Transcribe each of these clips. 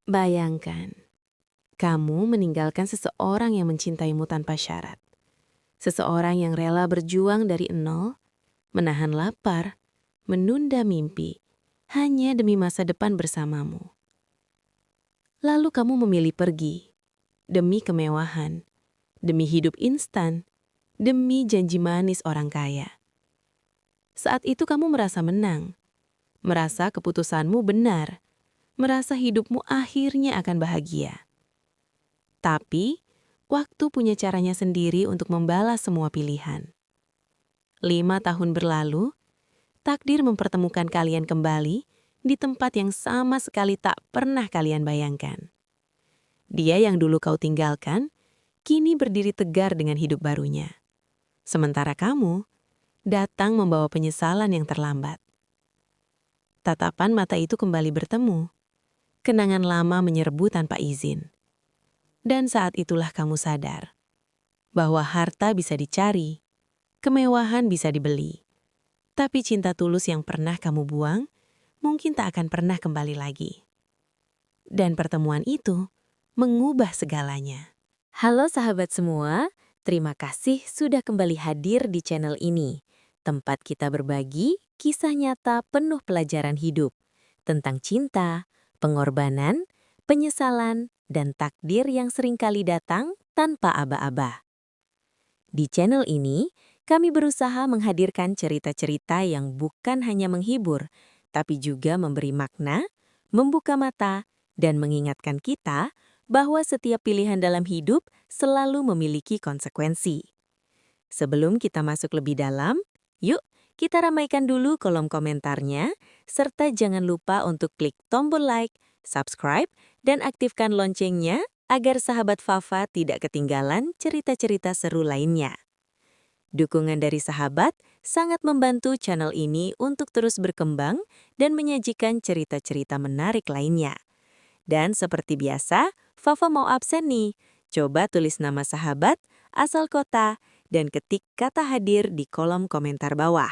Bayangkan, kamu meninggalkan seseorang yang mencintaimu tanpa syarat. Seseorang yang rela berjuang dari nol, menahan lapar, menunda mimpi, hanya demi masa depan bersamamu. Lalu kamu memilih pergi, demi kemewahan, demi hidup instan, demi janji manis orang kaya. Saat itu kamu merasa menang, merasa keputusanmu benar, merasa hidupmu akhirnya akan bahagia. Tapi, waktu punya caranya sendiri untuk membalas semua pilihan. 5 tahun berlalu, takdir mempertemukan kalian kembali di tempat yang sama sekali tak pernah kalian bayangkan. Dia yang dulu kau tinggalkan, kini berdiri tegar dengan hidup barunya. Sementara kamu, datang membawa penyesalan yang terlambat. Tatapan mata itu kembali bertemu. Kenangan lama menyerbu tanpa izin. Dan saat itulah kamu sadar bahwa harta bisa dicari, kemewahan bisa dibeli. Tapi cinta tulus yang pernah kamu buang, mungkin tak akan pernah kembali lagi. Dan pertemuan itu mengubah segalanya. Halo sahabat semua, terima kasih sudah kembali hadir di channel ini. Tempat kita berbagi kisah nyata penuh pelajaran hidup tentang cinta, pengorbanan, penyesalan, dan takdir yang seringkali datang tanpa aba-aba. Di channel ini, kami berusaha menghadirkan cerita-cerita yang bukan hanya menghibur, tapi juga memberi makna, membuka mata, dan mengingatkan kita bahwa setiap pilihan dalam hidup selalu memiliki konsekuensi. Sebelum kita masuk lebih dalam, yuk kita ramaikan dulu kolom komentarnya, serta jangan lupa untuk klik tombol like, subscribe, dan aktifkan loncengnya agar sahabat Fafa tidak ketinggalan cerita-cerita seru lainnya. Dukungan dari sahabat sangat membantu channel ini untuk terus berkembang dan menyajikan cerita-cerita menarik lainnya. Dan seperti biasa, Fafa mau absen nih. Coba tulis nama sahabat, asal kota, dan ketik kata hadir di kolom komentar bawah.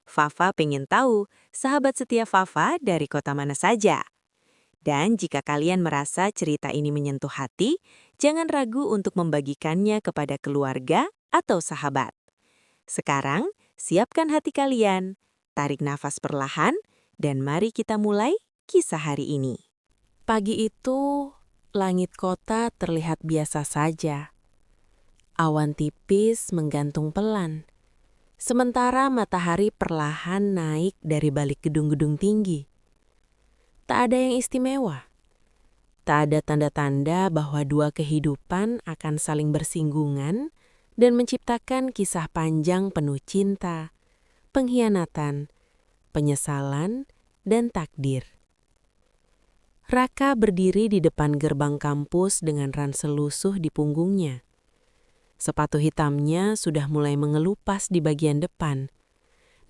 Fafa pengen tahu sahabat setia Fafa dari kota mana saja. Dan jika kalian merasa cerita ini menyentuh hati, jangan ragu untuk membagikannya kepada keluarga atau sahabat. Sekarang, siapkan hati kalian, tarik nafas perlahan, dan mari kita mulai kisah hari ini. Pagi itu, langit kota terlihat biasa saja. Awan tipis menggantung pelan, sementara matahari perlahan naik dari balik gedung-gedung tinggi. Tak ada yang istimewa. Tak ada tanda-tanda bahwa dua kehidupan akan saling bersinggungan dan menciptakan kisah panjang penuh cinta, pengkhianatan, penyesalan, dan takdir. Raka berdiri di depan gerbang kampus dengan ransel lusuh di punggungnya. Sepatu hitamnya sudah mulai mengelupas di bagian depan,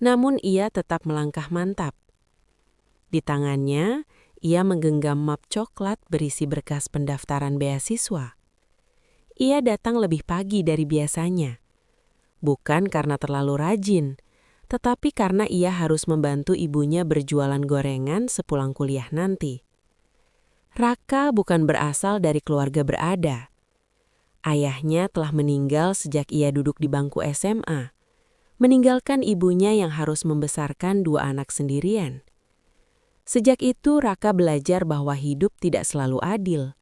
namun ia tetap melangkah mantap. Di tangannya, ia menggenggam map coklat berisi berkas pendaftaran beasiswa. Ia datang lebih pagi dari biasanya. Bukan karena terlalu rajin, tetapi karena ia harus membantu ibunya berjualan gorengan sepulang kuliah nanti. Raka bukan berasal dari keluarga berada. Ayahnya telah meninggal sejak ia duduk di bangku SMA, meninggalkan ibunya yang harus membesarkan dua anak sendirian. Sejak itu Raka belajar bahwa hidup tidak selalu adil.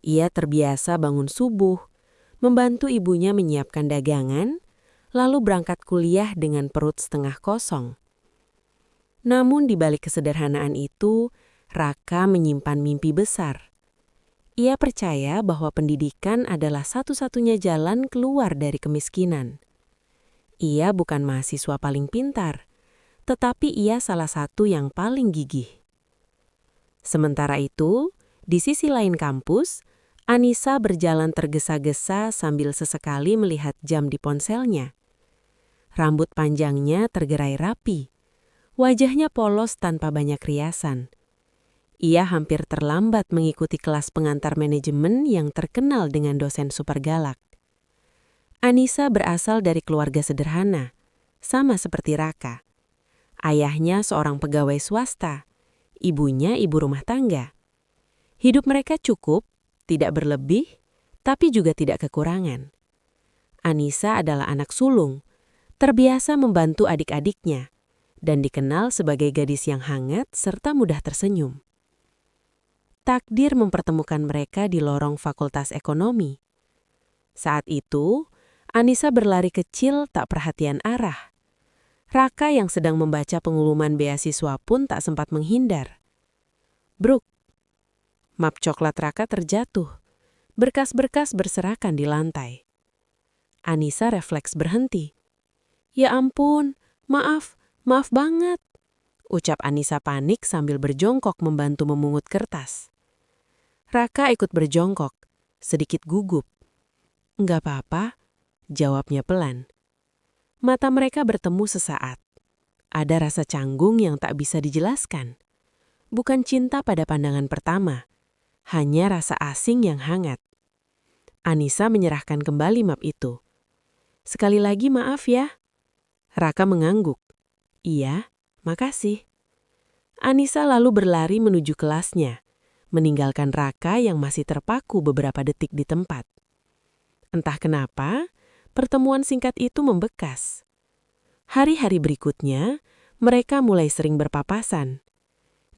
Ia terbiasa bangun subuh, membantu ibunya menyiapkan dagangan, lalu berangkat kuliah dengan perut setengah kosong. Namun di balik kesederhanaan itu, Raka menyimpan mimpi besar. Ia percaya bahwa pendidikan adalah satu-satunya jalan keluar dari kemiskinan. Ia bukan mahasiswa paling pintar, tetapi ia salah satu yang paling gigih. Sementara itu, di sisi lain kampus, Anissa berjalan tergesa-gesa sambil sesekali melihat jam di ponselnya. Rambut panjangnya tergerai rapi, wajahnya polos tanpa banyak riasan. Ia hampir terlambat mengikuti kelas pengantar manajemen yang terkenal dengan dosen super galak. Anissa berasal dari keluarga sederhana, sama seperti Raka. Ayahnya seorang pegawai swasta, ibunya ibu rumah tangga. Hidup mereka cukup, tidak berlebih, tapi juga tidak kekurangan. Anissa adalah anak sulung, terbiasa membantu adik-adiknya, dan dikenal sebagai gadis yang hangat serta mudah tersenyum. Takdir mempertemukan mereka di lorong Fakultas Ekonomi. Saat itu, Anissa berlari kecil tak perhatian arah. Raka yang sedang membaca pengumuman beasiswa pun tak sempat menghindar. Bruk. Map coklat Raka terjatuh. Berkas-berkas berserakan di lantai. Anissa refleks berhenti. Ya ampun, maaf banget. Ucap Anissa panik sambil berjongkok membantu memungut kertas. Raka ikut berjongkok, sedikit gugup. Enggak apa-apa, jawabnya pelan. Mata mereka bertemu sesaat. Ada rasa canggung yang tak bisa dijelaskan. Bukan cinta pada pandangan pertama, hanya rasa asing yang hangat. Anissa menyerahkan kembali map itu. Sekali lagi maaf ya. Raka mengangguk. Iya, makasih. Anissa lalu berlari menuju kelasnya, meninggalkan Raka yang masih terpaku beberapa detik di tempat. Entah kenapa, pertemuan singkat itu membekas. Hari-hari berikutnya, mereka mulai sering berpapasan.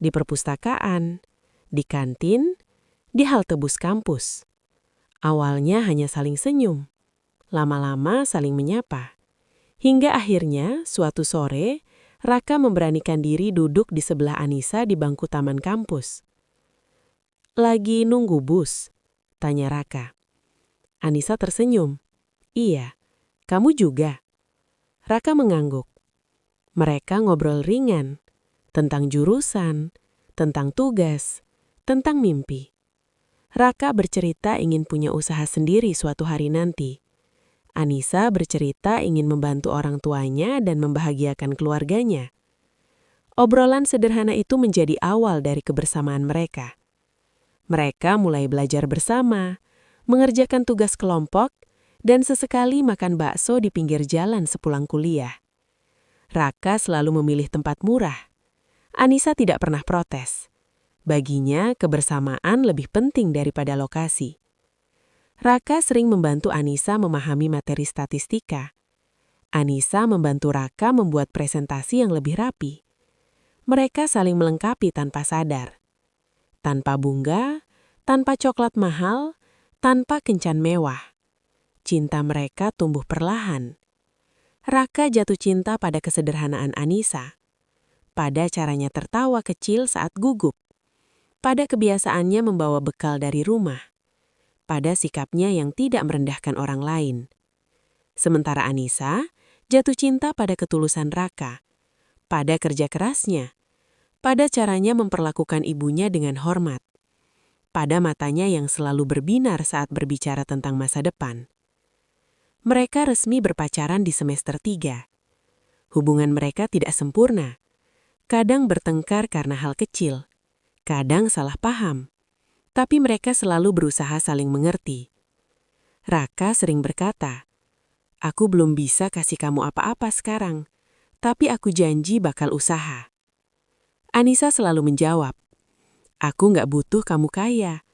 Di perpustakaan, di kantin, di halte bus kampus. Awalnya hanya saling senyum, lama-lama saling menyapa. Hingga akhirnya, suatu sore, Raka memberanikan diri duduk di sebelah Anissa di bangku taman kampus. Lagi nunggu bus? Tanya Raka. Anissa tersenyum. Iya, kamu juga. Raka mengangguk. Mereka ngobrol ringan, tentang jurusan, tentang tugas, tentang mimpi. Raka bercerita ingin punya usaha sendiri suatu hari nanti. Anissa bercerita ingin membantu orang tuanya dan membahagiakan keluarganya. Obrolan sederhana itu menjadi awal dari kebersamaan mereka. Mereka mulai belajar bersama, mengerjakan tugas kelompok, dan sesekali makan bakso di pinggir jalan sepulang kuliah. Raka selalu memilih tempat murah. Anissa tidak pernah protes. Baginya, kebersamaan lebih penting daripada lokasi. Raka sering membantu Anissa memahami materi statistika. Anissa membantu Raka membuat presentasi yang lebih rapi. Mereka saling melengkapi tanpa sadar. Tanpa bunga, tanpa coklat mahal, tanpa kencan mewah. Cinta mereka tumbuh perlahan. Raka jatuh cinta pada kesederhanaan Anissa. Pada caranya tertawa kecil saat gugup. Pada kebiasaannya membawa bekal dari rumah. Pada sikapnya yang tidak merendahkan orang lain. Sementara Anissa jatuh cinta pada ketulusan Raka. Pada kerja kerasnya. Pada caranya memperlakukan ibunya dengan hormat. Pada matanya yang selalu berbinar saat berbicara tentang masa depan. Mereka resmi berpacaran di semester 3. Hubungan mereka tidak sempurna. Kadang bertengkar karena hal kecil. Kadang salah paham. Tapi mereka selalu berusaha saling mengerti. Raka sering berkata, "Aku belum bisa kasih kamu apa-apa sekarang, tapi aku janji bakal usaha." Anissa selalu menjawab, "Aku nggak butuh kamu kaya.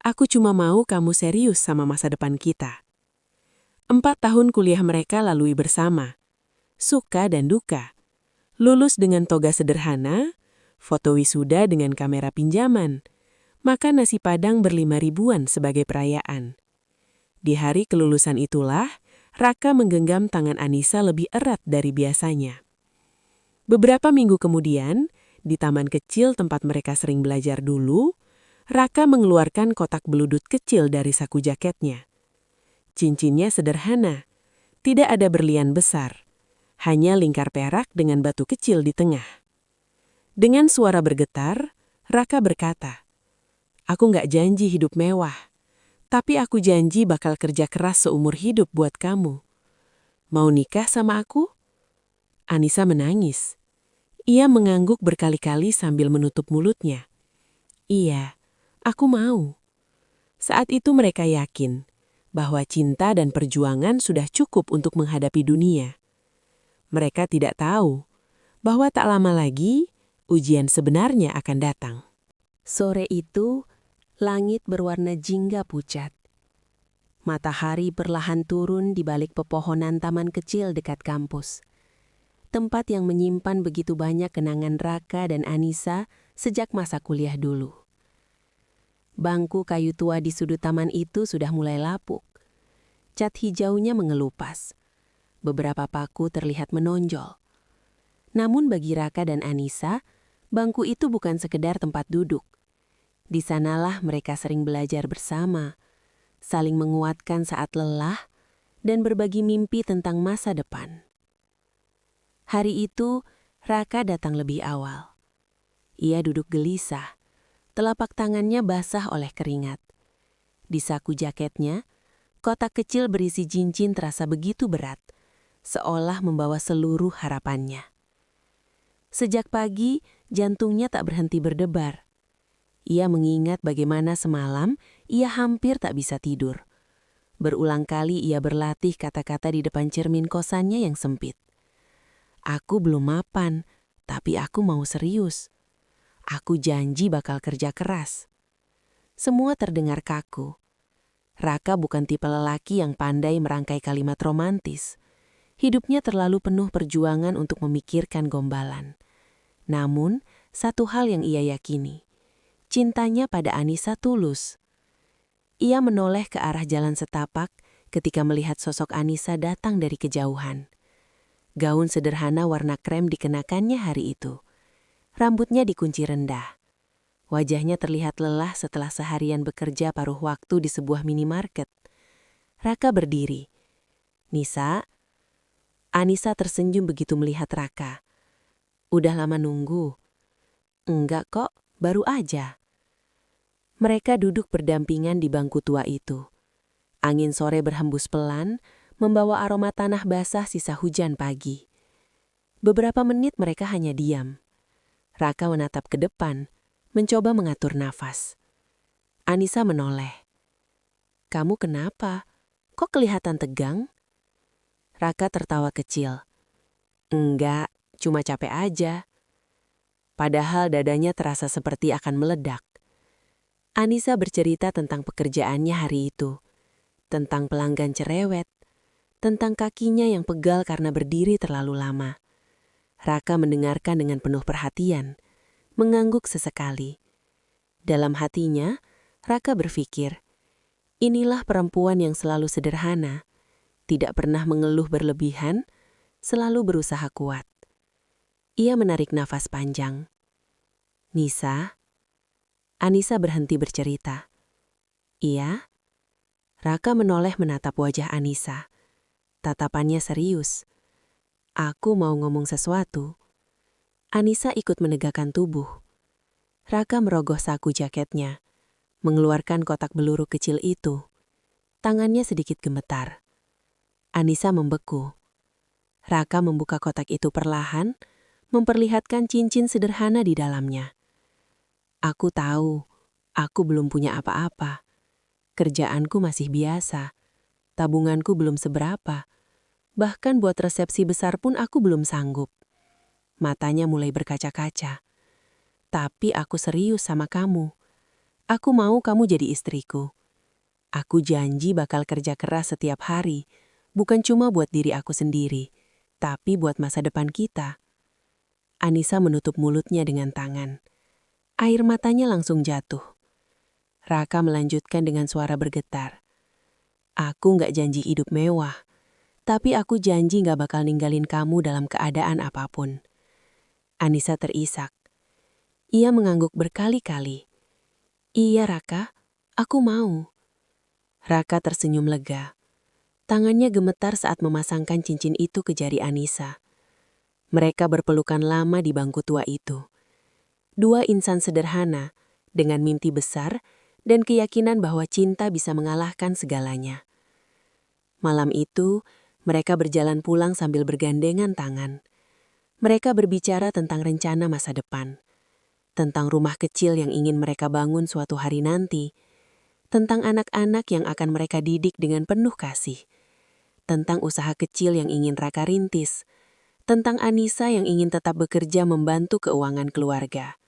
Aku cuma mau kamu serius sama masa depan kita." 4 tahun kuliah mereka lalui bersama. Suka dan duka. Lulus dengan toga sederhana, foto wisuda dengan kamera pinjaman, makan nasi padang ber5.000-an sebagai perayaan. Di hari kelulusan itulah, Raka menggenggam tangan Anissa lebih erat dari biasanya. Beberapa minggu kemudian, di taman kecil tempat mereka sering belajar dulu, Raka mengeluarkan kotak beludut kecil dari saku jaketnya. Cincinnya sederhana, tidak ada berlian besar, hanya lingkar perak dengan batu kecil di tengah. Dengan suara bergetar, Raka berkata, "Aku nggak janji hidup mewah, tapi aku janji bakal kerja keras seumur hidup buat kamu. Mau nikah sama aku?" Anissa menangis. Ia mengangguk berkali-kali sambil menutup mulutnya. "Iya, aku mau." Saat itu mereka yakin bahwa cinta dan perjuangan sudah cukup untuk menghadapi dunia. Mereka tidak tahu bahwa tak lama lagi ujian sebenarnya akan datang. Sore itu, Langit berwarna jingga pucat. Matahari perlahan turun di balik pepohonan taman kecil dekat kampus. Tempat yang menyimpan begitu banyak kenangan Raka dan Anissa sejak masa kuliah dulu. Bangku kayu tua di sudut taman itu sudah mulai lapuk. Cat hijaunya mengelupas. Beberapa paku terlihat menonjol. Namun bagi Raka dan Anissa, bangku itu bukan sekedar tempat duduk. Di sanalah mereka sering belajar bersama, saling menguatkan saat lelah, dan berbagi mimpi tentang masa depan. Hari itu, Raka datang lebih awal. Ia duduk gelisah, telapak tangannya basah oleh keringat. Di saku jaketnya, kotak kecil berisi cincin terasa begitu berat, seolah membawa seluruh harapannya. Sejak pagi, jantungnya tak berhenti berdebar. Ia mengingat bagaimana semalam ia hampir tak bisa tidur. Berulang kali ia berlatih kata-kata di depan cermin kosannya yang sempit. Aku belum mapan, tapi aku mau serius. Aku janji bakal kerja keras. Semua terdengar kaku. Raka bukan tipe lelaki yang pandai merangkai kalimat romantis. Hidupnya terlalu penuh perjuangan untuk memikirkan gombalan. Namun, satu hal yang ia yakini. Cintanya pada Anissa tulus. Ia menoleh ke arah jalan setapak ketika melihat sosok Anissa datang dari kejauhan. Gaun sederhana warna krem dikenakannya hari itu. Rambutnya dikunci rendah. Wajahnya terlihat lelah setelah seharian bekerja paruh waktu di sebuah minimarket. Raka berdiri. "Nisa?" Anissa tersenyum begitu melihat Raka. "Udah lama nunggu?" "Enggak kok, baru aja." Mereka duduk berdampingan di bangku tua itu. Angin sore berhembus pelan, membawa aroma tanah basah sisa hujan pagi. Beberapa menit mereka hanya diam. Raka menatap ke depan, mencoba mengatur nafas. Anissa menoleh. "Kamu kenapa? Kok kelihatan tegang?" Raka tertawa kecil. "Enggak, cuma capek aja." Padahal dadanya terasa seperti akan meledak. Anissa bercerita tentang pekerjaannya hari itu, tentang pelanggan cerewet, tentang kakinya yang pegal karena berdiri terlalu lama. Raka mendengarkan dengan penuh perhatian, mengangguk sesekali. Dalam hatinya, Raka berpikir, inilah perempuan yang selalu sederhana, tidak pernah mengeluh berlebihan, selalu berusaha kuat. Ia menarik nafas panjang. "Nisa?" Anissa berhenti bercerita. "Iya?" Raka menoleh menatap wajah Anissa. Tatapannya serius. "Aku mau ngomong sesuatu." Anissa ikut menegakkan tubuh. Raka merogoh saku jaketnya, mengeluarkan kotak beluru kecil itu. Tangannya sedikit gemetar. Anissa membeku. Raka membuka kotak itu perlahan, memperlihatkan cincin sederhana di dalamnya. "Aku tahu, aku belum punya apa-apa. Kerjaanku masih biasa. Tabunganku belum seberapa. Bahkan buat resepsi besar pun aku belum sanggup." Matanya mulai berkaca-kaca. "Tapi aku serius sama kamu. Aku mau kamu jadi istriku. Aku janji bakal kerja keras setiap hari, bukan cuma buat diri aku sendiri, tapi buat masa depan kita." Anissa menutup mulutnya dengan tangan. Air matanya langsung jatuh. Raka melanjutkan dengan suara bergetar. "Aku nggak janji hidup mewah, tapi aku janji nggak bakal ninggalin kamu dalam keadaan apapun." Anissa terisak. Ia mengangguk berkali-kali. "Iya Raka, aku mau." Raka tersenyum lega. Tangannya gemetar saat memasangkan cincin itu ke jari Anissa. Mereka berpelukan lama di bangku tua itu. Dua insan sederhana, dengan mimpi besar dan keyakinan bahwa cinta bisa mengalahkan segalanya. Malam itu, mereka berjalan pulang sambil bergandengan tangan. Mereka berbicara tentang rencana masa depan, tentang rumah kecil yang ingin mereka bangun suatu hari nanti, tentang anak-anak yang akan mereka didik dengan penuh kasih, tentang usaha kecil yang ingin Raka rintis, tentang Anissa yang ingin tetap bekerja membantu keuangan keluarga.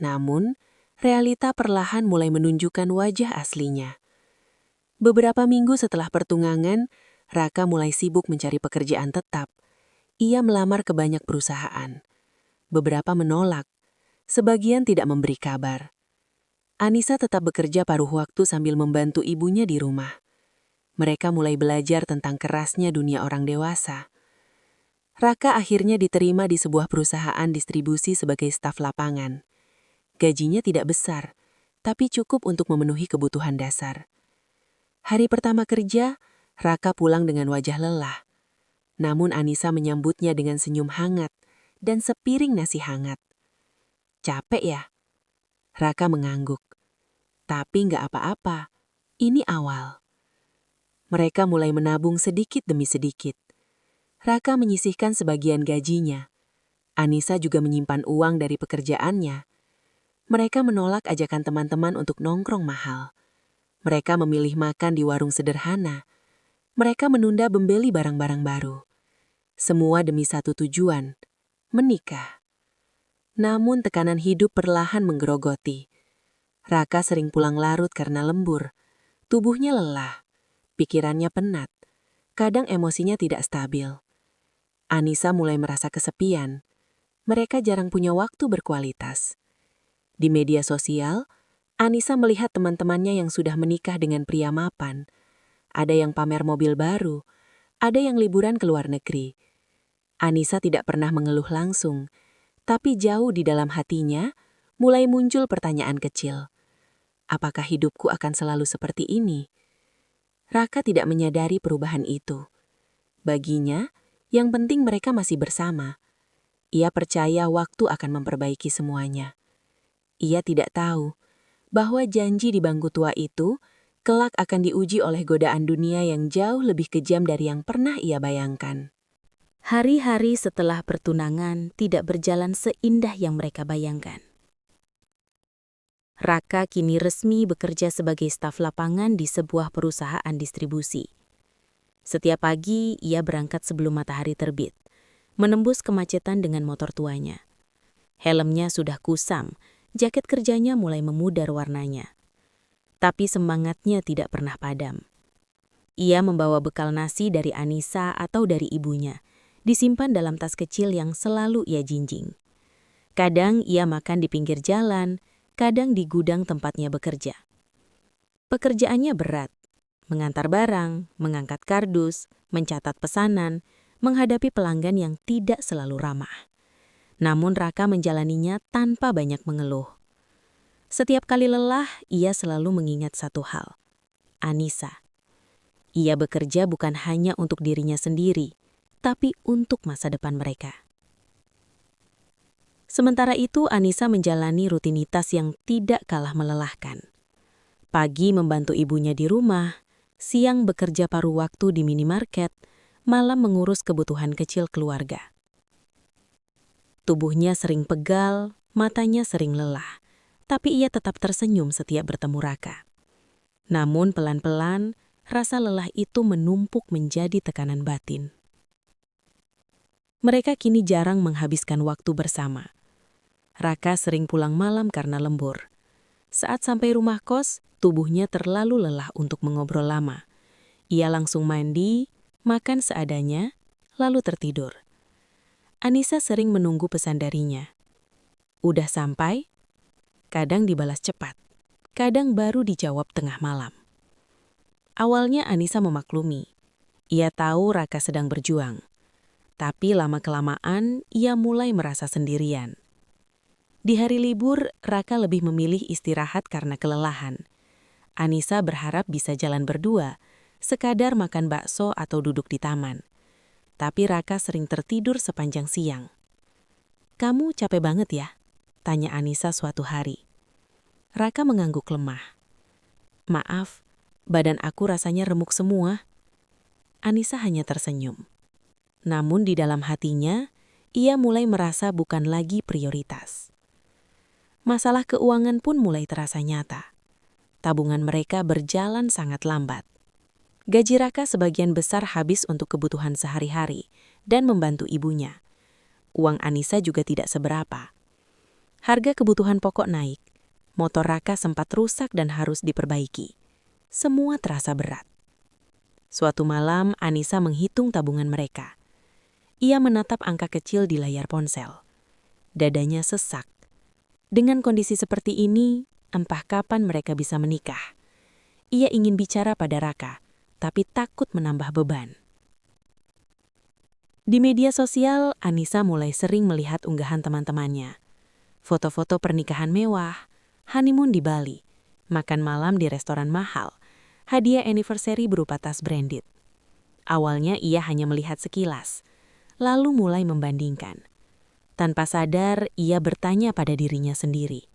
Namun, realita perlahan mulai menunjukkan wajah aslinya. Beberapa minggu setelah pertunangan, Raka mulai sibuk mencari pekerjaan tetap. Ia melamar ke banyak perusahaan. Beberapa menolak, sebagian tidak memberi kabar. Anissa tetap bekerja paruh waktu sambil membantu ibunya di rumah. Mereka mulai belajar tentang kerasnya dunia orang dewasa. Raka akhirnya diterima di sebuah perusahaan distribusi sebagai staf lapangan. Gajinya tidak besar, tapi cukup untuk memenuhi kebutuhan dasar. Hari pertama kerja, Raka pulang dengan wajah lelah. Namun Anissa menyambutnya dengan senyum hangat dan sepiring nasi hangat. Capek ya? Raka mengangguk. Tapi nggak apa-apa, ini awal. Mereka mulai menabung sedikit demi sedikit. Raka menyisihkan sebagian gajinya. Anissa juga menyimpan uang dari pekerjaannya. Mereka menolak ajakan teman-teman untuk nongkrong mahal. Mereka memilih makan di warung sederhana. Mereka menunda membeli barang-barang baru. Semua demi satu tujuan, menikah. Namun tekanan hidup perlahan menggerogoti. Raka sering pulang larut karena lembur. Tubuhnya lelah, pikirannya penat. Kadang emosinya tidak stabil. Anissa mulai merasa kesepian. Mereka jarang punya waktu berkualitas. Di media sosial, Anissa melihat teman-temannya yang sudah menikah dengan pria mapan. Ada yang pamer mobil baru, ada yang liburan ke luar negeri. Anissa tidak pernah mengeluh langsung, tapi jauh di dalam hatinya mulai muncul pertanyaan kecil. Apakah hidupku akan selalu seperti ini? Raka tidak menyadari perubahan itu. Baginya, yang penting mereka masih bersama. Ia percaya waktu akan memperbaiki semuanya. Ia tidak tahu bahwa janji di bangku tua itu kelak akan diuji oleh godaan dunia yang jauh lebih kejam dari yang pernah ia bayangkan. Hari-hari setelah pertunangan tidak berjalan seindah yang mereka bayangkan. Raka kini resmi bekerja sebagai staf lapangan di sebuah perusahaan distribusi. Setiap pagi, ia berangkat sebelum matahari terbit, menembus kemacetan dengan motor tuanya. Helmnya sudah kusam, jaket kerjanya mulai memudar warnanya. Tapi semangatnya tidak pernah padam. Ia membawa bekal nasi dari Anissa atau dari ibunya, disimpan dalam tas kecil yang selalu ia jinjing. Kadang ia makan di pinggir jalan, kadang di gudang tempatnya bekerja. Pekerjaannya berat, mengantar barang, mengangkat kardus, mencatat pesanan, menghadapi pelanggan yang tidak selalu ramah. Namun Raka menjalaninya tanpa banyak mengeluh. Setiap kali lelah, ia selalu mengingat satu hal, Anissa. Ia bekerja bukan hanya untuk dirinya sendiri, tapi untuk masa depan mereka. Sementara itu, Anissa menjalani rutinitas yang tidak kalah melelahkan. Pagi membantu ibunya di rumah, siang bekerja paruh waktu di minimarket, malam mengurus kebutuhan kecil keluarga. Tubuhnya sering pegal, matanya sering lelah, tapi ia tetap tersenyum setiap bertemu Raka. Namun pelan-pelan, rasa lelah itu menumpuk menjadi tekanan batin. Mereka kini jarang menghabiskan waktu bersama. Raka sering pulang malam karena lembur. Saat sampai rumah kos, tubuhnya terlalu lelah untuk mengobrol lama. Ia langsung mandi, makan seadanya, lalu tertidur. Anissa sering menunggu pesan darinya. Udah sampai? Kadang dibalas cepat, kadang baru dijawab tengah malam. Awalnya Anissa memaklumi. Ia tahu Raka sedang berjuang. Tapi lama-kelamaan ia mulai merasa sendirian. Di hari libur, Raka lebih memilih istirahat karena kelelahan. Anissa berharap bisa jalan berdua, sekadar makan bakso atau duduk di taman. Tapi Raka sering tertidur sepanjang siang. "Kamu capek banget ya?" tanya Anissa suatu hari. Raka mengangguk lemah. "Maaf, badan aku rasanya remuk semua." Anissa hanya tersenyum. Namun di dalam hatinya, ia mulai merasa bukan lagi prioritas. Masalah keuangan pun mulai terasa nyata. Tabungan mereka berjalan sangat lambat. Gaji Raka sebagian besar habis untuk kebutuhan sehari-hari dan membantu ibunya. Uang Anissa juga tidak seberapa. Harga kebutuhan pokok naik. Motor Raka sempat rusak dan harus diperbaiki. Semua terasa berat. Suatu malam, Anissa menghitung tabungan mereka. Ia menatap angka kecil di layar ponsel. Dadanya sesak. Dengan kondisi seperti ini, entah kapan mereka bisa menikah. Ia ingin bicara pada Raka, tapi takut menambah beban. Di media sosial, Anissa mulai sering melihat unggahan teman-temannya. Foto-foto pernikahan mewah, honeymoon di Bali, makan malam di restoran mahal, hadiah anniversary berupa tas branded. Awalnya ia hanya melihat sekilas, lalu mulai membandingkan. Tanpa sadar, ia bertanya pada dirinya sendiri.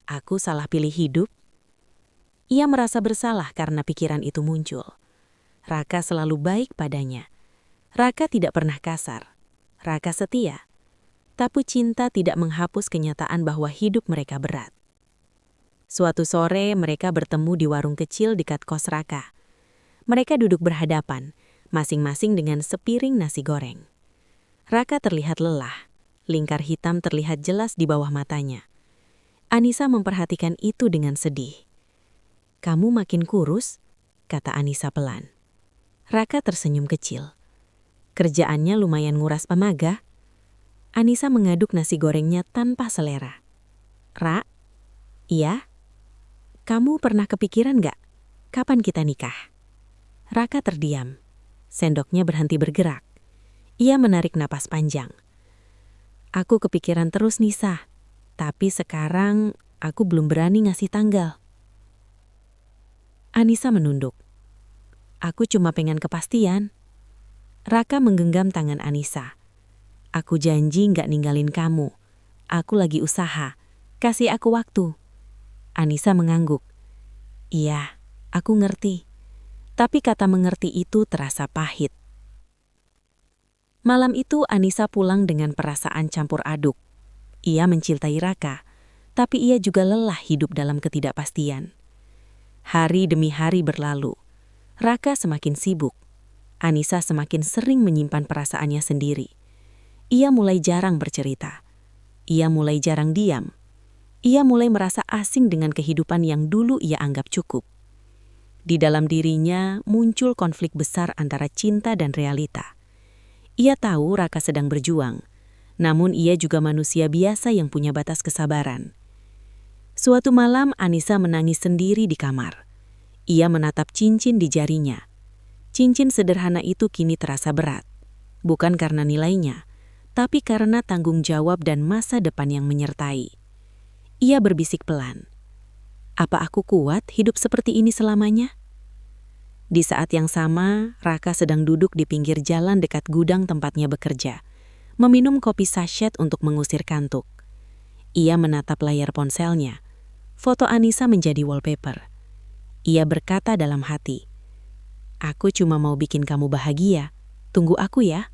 Aku salah pilih hidup? Ia merasa bersalah karena pikiran itu muncul. Raka selalu baik padanya. Raka tidak pernah kasar. Raka setia. Tapi cinta tidak menghapus kenyataan bahwa hidup mereka berat. Suatu sore mereka bertemu di warung kecil dekat kos Raka. Mereka duduk berhadapan, masing-masing dengan sepiring nasi goreng. Raka terlihat lelah. Lingkar hitam terlihat jelas di bawah matanya. Anissa memperhatikan itu dengan sedih. "Kamu makin kurus," kata Anissa pelan. Raka tersenyum kecil. "Kerjaannya lumayan nguras tenaga." Anissa mengaduk nasi gorengnya tanpa selera. "Ra, iya? Kamu pernah kepikiran gak? Kapan kita nikah?" Raka terdiam. Sendoknya berhenti bergerak. Ia menarik napas panjang. "Aku kepikiran terus, Nisa. Tapi sekarang aku belum berani ngasih tanggal." Anissa menunduk. "Aku cuma pengen kepastian." Raka menggenggam tangan Anissa. "Aku janji nggak ninggalin kamu. Aku lagi usaha. Kasih aku waktu." Anissa mengangguk. "Iya, aku ngerti." Tapi kata mengerti itu terasa pahit. Malam itu Anissa pulang dengan perasaan campur aduk. Ia mencintai Raka, tapi ia juga lelah hidup dalam ketidakpastian. Hari demi hari berlalu. Raka semakin sibuk. Anissa semakin sering menyimpan perasaannya sendiri. Ia mulai jarang bercerita. Ia mulai jarang diam. Ia mulai merasa asing dengan kehidupan yang dulu ia anggap cukup. Di dalam dirinya muncul konflik besar antara cinta dan realita. Ia tahu Raka sedang berjuang, namun ia juga manusia biasa yang punya batas kesabaran. Suatu malam Anissa menangis sendiri di kamar. Ia menatap cincin di jarinya. Cincin sederhana itu kini terasa berat. Bukan karena nilainya, tapi karena tanggung jawab dan masa depan yang menyertai. Ia berbisik pelan. "Apa aku kuat hidup seperti ini selamanya?" Di saat yang sama, Raka sedang duduk di pinggir jalan dekat gudang tempatnya bekerja, meminum kopi sachet untuk mengusir kantuk. Ia menatap layar ponselnya. Foto Anissa menjadi wallpaper. Ia berkata dalam hati, "Aku cuma mau bikin kamu bahagia. Tunggu aku ya."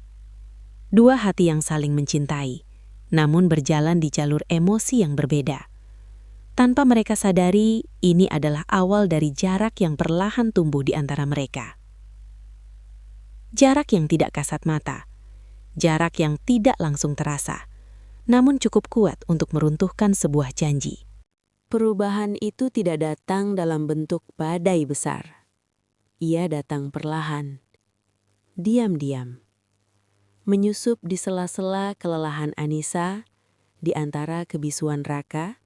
Dua hati yang saling mencintai, namun berjalan di jalur emosi yang berbeda. Tanpa mereka sadari, ini adalah awal dari jarak yang perlahan tumbuh di antara mereka. Jarak yang tidak kasat mata. Jarak yang tidak langsung terasa, namun cukup kuat untuk meruntuhkan sebuah janji. Perubahan itu tidak datang dalam bentuk badai besar. Ia datang perlahan, diam-diam. Menyusup di sela-sela kelelahan Anissa, di antara kebisuan Raka,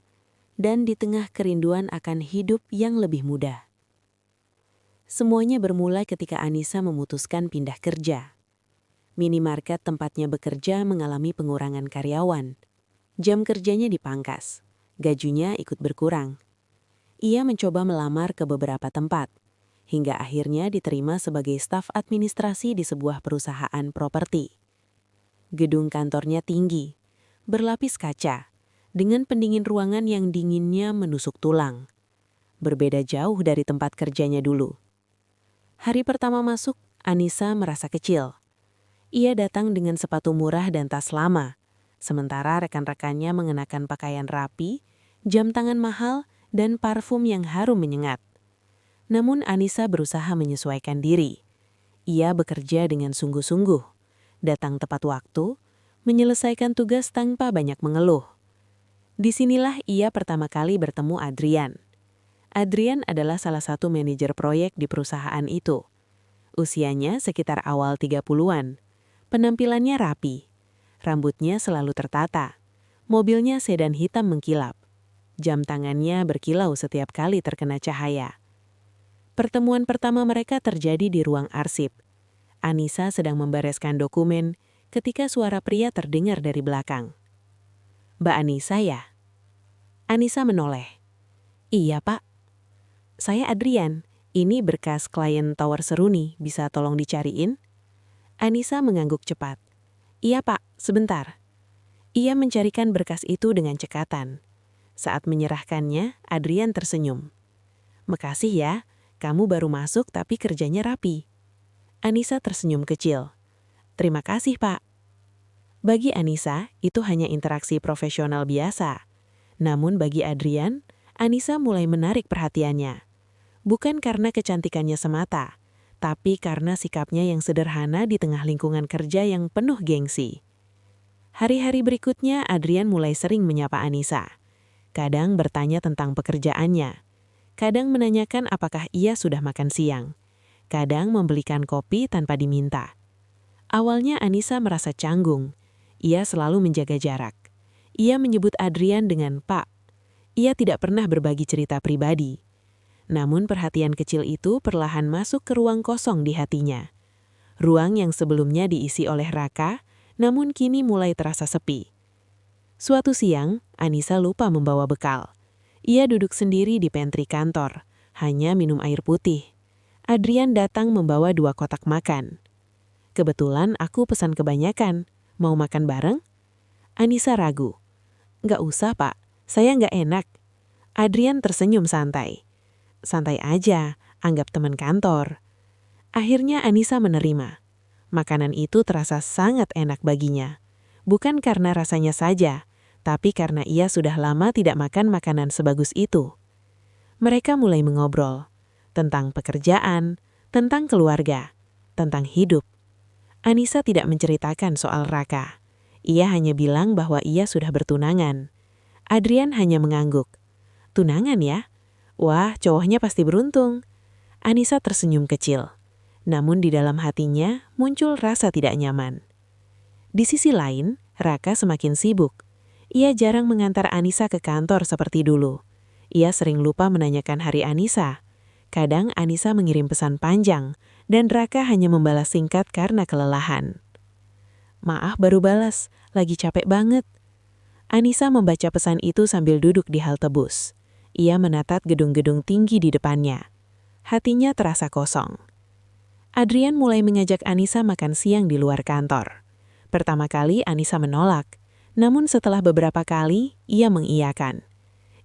dan di tengah kerinduan akan hidup yang lebih mudah. Semuanya bermula ketika Anissa memutuskan pindah kerja. Minimarket tempatnya bekerja mengalami pengurangan karyawan. Jam kerjanya dipangkas, gajinya ikut berkurang. Ia mencoba melamar ke beberapa tempat, hingga akhirnya diterima sebagai staf administrasi di sebuah perusahaan properti. Gedung kantornya tinggi, berlapis kaca, dengan pendingin ruangan yang dinginnya menusuk tulang. Berbeda jauh dari tempat kerjanya dulu. Hari pertama masuk, Anissa merasa kecil. Ia datang dengan sepatu murah dan tas lama, sementara rekan-rekannya mengenakan pakaian rapi, jam tangan mahal, dan parfum yang harum menyengat. Namun Anissa berusaha menyesuaikan diri. Ia bekerja dengan sungguh-sungguh, datang tepat waktu, menyelesaikan tugas tanpa banyak mengeluh. Disinilah ia pertama kali bertemu Adrian. Adrian adalah salah satu manajer proyek di perusahaan itu. Usianya sekitar awal 30-an. Penampilannya rapi. Rambutnya selalu tertata. Mobilnya sedan hitam mengkilap. Jam tangannya berkilau setiap kali terkena cahaya. Pertemuan pertama mereka terjadi di ruang arsip. Anissa sedang membereskan dokumen ketika suara pria terdengar dari belakang. "Mbak Anissa ya?" Anissa menoleh. "Iya, Pak." "Saya Adrian. Ini berkas klien Tower Seruni, bisa tolong dicariin?" Anissa mengangguk cepat. "Iya, Pak, sebentar." Ia mencarikan berkas itu dengan cekatan. Saat menyerahkannya, Adrian tersenyum. "Makasih ya, kamu baru masuk tapi kerjanya rapi." Anissa tersenyum kecil. "Terima kasih, Pak." Bagi Anissa, itu hanya interaksi profesional biasa. Namun bagi Adrian, Anissa mulai menarik perhatiannya. Bukan karena kecantikannya semata, tapi karena sikapnya yang sederhana di tengah lingkungan kerja yang penuh gengsi. Hari-hari berikutnya, Adrian mulai sering menyapa Anissa. Kadang bertanya tentang pekerjaannya. Kadang menanyakan apakah ia sudah makan siang. Kadang membelikan kopi tanpa diminta. Awalnya Anissa merasa canggung. Ia selalu menjaga jarak. Ia menyebut Adrian dengan Pak. Ia tidak pernah berbagi cerita pribadi. Namun perhatian kecil itu perlahan masuk ke ruang kosong di hatinya. Ruang yang sebelumnya diisi oleh Raka, namun kini mulai terasa sepi. Suatu siang, Anissa lupa membawa bekal. Ia duduk sendiri di pantry kantor, hanya minum air putih. Adrian datang membawa 2 kotak makan. "Kebetulan aku pesan kebanyakan. Mau makan bareng?" Anissa ragu. "Nggak usah, Pak. Saya nggak enak." Adrian tersenyum santai. "Santai aja, anggap teman kantor." Akhirnya Anissa menerima. Makanan itu terasa sangat enak baginya. Bukan karena rasanya saja, tapi karena ia sudah lama tidak makan makanan sebagus itu. Mereka mulai mengobrol tentang pekerjaan, tentang keluarga, tentang hidup. Anissa tidak menceritakan soal Raka. Ia hanya bilang bahwa ia sudah bertunangan. Adrian hanya mengangguk. "Tunangan ya? Wah, cowoknya pasti beruntung." Anissa tersenyum kecil. Namun di dalam hatinya muncul rasa tidak nyaman. Di sisi lain, Raka semakin sibuk. Ia jarang mengantar Anissa ke kantor seperti dulu. Ia sering lupa menanyakan hari Anissa. Kadang Anissa mengirim pesan panjang, dan Raka hanya membalas singkat karena kelelahan. "Maaf baru balas, lagi capek banget." Anissa membaca pesan itu sambil duduk di halte bus. Ia menatap gedung-gedung tinggi di depannya. Hatinya terasa kosong. Adrian mulai mengajak Anissa makan siang di luar kantor. Pertama kali Anissa menolak, namun setelah beberapa kali, ia mengiyakan.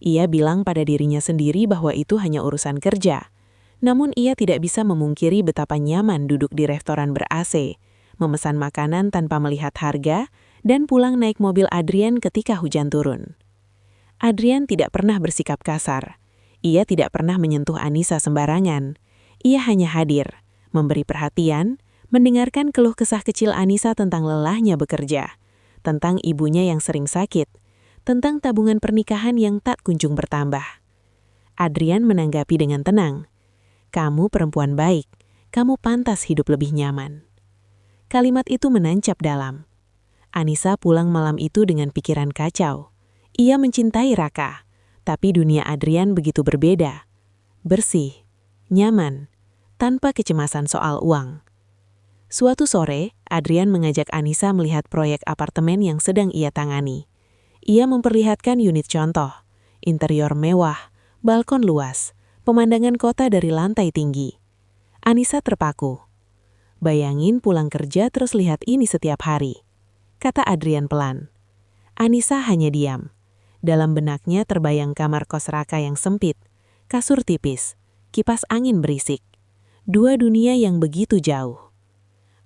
Ia bilang pada dirinya sendiri bahwa itu hanya urusan kerja. Namun ia tidak bisa memungkiri betapa nyaman duduk di restoran ber-AC, memesan makanan tanpa melihat harga, dan pulang naik mobil Adrian ketika hujan turun. Adrian tidak pernah bersikap kasar. Ia tidak pernah menyentuh Anissa sembarangan. Ia hanya hadir, memberi perhatian, mendengarkan keluh kesah kecil Anissa tentang lelahnya bekerja, tentang ibunya yang sering sakit, tentang tabungan pernikahan yang tak kunjung bertambah. Adrian menanggapi dengan tenang. "Kamu perempuan baik, kamu pantas hidup lebih nyaman." Kalimat itu menancap dalam. Anissa pulang malam itu dengan pikiran kacau. Ia mencintai Raka, tapi dunia Adrian begitu berbeda. Bersih, nyaman, tanpa kecemasan soal uang. Suatu sore, Adrian mengajak Anissa melihat proyek apartemen yang sedang ia tangani. Ia memperlihatkan unit contoh, interior mewah, balkon luas, pemandangan kota dari lantai tinggi. Anissa terpaku. "Bayangin pulang kerja terus lihat ini setiap hari," kata Adrian pelan. Anissa hanya diam. Dalam benaknya terbayang kamar kos Raka yang sempit, kasur tipis, kipas angin berisik. 2 dunia yang begitu jauh.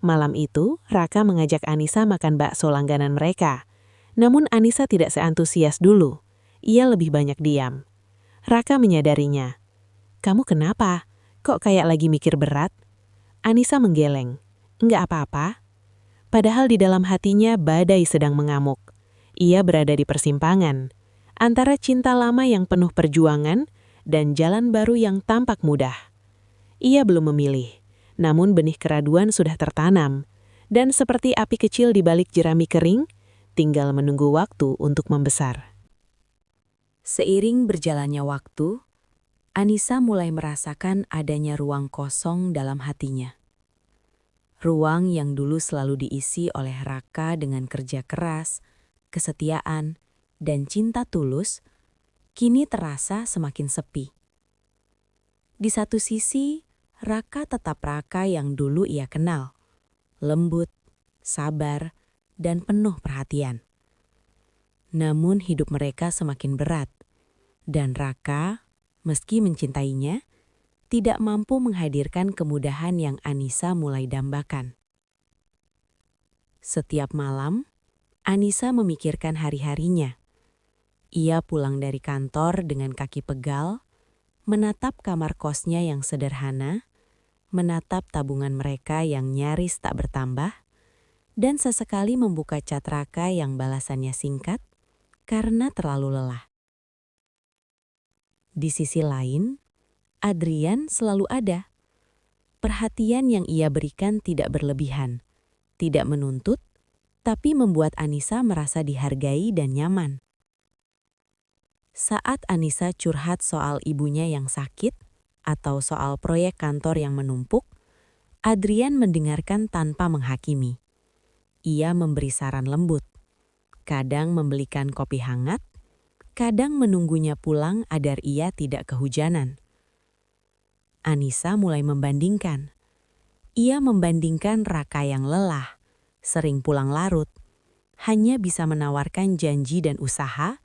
Malam itu, Raka mengajak Anissa makan bakso langganan mereka. Namun Anissa tidak seantusias dulu. Ia lebih banyak diam. Raka menyadarinya. "Kamu kenapa? Kok kayak lagi mikir berat?" Anissa menggeleng. "Enggak apa-apa." Padahal di dalam hatinya badai sedang mengamuk. Ia berada di persimpangan. antara cinta lama yang penuh perjuangan dan jalan baru yang tampak mudah. Ia belum memilih, namun benih keraguan sudah tertanam, dan seperti api kecil di balik jerami kering, tinggal menunggu waktu untuk membesar. Seiring berjalannya waktu, Anissa mulai merasakan adanya ruang kosong dalam hatinya. Ruang yang dulu selalu diisi oleh Raka dengan kerja keras, kesetiaan, dan cinta tulus, kini terasa semakin sepi. Di satu sisi, Raka tetap Raka yang dulu ia kenal, lembut, sabar, dan penuh perhatian. Namun hidup mereka semakin berat, dan Raka, meski mencintainya, tidak mampu menghadirkan kemudahan yang Anissa mulai dambakan. Setiap malam, Anissa memikirkan hari-harinya. Ia pulang dari kantor dengan kaki pegal, menatap kamar kosnya yang sederhana, menatap tabungan mereka yang nyaris tak bertambah, dan sesekali membuka chat Raka yang balasannya singkat karena terlalu lelah. Di sisi lain, Adrian selalu ada. Perhatian yang ia berikan tidak berlebihan, tidak menuntut, tapi membuat Anissa merasa dihargai dan nyaman. Saat Anissa curhat soal ibunya yang sakit atau soal proyek kantor yang menumpuk, Adrian mendengarkan tanpa menghakimi. Ia memberi saran lembut, kadang membelikan kopi hangat, kadang menunggunya pulang agar ia tidak kehujanan. Anissa mulai membandingkan. Ia membandingkan Raka yang lelah, sering pulang larut, hanya bisa menawarkan janji dan usaha,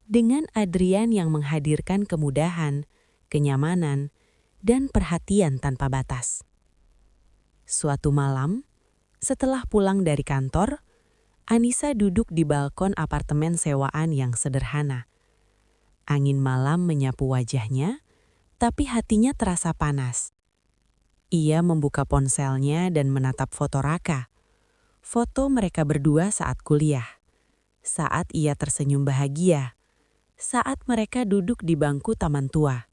dengan Adrian yang menghadirkan kemudahan, kenyamanan, dan perhatian tanpa batas. Suatu malam, setelah pulang dari kantor, Anissa duduk di balkon apartemen sewaan yang sederhana. Angin malam menyapu wajahnya, tapi hatinya terasa panas. Ia membuka ponselnya dan menatap foto Raka. Foto mereka berdua saat kuliah. Saat ia tersenyum bahagia. Saat mereka duduk di bangku taman tua.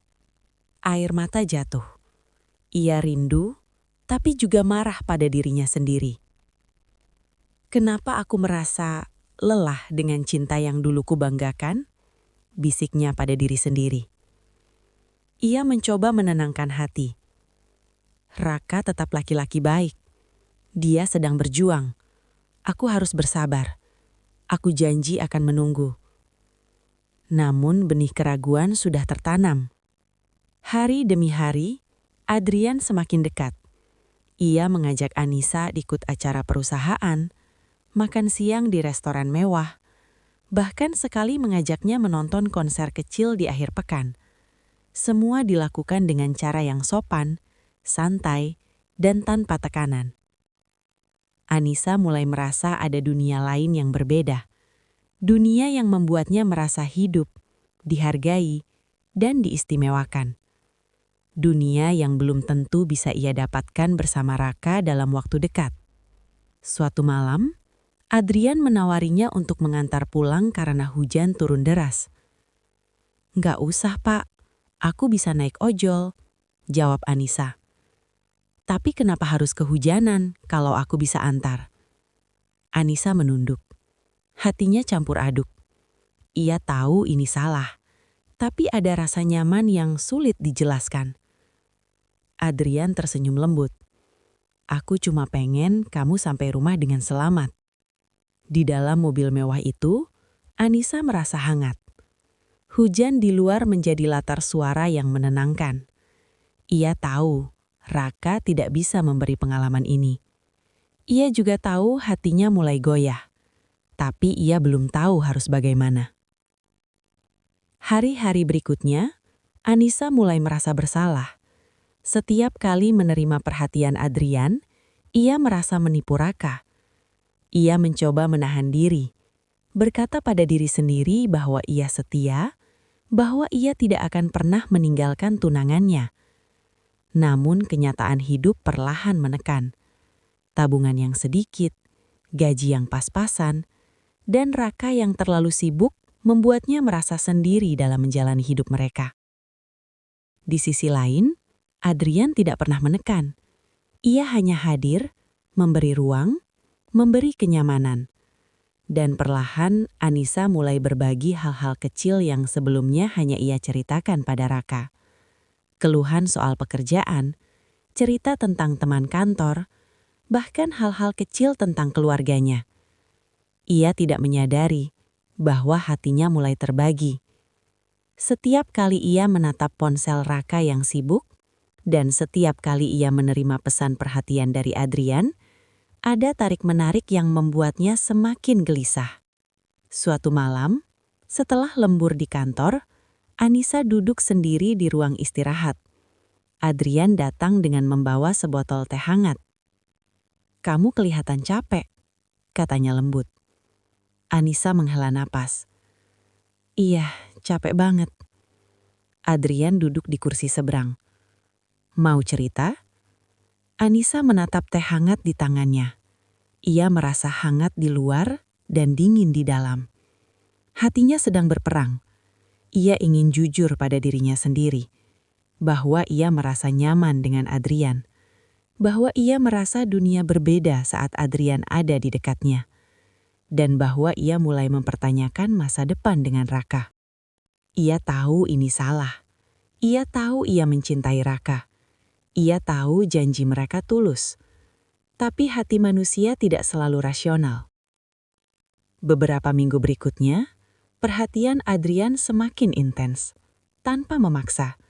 Air mata jatuh. Ia rindu, tapi juga marah pada dirinya sendiri. Kenapa aku merasa lelah dengan cinta yang dulu kubanggakan? Bisiknya pada diri sendiri. Ia mencoba menenangkan hati. Raka tetap laki-laki baik. Dia sedang berjuang. Aku harus bersabar. Aku janji akan menunggu. Namun benih keraguan sudah tertanam. Hari demi hari, Adrian semakin dekat. Ia mengajak Anissa ikut acara perusahaan, makan siang di restoran mewah, bahkan sekali mengajaknya menonton konser kecil di akhir pekan. Semua dilakukan dengan cara yang sopan, santai, dan tanpa tekanan. Anissa mulai merasa ada dunia lain yang berbeda. Dunia yang membuatnya merasa hidup, dihargai, dan diistimewakan. Dunia yang belum tentu bisa ia dapatkan bersama Raka dalam waktu dekat. Suatu malam, Adrian menawarinya untuk mengantar pulang karena hujan turun deras. "Nggak usah, Pak. Aku bisa naik ojol," jawab Anissa. "Tapi kenapa harus kehujanan kalau aku bisa antar?" Anissa menunduk. Hatinya campur aduk. Ia tahu ini salah, tapi ada rasa nyaman yang sulit dijelaskan. Adrian tersenyum lembut. "Aku cuma pengen kamu sampai rumah dengan selamat." Di dalam mobil mewah itu, Anissa merasa hangat. Hujan di luar menjadi latar suara yang menenangkan. Ia tahu Raka tidak bisa memberi pengalaman ini. Ia juga tahu hatinya mulai goyah, tapi ia belum tahu harus bagaimana. Hari-hari berikutnya, Anissa mulai merasa bersalah. Setiap kali menerima perhatian Adrian, ia merasa menipu Raka. Ia mencoba menahan diri, berkata pada diri sendiri bahwa ia setia, bahwa ia tidak akan pernah meninggalkan tunangannya. Namun kenyataan hidup perlahan menekan. Tabungan yang sedikit, gaji yang pas-pasan, dan Raka yang terlalu sibuk membuatnya merasa sendiri dalam menjalani hidup mereka. Di sisi lain, Adrian tidak pernah menekan. Ia hanya hadir, memberi ruang, memberi kenyamanan. Dan perlahan Anissa mulai berbagi hal-hal kecil yang sebelumnya hanya ia ceritakan pada Raka. Keluhan soal pekerjaan, cerita tentang teman kantor, bahkan hal-hal kecil tentang keluarganya. Ia tidak menyadari bahwa hatinya mulai terbagi. Setiap kali ia menatap ponsel Raka yang sibuk, dan setiap kali ia menerima pesan perhatian dari Adrian, ada tarik-menarik yang membuatnya semakin gelisah. Suatu malam, setelah lembur di kantor, Anissa duduk sendiri di ruang istirahat. Adrian datang dengan membawa sebotol teh hangat. "Kamu kelihatan capek," katanya lembut. Anissa menghela napas. "Iya, capek banget." Adrian duduk di kursi seberang. "Mau cerita?" Anissa menatap teh hangat di tangannya. Ia merasa hangat di luar dan dingin di dalam. Hatinya sedang berperang. Ia ingin jujur pada dirinya sendiri, bahwa ia merasa nyaman dengan Adrian, bahwa ia merasa dunia berbeda saat Adrian ada di dekatnya, dan bahwa ia mulai mempertanyakan masa depan dengan Raka. Ia tahu ini salah. Ia tahu ia mencintai Raka. Ia tahu janji mereka tulus. Tapi hati manusia tidak selalu rasional. Beberapa minggu berikutnya, perhatian Adrian semakin intens, tanpa memaksa.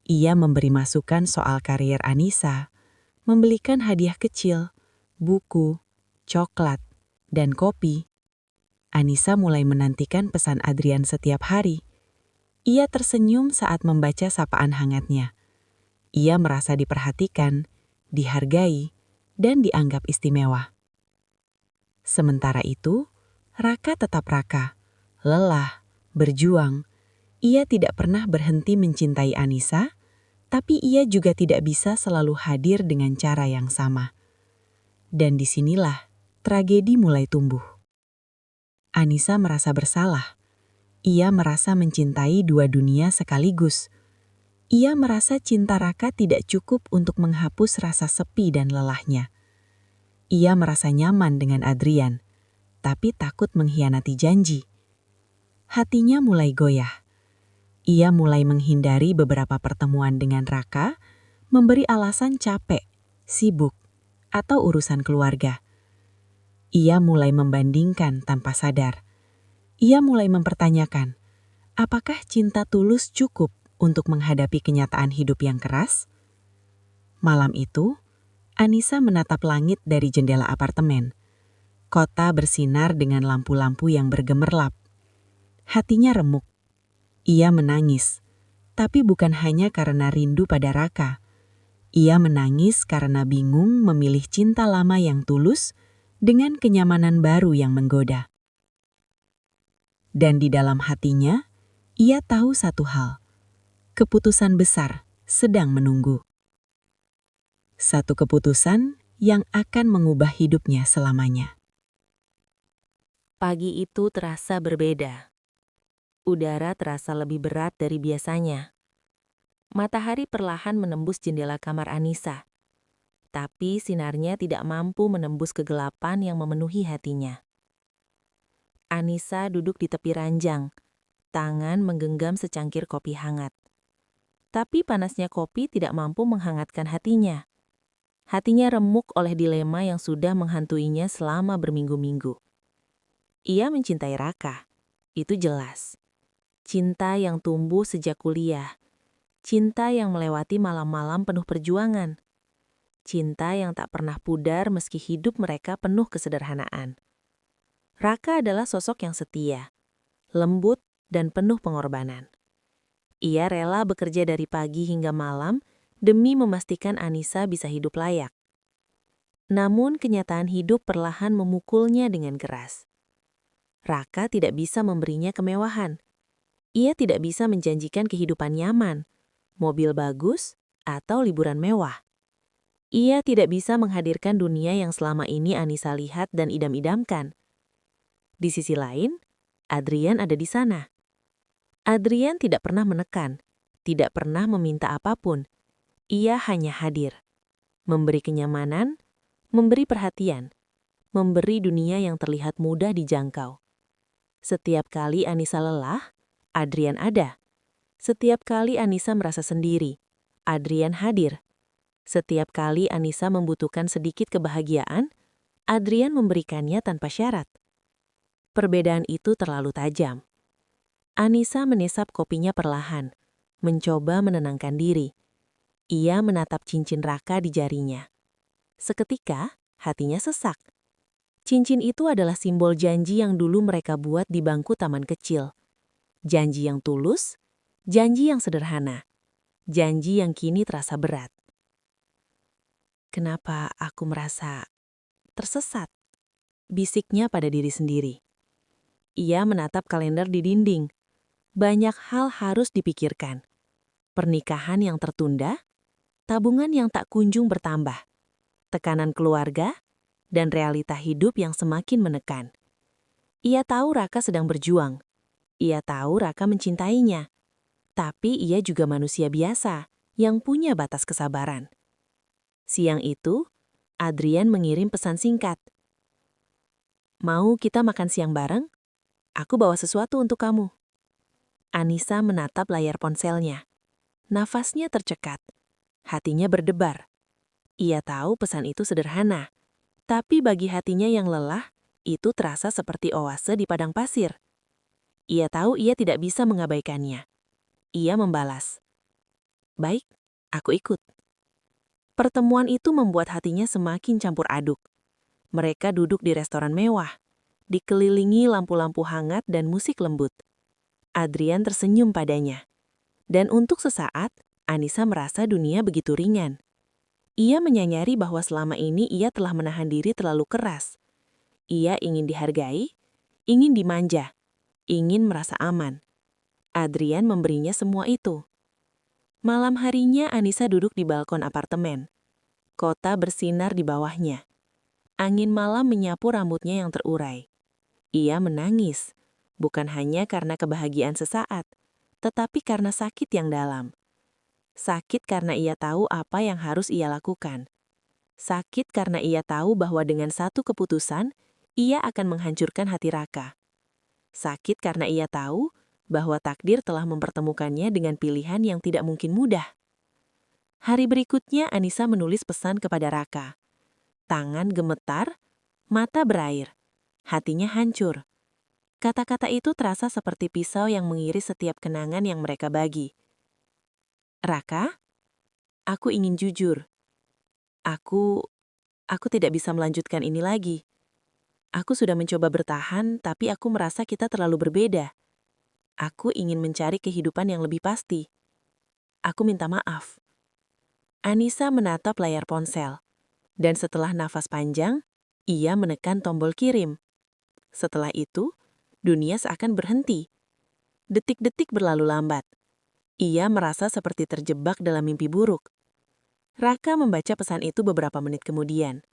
Ia memberi masukan soal karier Anissa, membelikan hadiah kecil, buku, coklat, dan kopi. Anissa mulai menantikan pesan Adrian setiap hari. Ia tersenyum saat membaca sapaan hangatnya. Ia merasa diperhatikan, dihargai, dan dianggap istimewa. Sementara itu, Raka tetap Raka, lelah, berjuang. Ia tidak pernah berhenti mencintai Anissa, tapi ia juga tidak bisa selalu hadir dengan cara yang sama. Dan disinilah tragedi mulai tumbuh. Anissa merasa bersalah. Ia merasa mencintai dua dunia sekaligus. Ia merasa cinta Raka tidak cukup untuk menghapus rasa sepi dan lelahnya. Ia merasa nyaman dengan Adrian, tapi takut mengkhianati janji. Hatinya mulai goyah. Ia mulai menghindari beberapa pertemuan dengan Raka, memberi alasan capek, sibuk, atau urusan keluarga. Ia mulai membandingkan tanpa sadar. Ia mulai mempertanyakan, apakah cinta tulus cukup untuk menghadapi kenyataan hidup yang keras? Malam itu, Anissa menatap langit dari jendela apartemen. Kota bersinar dengan lampu-lampu yang bergemerlap. Hatinya remuk. Ia menangis, tapi bukan hanya karena rindu pada Raka. Ia menangis karena bingung memilih cinta lama yang tulus dengan kenyamanan baru yang menggoda. Dan di dalam hatinya, ia tahu satu hal. Keputusan besar sedang menunggu. Satu keputusan yang akan mengubah hidupnya selamanya. Pagi itu terasa berbeda. Udara terasa lebih berat dari biasanya. Matahari perlahan menembus jendela kamar Anissa. Tapi sinarnya tidak mampu menembus kegelapan yang memenuhi hatinya. Anissa duduk di tepi ranjang, tangan menggenggam secangkir kopi hangat. Tapi panasnya kopi tidak mampu menghangatkan hatinya. Hatinya remuk oleh dilema yang sudah menghantuinya selama berminggu-minggu. Ia mencintai Raka, itu jelas. Cinta yang tumbuh sejak kuliah. Cinta yang melewati malam-malam penuh perjuangan. Cinta yang tak pernah pudar meski hidup mereka penuh kesederhanaan. Raka adalah sosok yang setia, lembut, dan penuh pengorbanan. Ia rela bekerja dari pagi hingga malam demi memastikan Anissa bisa hidup layak. Namun kenyataan hidup perlahan memukulnya dengan keras. Raka tidak bisa memberinya kemewahan. Ia tidak bisa menjanjikan kehidupan nyaman, mobil bagus, atau liburan mewah. Ia tidak bisa menghadirkan dunia yang selama ini Anissa lihat dan idam-idamkan. Di sisi lain, Adrian ada di sana. Adrian tidak pernah menekan, tidak pernah meminta apapun. Ia hanya hadir. Memberi kenyamanan, memberi perhatian, memberi dunia yang terlihat mudah dijangkau. Setiap kali Anissa lelah, Adrian ada. Setiap kali Anissa merasa sendiri, Adrian hadir. Setiap kali Anissa membutuhkan sedikit kebahagiaan, Adrian memberikannya tanpa syarat. Perbedaan itu terlalu tajam. Anissa menesap kopinya perlahan, mencoba menenangkan diri. Ia menatap cincin Raka di jarinya. Seketika, hatinya sesak. Cincin itu adalah simbol janji yang dulu mereka buat di bangku taman kecil. Janji yang tulus, janji yang sederhana, janji yang kini terasa berat. Kenapa aku merasa tersesat? Bisiknya pada diri sendiri. Ia menatap kalender di dinding. Banyak hal harus dipikirkan. Pernikahan yang tertunda, tabungan yang tak kunjung bertambah, tekanan keluarga, dan realita hidup yang semakin menekan. Ia tahu Raka sedang berjuang. Ia tahu Raka mencintainya. Tapi ia juga manusia biasa yang punya batas kesabaran. Siang itu, Adrian mengirim pesan singkat. "Mau kita makan siang bareng? Aku bawa sesuatu untuk kamu." Anissa menatap layar ponselnya. Nafasnya tercekat. Hatinya berdebar. Ia tahu pesan itu sederhana. Tapi bagi hatinya yang lelah, itu terasa seperti oase di padang pasir. Ia tahu ia tidak bisa mengabaikannya. Ia membalas. "Baik, aku ikut." Pertemuan itu membuat hatinya semakin campur aduk. Mereka duduk di restoran mewah, dikelilingi lampu-lampu hangat dan musik lembut. Adrian tersenyum padanya. Dan untuk sesaat, Anissa merasa dunia begitu ringan. Ia menyadari bahwa selama ini ia telah menahan diri terlalu keras. Ia ingin dihargai, ingin dimanja, ingin merasa aman. Adrian memberinya semua itu. Malam harinya Anissa duduk di balkon apartemen. Kota bersinar di bawahnya. Angin malam menyapu rambutnya yang terurai. Ia menangis, bukan hanya karena kebahagiaan sesaat, tetapi karena sakit yang dalam. Sakit karena ia tahu apa yang harus ia lakukan. Sakit karena ia tahu bahwa dengan satu keputusan, ia akan menghancurkan hati Raka. Sakit karena ia tahu bahwa takdir telah mempertemukannya dengan pilihan yang tidak mungkin mudah. Hari berikutnya Anissa menulis pesan kepada Raka. Tangan gemetar, mata berair, hatinya hancur. Kata-kata itu terasa seperti pisau yang mengiris setiap kenangan yang mereka bagi. "Raka, aku ingin jujur. Aku tidak bisa melanjutkan ini lagi. Aku sudah mencoba bertahan, tapi aku merasa kita terlalu berbeda. Aku ingin mencari kehidupan yang lebih pasti. Aku minta maaf." Anissa menatap layar ponsel, dan setelah nafas panjang, ia menekan tombol kirim. Setelah itu, dunia seakan berhenti. Detik-detik berlalu lambat. Ia merasa seperti terjebak dalam mimpi buruk. Raka membaca pesan itu beberapa menit kemudian.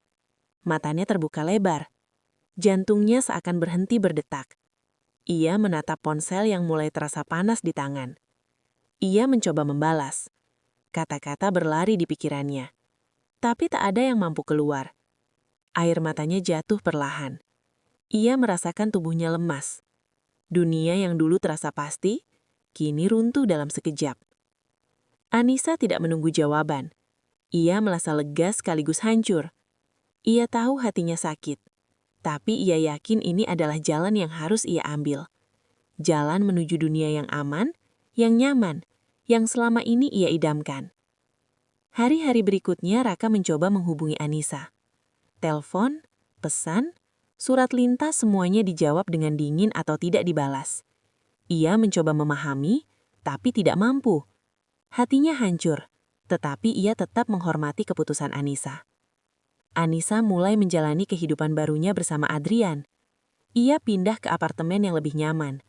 Matanya terbuka lebar. Jantungnya seakan berhenti berdetak. Ia menatap ponsel yang mulai terasa panas di tangan. Ia mencoba membalas. Kata-kata berlari di pikirannya. Tapi tak ada yang mampu keluar. Air matanya jatuh perlahan. Ia merasakan tubuhnya lemas. Dunia yang dulu terasa pasti, kini runtuh dalam sekejap. Anissa tidak menunggu jawaban. Ia merasa lega sekaligus hancur. Ia tahu hatinya sakit. Tapi ia yakin ini adalah jalan yang harus ia ambil. Jalan menuju dunia yang aman, yang nyaman, yang selama ini ia idamkan. Hari-hari berikutnya Raka mencoba menghubungi Anissa. Telepon, pesan, surat lintas semuanya dijawab dengan dingin atau tidak dibalas. Ia mencoba memahami, tapi tidak mampu. Hatinya hancur, tetapi ia tetap menghormati keputusan Anissa. Anissa mulai menjalani kehidupan barunya bersama Adrian. Ia pindah ke apartemen yang lebih nyaman,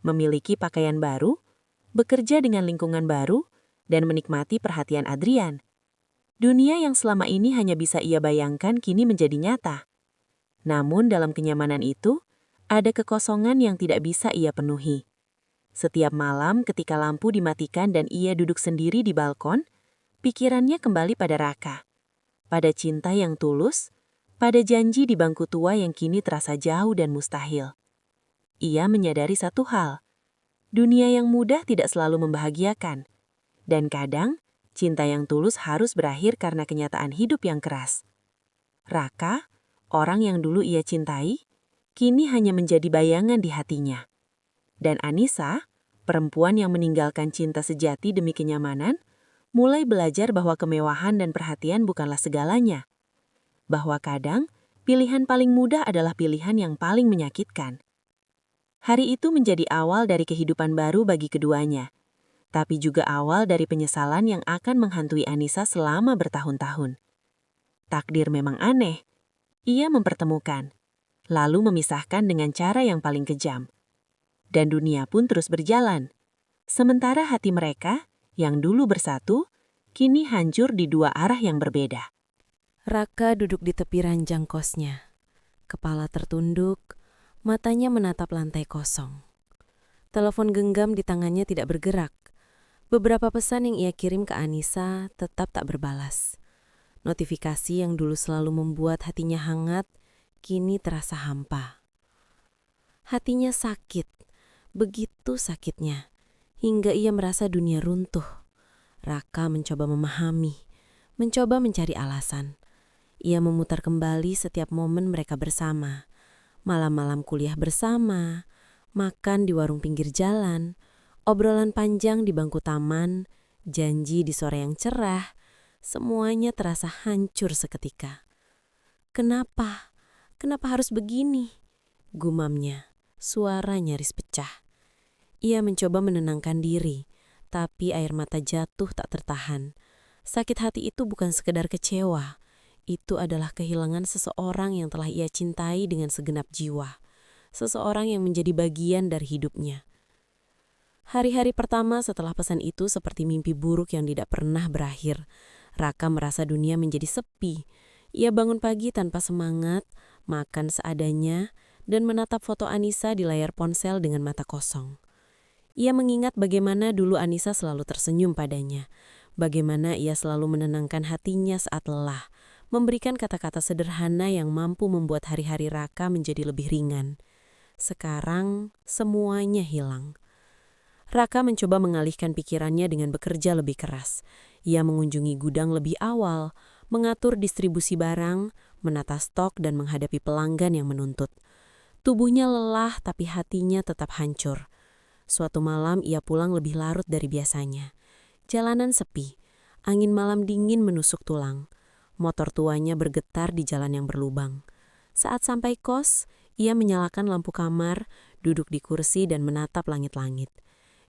memiliki pakaian baru, bekerja dengan lingkungan baru, dan menikmati perhatian Adrian. Dunia yang selama ini hanya bisa ia bayangkan kini menjadi nyata. Namun dalam kenyamanan itu, Ada kekosongan yang tidak bisa ia penuhi. Setiap malam ketika lampu dimatikan dan ia duduk sendiri di balkon, pikirannya kembali pada Raka, pada cinta yang tulus, pada janji di bangku tua yang kini terasa jauh dan mustahil. Ia menyadari satu hal, dunia yang mudah tidak selalu membahagiakan, dan kadang cinta yang tulus harus berakhir karena kenyataan hidup yang keras. Raka, orang yang dulu ia cintai, kini hanya menjadi bayangan di hatinya. Dan Anissa, perempuan yang meninggalkan cinta sejati demi kenyamanan, mulai belajar bahwa kemewahan dan perhatian bukanlah segalanya. Bahwa kadang, pilihan paling mudah adalah pilihan yang paling menyakitkan. Hari itu menjadi awal dari kehidupan baru bagi keduanya, tapi juga awal dari penyesalan yang akan menghantui Anissa selama bertahun-tahun. Takdir memang aneh. Ia mempertemukan, lalu memisahkan dengan cara yang paling kejam. Dan dunia pun terus berjalan. Sementara hati mereka, yang dulu bersatu, kini hancur di dua arah yang berbeda. Raka duduk di tepi ranjang kosnya. Kepala tertunduk, matanya menatap lantai kosong. Telepon genggam di tangannya tidak bergerak. Beberapa pesan yang ia kirim ke Anissa tetap tak berbalas. Notifikasi yang dulu selalu membuat hatinya hangat, kini terasa hampa. Hatinya sakit, begitu sakitnya, hingga ia merasa dunia runtuh. Raka mencoba memahami, mencoba mencari alasan. Ia memutar kembali setiap momen mereka bersama. Malam-malam kuliah bersama, makan di warung pinggir jalan, obrolan panjang di bangku taman, janji di sore yang cerah, semuanya terasa hancur seketika. Kenapa? Kenapa harus begini? Gumamnya, suara nyaris pecah. Ia mencoba menenangkan diri, tapi air mata jatuh tak tertahan. Sakit hati itu bukan sekedar kecewa. Itu adalah kehilangan seseorang yang telah ia cintai dengan segenap jiwa. Seseorang yang menjadi bagian dari hidupnya. Hari-hari pertama setelah pesan itu seperti mimpi buruk yang tidak pernah berakhir. Raka merasa dunia menjadi sepi. Ia bangun pagi tanpa semangat, makan seadanya, dan menatap foto Anissa di layar ponsel dengan mata kosong. Ia mengingat bagaimana dulu Anissa selalu tersenyum padanya. Bagaimana ia selalu menenangkan hatinya saat lelah, memberikan kata-kata sederhana yang mampu membuat hari-hari Raka menjadi lebih ringan. Sekarang, semuanya hilang. Raka mencoba mengalihkan pikirannya dengan bekerja lebih keras. Ia mengunjungi gudang lebih awal, mengatur distribusi barang, menata stok dan menghadapi pelanggan yang menuntut. Tubuhnya lelah tapi hatinya tetap hancur. Suatu malam ia pulang lebih larut dari biasanya. Jalanan sepi, angin malam dingin menusuk tulang. Motor tuanya bergetar di jalan yang berlubang. Saat sampai kos, ia menyalakan lampu kamar, duduk di kursi dan menatap langit-langit.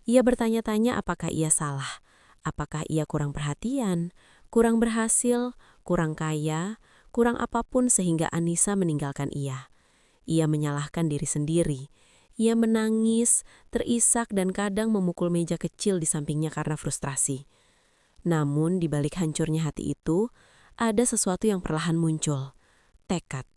Ia bertanya-tanya apakah ia salah, apakah ia kurang perhatian, kurang berhasil, kurang kaya, kurang apapun sehingga Anissa meninggalkan ia. Ia menyalahkan diri sendiri. Ia menangis, terisak dan kadang memukul meja kecil di sampingnya karena frustrasi. Namun di balik hancurnya hati itu, ada sesuatu yang perlahan muncul. Tekad.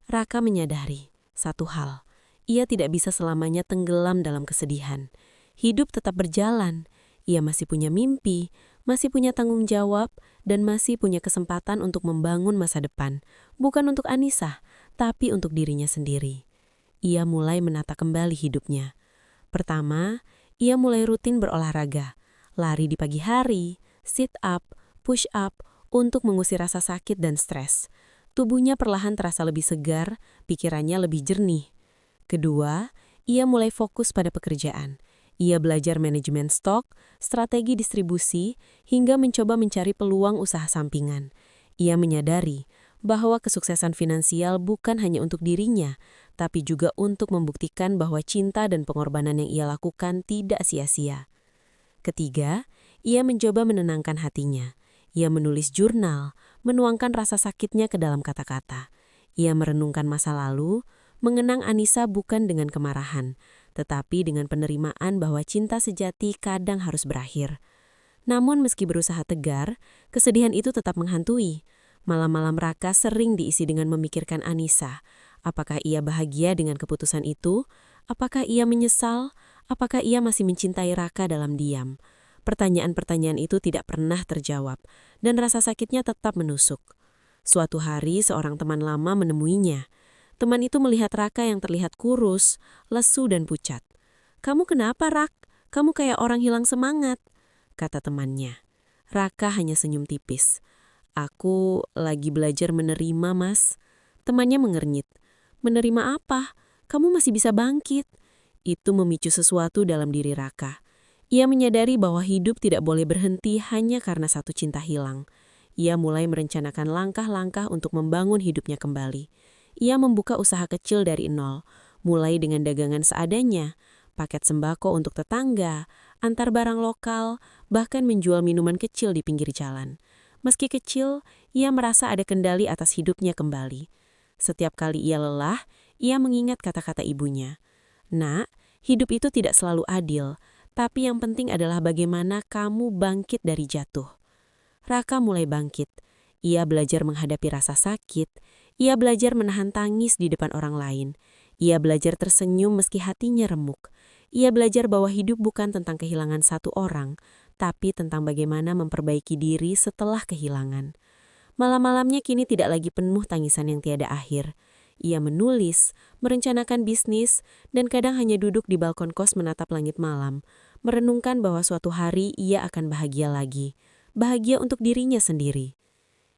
Raka menyadari satu hal. Ia tidak bisa selamanya tenggelam dalam kesedihan. Hidup tetap berjalan. Ia masih punya mimpi, masih punya tanggung jawab, dan masih punya kesempatan untuk membangun masa depan. Bukan untuk Anissa, tapi untuk dirinya sendiri. Ia mulai menata kembali hidupnya. Pertama, ia mulai rutin berolahraga. Lari di pagi hari, sit up, push up, untuk mengusir rasa sakit dan stres. Tubuhnya perlahan terasa lebih segar, pikirannya lebih jernih. Kedua, ia mulai fokus pada pekerjaan. Ia belajar manajemen stok, strategi distribusi, hingga mencoba mencari peluang usaha sampingan. Ia menyadari bahwa kesuksesan finansial bukan hanya untuk dirinya, tapi juga untuk membuktikan bahwa cinta dan pengorbanan yang ia lakukan tidak sia-sia. Ketiga, ia mencoba menenangkan hatinya. Ia menulis jurnal, menuangkan rasa sakitnya ke dalam kata-kata. Ia merenungkan masa lalu, mengenang Anissa bukan dengan kemarahan, tetapi dengan penerimaan bahwa cinta sejati kadang harus berakhir. Namun meski berusaha tegar, kesedihan itu tetap menghantui. Malam-malam Raka sering diisi dengan memikirkan Anissa. Apakah ia bahagia dengan keputusan itu? Apakah ia menyesal? Apakah ia masih mencintai Raka dalam diam? Pertanyaan-pertanyaan itu tidak pernah terjawab, dan rasa sakitnya tetap menusuk. Suatu hari, seorang teman lama menemuinya. Teman itu melihat Raka yang terlihat kurus, lesu dan pucat. "Kamu kenapa, Rak? Kamu kayak orang hilang semangat," kata temannya. Raka hanya senyum tipis. "Aku lagi belajar menerima, Mas." Temannya mengernyit. "Menerima apa? Kamu masih bisa bangkit." Itu memicu sesuatu dalam diri Raka. Ia menyadari bahwa hidup tidak boleh berhenti hanya karena satu cinta hilang. Ia mulai merencanakan langkah-langkah untuk membangun hidupnya kembali. Ia membuka usaha kecil dari nol, mulai dengan dagangan seadanya, paket sembako untuk tetangga, antar barang lokal, bahkan menjual minuman kecil di pinggir jalan. Meski kecil, ia merasa ada kendali atas hidupnya kembali. Setiap kali ia lelah, ia mengingat kata-kata ibunya. "Nak, hidup itu tidak selalu adil, tapi yang penting adalah bagaimana kamu bangkit dari jatuh." Raka mulai bangkit. Ia belajar menghadapi rasa sakit. Ia belajar menahan tangis di depan orang lain. Ia belajar tersenyum meski hatinya remuk. Ia belajar bahwa hidup bukan tentang kehilangan satu orang, tapi tentang bagaimana memperbaiki diri setelah kehilangan. Malam-malamnya kini tidak lagi penuh tangisan yang tiada akhir. Ia menulis, merencanakan bisnis, dan kadang hanya duduk di balkon kos menatap langit malam, merenungkan bahwa suatu hari ia akan bahagia lagi. Bahagia untuk dirinya sendiri.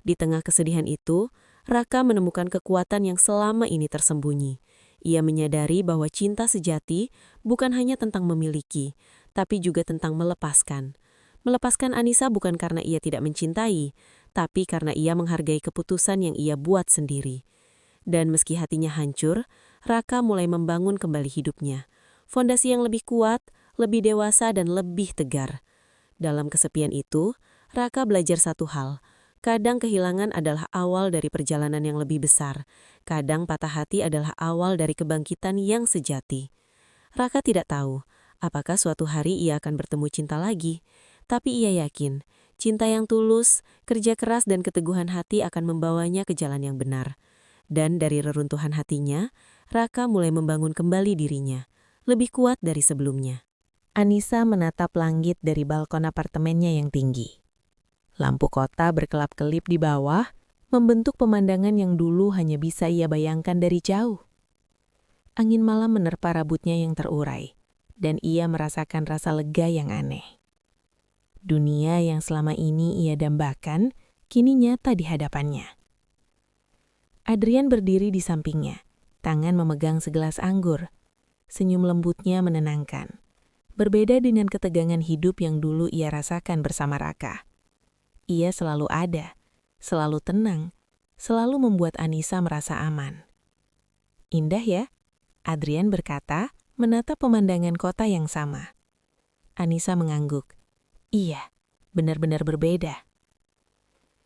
Di tengah kesedihan itu, Raka menemukan kekuatan yang selama ini tersembunyi. Ia menyadari bahwa cinta sejati bukan hanya tentang memiliki, tapi juga tentang melepaskan. Melepaskan Anissa bukan karena ia tidak mencintai, tapi karena ia menghargai keputusan yang ia buat sendiri. Dan meski hatinya hancur, Raka mulai membangun kembali hidupnya. Fondasi yang lebih kuat, lebih dewasa dan lebih tegar. Dalam kesepian itu, Raka belajar satu hal. Kadang kehilangan adalah awal dari perjalanan yang lebih besar. Kadang patah hati adalah awal dari kebangkitan yang sejati. Raka tidak tahu apakah suatu hari ia akan bertemu cinta lagi. Tapi ia yakin, cinta yang tulus, kerja keras dan keteguhan hati akan membawanya ke jalan yang benar. Dan dari reruntuhan hatinya, Raka mulai membangun kembali dirinya, lebih kuat dari sebelumnya. Anissa menatap langit dari balkon apartemennya yang tinggi. Lampu kota berkelap-kelip di bawah, membentuk pemandangan yang dulu hanya bisa ia bayangkan dari jauh. Angin malam menerpa rambutnya yang terurai, dan ia merasakan rasa lega yang aneh. Dunia yang selama ini ia dambakan, kini nyata di hadapannya. Adrian berdiri di sampingnya, tangan memegang segelas anggur. Senyum lembutnya menenangkan. Berbeda dengan ketegangan hidup yang dulu ia rasakan bersama Raka. Ia selalu ada, selalu tenang, selalu membuat Anissa merasa aman. "Indah ya?" Adrian berkata, menatap pemandangan kota yang sama. Anissa mengangguk. "Iya, benar-benar berbeda."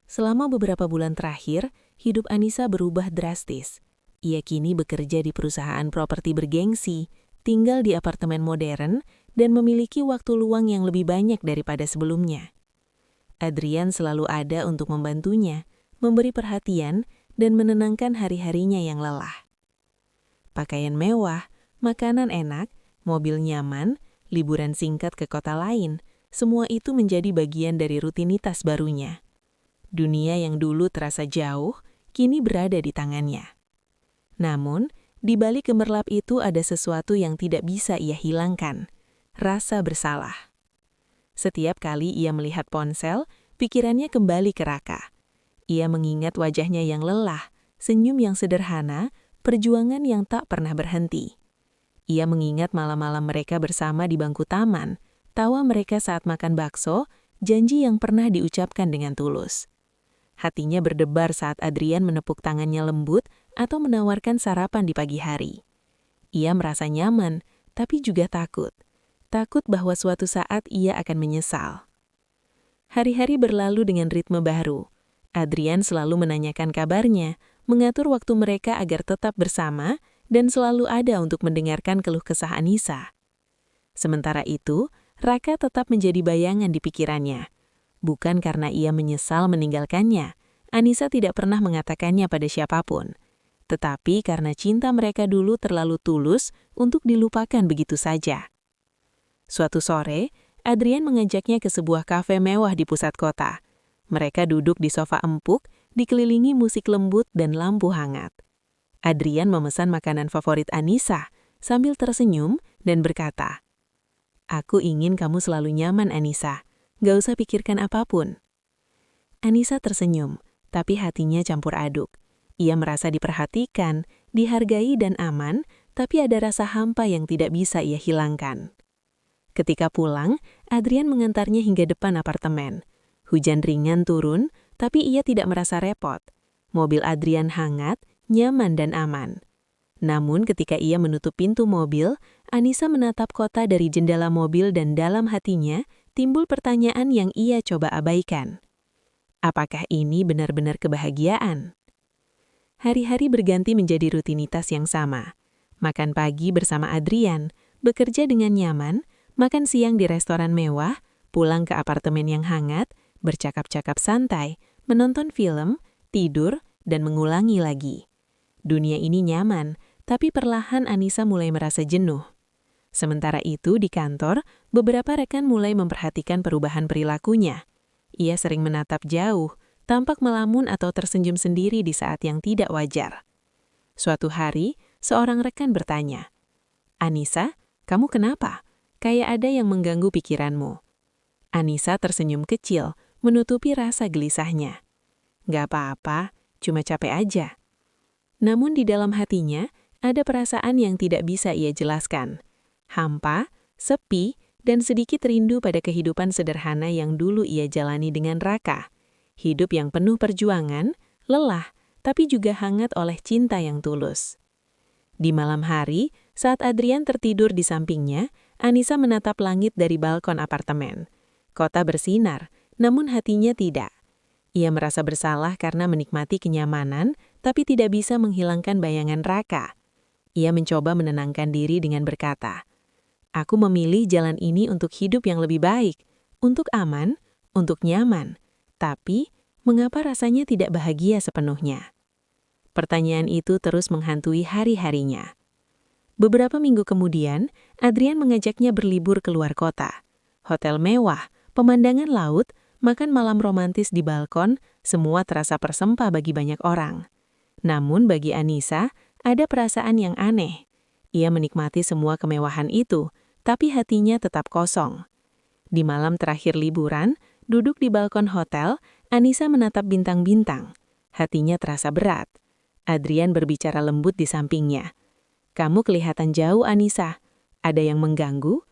Selama beberapa bulan terakhir, hidup Anissa berubah drastis. Ia kini bekerja di perusahaan properti bergengsi, tinggal di apartemen modern, dan memiliki waktu luang yang lebih banyak daripada sebelumnya. Adrian selalu ada untuk membantunya, memberi perhatian, dan menenangkan hari-harinya yang lelah. Pakaian mewah, makanan enak, mobil nyaman, liburan singkat ke kota lain, semua itu menjadi bagian dari rutinitas barunya. Dunia yang dulu terasa jauh, kini berada di tangannya. Namun, di balik gemerlap itu ada sesuatu yang tidak bisa ia hilangkan, rasa bersalah. Setiap kali ia melihat ponsel, pikirannya kembali ke Raka. Ia mengingat wajahnya yang lelah, senyum yang sederhana, perjuangan yang tak pernah berhenti. Ia mengingat malam-malam mereka bersama di bangku taman, tawa mereka saat makan bakso, janji yang pernah diucapkan dengan tulus. Hatinya berdebar saat Adrian menepuk tangannya lembut atau menawarkan sarapan di pagi hari. Ia merasa nyaman, tapi juga takut. Takut bahwa suatu saat ia akan menyesal. Hari-hari berlalu dengan ritme baru. Adrian selalu menanyakan kabarnya, mengatur waktu mereka agar tetap bersama, dan selalu ada untuk mendengarkan keluh kesah Anissa. Sementara itu, Raka tetap menjadi bayangan di pikirannya. Bukan karena ia menyesal meninggalkannya, Anissa tidak pernah mengatakannya pada siapapun. tetapi karena cinta mereka dulu terlalu tulus untuk dilupakan begitu saja. Suatu sore, Adrian mengajaknya ke sebuah kafe mewah di pusat kota. Mereka duduk di sofa empuk, dikelilingi musik lembut dan lampu hangat. Adrian memesan makanan favorit Anissa sambil tersenyum dan berkata, "Aku ingin kamu selalu nyaman, Anissa. Gak usah pikirkan apapun." Anissa tersenyum, tapi hatinya campur aduk. Ia merasa diperhatikan, dihargai dan aman, tapi ada rasa hampa yang tidak bisa ia hilangkan. Ketika pulang, Adrian mengantarnya hingga depan apartemen. Hujan ringan turun, tapi ia tidak merasa repot. Mobil Adrian hangat, nyaman dan aman. Namun ketika ia menutup pintu mobil, Anissa menatap kota dari jendela mobil dan dalam hatinya timbul pertanyaan yang ia coba abaikan. Apakah ini benar-benar kebahagiaan? Hari-hari berganti menjadi rutinitas yang sama. Makan pagi bersama Adrian, bekerja dengan nyaman, makan siang di restoran mewah, pulang ke apartemen yang hangat, bercakap-cakap santai, menonton film, tidur, dan mengulangi lagi. Dunia ini nyaman, tapi perlahan Anissa mulai merasa jenuh. Sementara itu di kantor, beberapa rekan mulai memperhatikan perubahan perilakunya. Ia sering menatap jauh, tampak melamun atau tersenyum sendiri di saat yang tidak wajar. Suatu hari, seorang rekan bertanya, "Anissa, kamu kenapa? Kayak ada yang mengganggu pikiranmu." Anissa tersenyum kecil, menutupi rasa gelisahnya. "Gak apa-apa, cuma capek aja." Namun di dalam hatinya, ada perasaan yang tidak bisa ia jelaskan. Hampa, sepi, dan sedikit rindu pada kehidupan sederhana yang dulu ia jalani dengan Raka. Hidup yang penuh perjuangan, lelah, tapi juga hangat oleh cinta yang tulus. Di malam hari, saat Adrian tertidur di sampingnya, Anissa menatap langit dari balkon apartemen. Kota bersinar, namun hatinya tidak. Ia merasa bersalah karena menikmati kenyamanan, tapi tidak bisa menghilangkan bayangan Raka. Ia mencoba menenangkan diri dengan berkata, "Aku memilih jalan ini untuk hidup yang lebih baik, untuk aman, untuk nyaman. Tapi, mengapa rasanya tidak bahagia sepenuhnya?" Pertanyaan itu terus menghantui hari-harinya. Beberapa minggu kemudian, Adrian mengajaknya berlibur keluar kota. Hotel mewah, pemandangan laut, makan malam romantis di balkon, semua terasa persempah bagi banyak orang. Namun bagi Anissa, ada perasaan yang aneh. Ia menikmati semua kemewahan itu, tapi hatinya tetap kosong. Di malam terakhir liburan, duduk di balkon hotel, Anissa menatap bintang-bintang. Hatinya terasa berat. Adrian berbicara lembut di sampingnya. "Kamu kelihatan jauh, Anissa. Ada yang mengganggu?"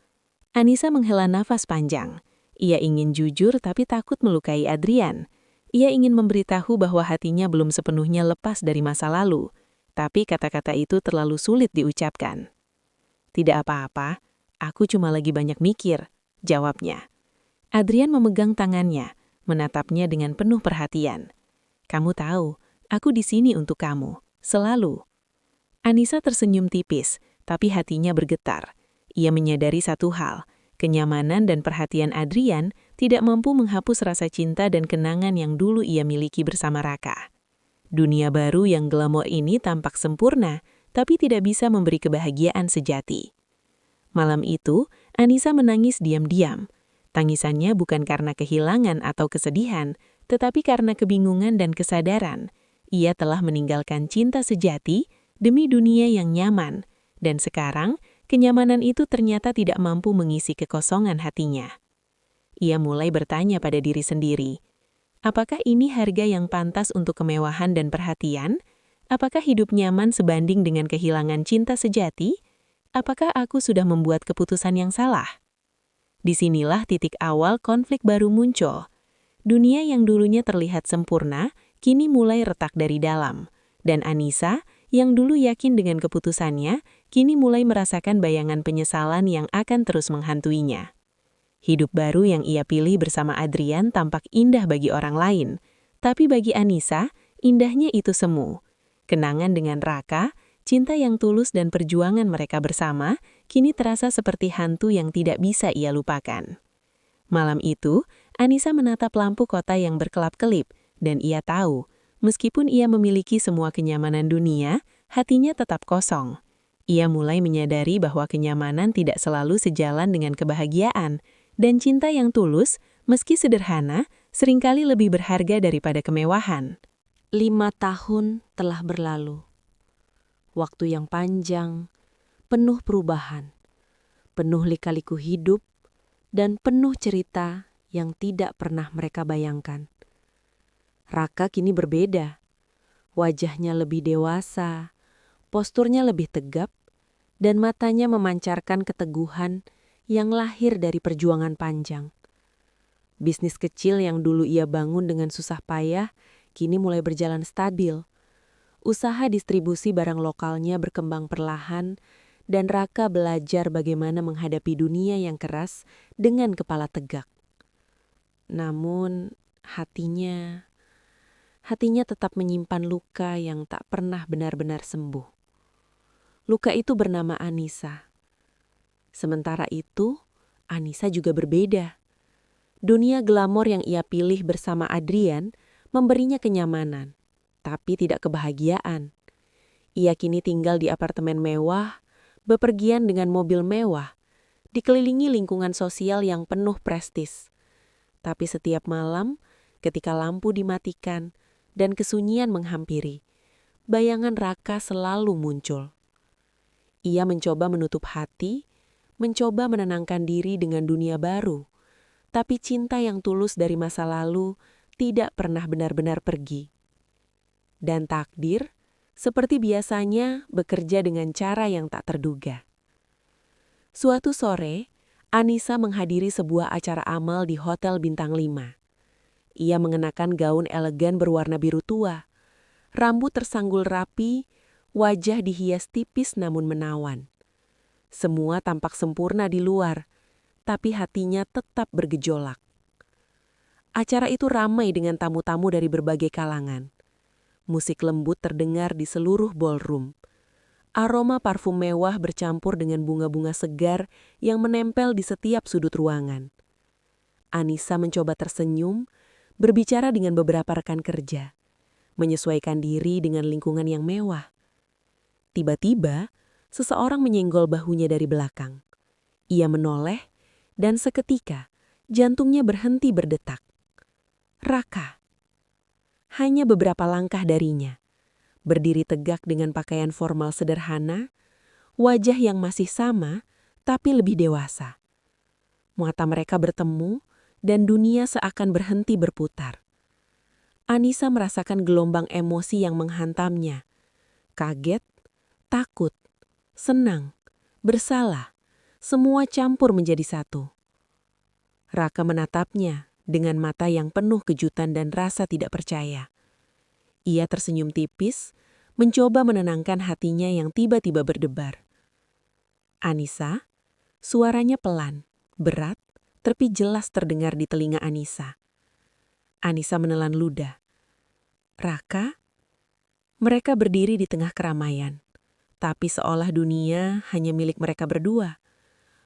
Anissa menghela nafas panjang. Ia ingin jujur tapi takut melukai Adrian. Ia ingin memberitahu bahwa hatinya belum sepenuhnya lepas dari masa lalu. Tapi kata-kata itu terlalu sulit diucapkan. "Tidak apa-apa, aku cuma lagi banyak mikir," jawabnya. Adrian memegang tangannya, menatapnya dengan penuh perhatian. "Kamu tahu, aku di sini untuk kamu, selalu." Anissa tersenyum tipis, tapi hatinya bergetar. Ia menyadari satu hal, kenyamanan dan perhatian Adrian tidak mampu menghapus rasa cinta dan kenangan yang dulu ia miliki bersama Raka. Dunia baru yang glamor ini tampak sempurna, tapi tidak bisa memberi kebahagiaan sejati. Malam itu, Anissa menangis diam-diam. Tangisannya bukan karena kehilangan atau kesedihan, tetapi karena kebingungan dan kesadaran. Ia telah meninggalkan cinta sejati demi dunia yang nyaman, dan sekarang kenyamanan itu ternyata tidak mampu mengisi kekosongan hatinya. Ia mulai bertanya pada diri sendiri, apakah ini harga yang pantas untuk kemewahan dan perhatian? Apakah hidup nyaman sebanding dengan kehilangan cinta sejati? Apakah aku sudah membuat keputusan yang salah? Disinilah titik awal konflik baru muncul. Dunia yang dulunya terlihat sempurna, kini mulai retak dari dalam. Dan Anissa, yang dulu yakin dengan keputusannya, kini mulai merasakan bayangan penyesalan yang akan terus menghantuinya. Hidup baru yang ia pilih bersama Adrian tampak indah bagi orang lain, tapi bagi Anissa, indahnya itu semu. Kenangan dengan Raka, cinta yang tulus dan perjuangan mereka bersama, kini terasa seperti hantu yang tidak bisa ia lupakan. Malam itu, Anissa menatap lampu kota yang berkelap-kelip, dan ia tahu, Meskipun ia memiliki semua kenyamanan dunia, hatinya tetap kosong. Ia mulai menyadari bahwa kenyamanan tidak selalu sejalan dengan kebahagiaan, dan cinta yang tulus, meski sederhana, seringkali lebih berharga daripada kemewahan. 5 tahun telah berlalu. Waktu yang panjang, penuh perubahan, penuh lika-liku hidup, dan penuh cerita yang tidak pernah mereka bayangkan. Raka kini berbeda. Wajahnya lebih dewasa, posturnya lebih tegap, dan matanya memancarkan keteguhan yang lahir dari perjuangan panjang. Bisnis kecil yang dulu ia bangun dengan susah payah, kini mulai berjalan stabil. Usaha distribusi barang lokalnya berkembang perlahan, dan Raka belajar bagaimana menghadapi dunia yang keras dengan kepala tegak. Namun, hatinya tetap menyimpan luka yang tak pernah benar-benar sembuh. Luka itu bernama Anissa. Sementara itu, Anissa juga berbeda. Dunia glamor yang ia pilih bersama Adrian memberinya kenyamanan, tapi tidak kebahagiaan. Ia kini tinggal di apartemen mewah, bepergian dengan mobil mewah, dikelilingi lingkungan sosial yang penuh prestis. Tapi setiap malam, ketika lampu dimatikan dan kesunyian menghampiri, bayangan Raka selalu muncul. Ia mencoba menutup hati, mencoba menenangkan diri dengan dunia baru, tapi cinta yang tulus dari masa lalu tidak pernah benar-benar pergi. Dan takdir, seperti biasanya, bekerja dengan cara yang tak terduga. Suatu sore, Anissa menghadiri sebuah acara amal di Hotel Bintang 5. Ia mengenakan gaun elegan berwarna biru tua. Rambut tersanggul rapi, wajah dihias tipis namun menawan. Semua tampak sempurna di luar, tapi hatinya tetap bergejolak. Acara itu ramai dengan tamu-tamu dari berbagai kalangan. Musik lembut terdengar di seluruh ballroom. Aroma parfum mewah bercampur dengan bunga-bunga segar yang menempel di setiap sudut ruangan. Anissa mencoba tersenyum, berbicara dengan beberapa rekan kerja, menyesuaikan diri dengan lingkungan yang mewah. Tiba-tiba, seseorang menyenggol bahunya dari belakang. Ia menoleh, dan seketika jantungnya berhenti berdetak. Raka. Hanya beberapa langkah darinya, berdiri tegak dengan pakaian formal sederhana, wajah yang masih sama tapi lebih dewasa. Mata mereka bertemu dan dunia seakan berhenti berputar. Anissa merasakan gelombang emosi yang menghantamnya. Kaget, takut, senang, bersalah, semua campur menjadi satu. Raka menatapnya dengan mata yang penuh kejutan dan rasa tidak percaya. Ia tersenyum tipis, mencoba menenangkan hatinya yang tiba-tiba berdebar. Anissa, suaranya pelan, berat, tapi jelas terdengar di telinga Anissa. Anissa menelan ludah. Raka? Mereka berdiri di tengah keramaian, tapi seolah dunia hanya milik mereka berdua.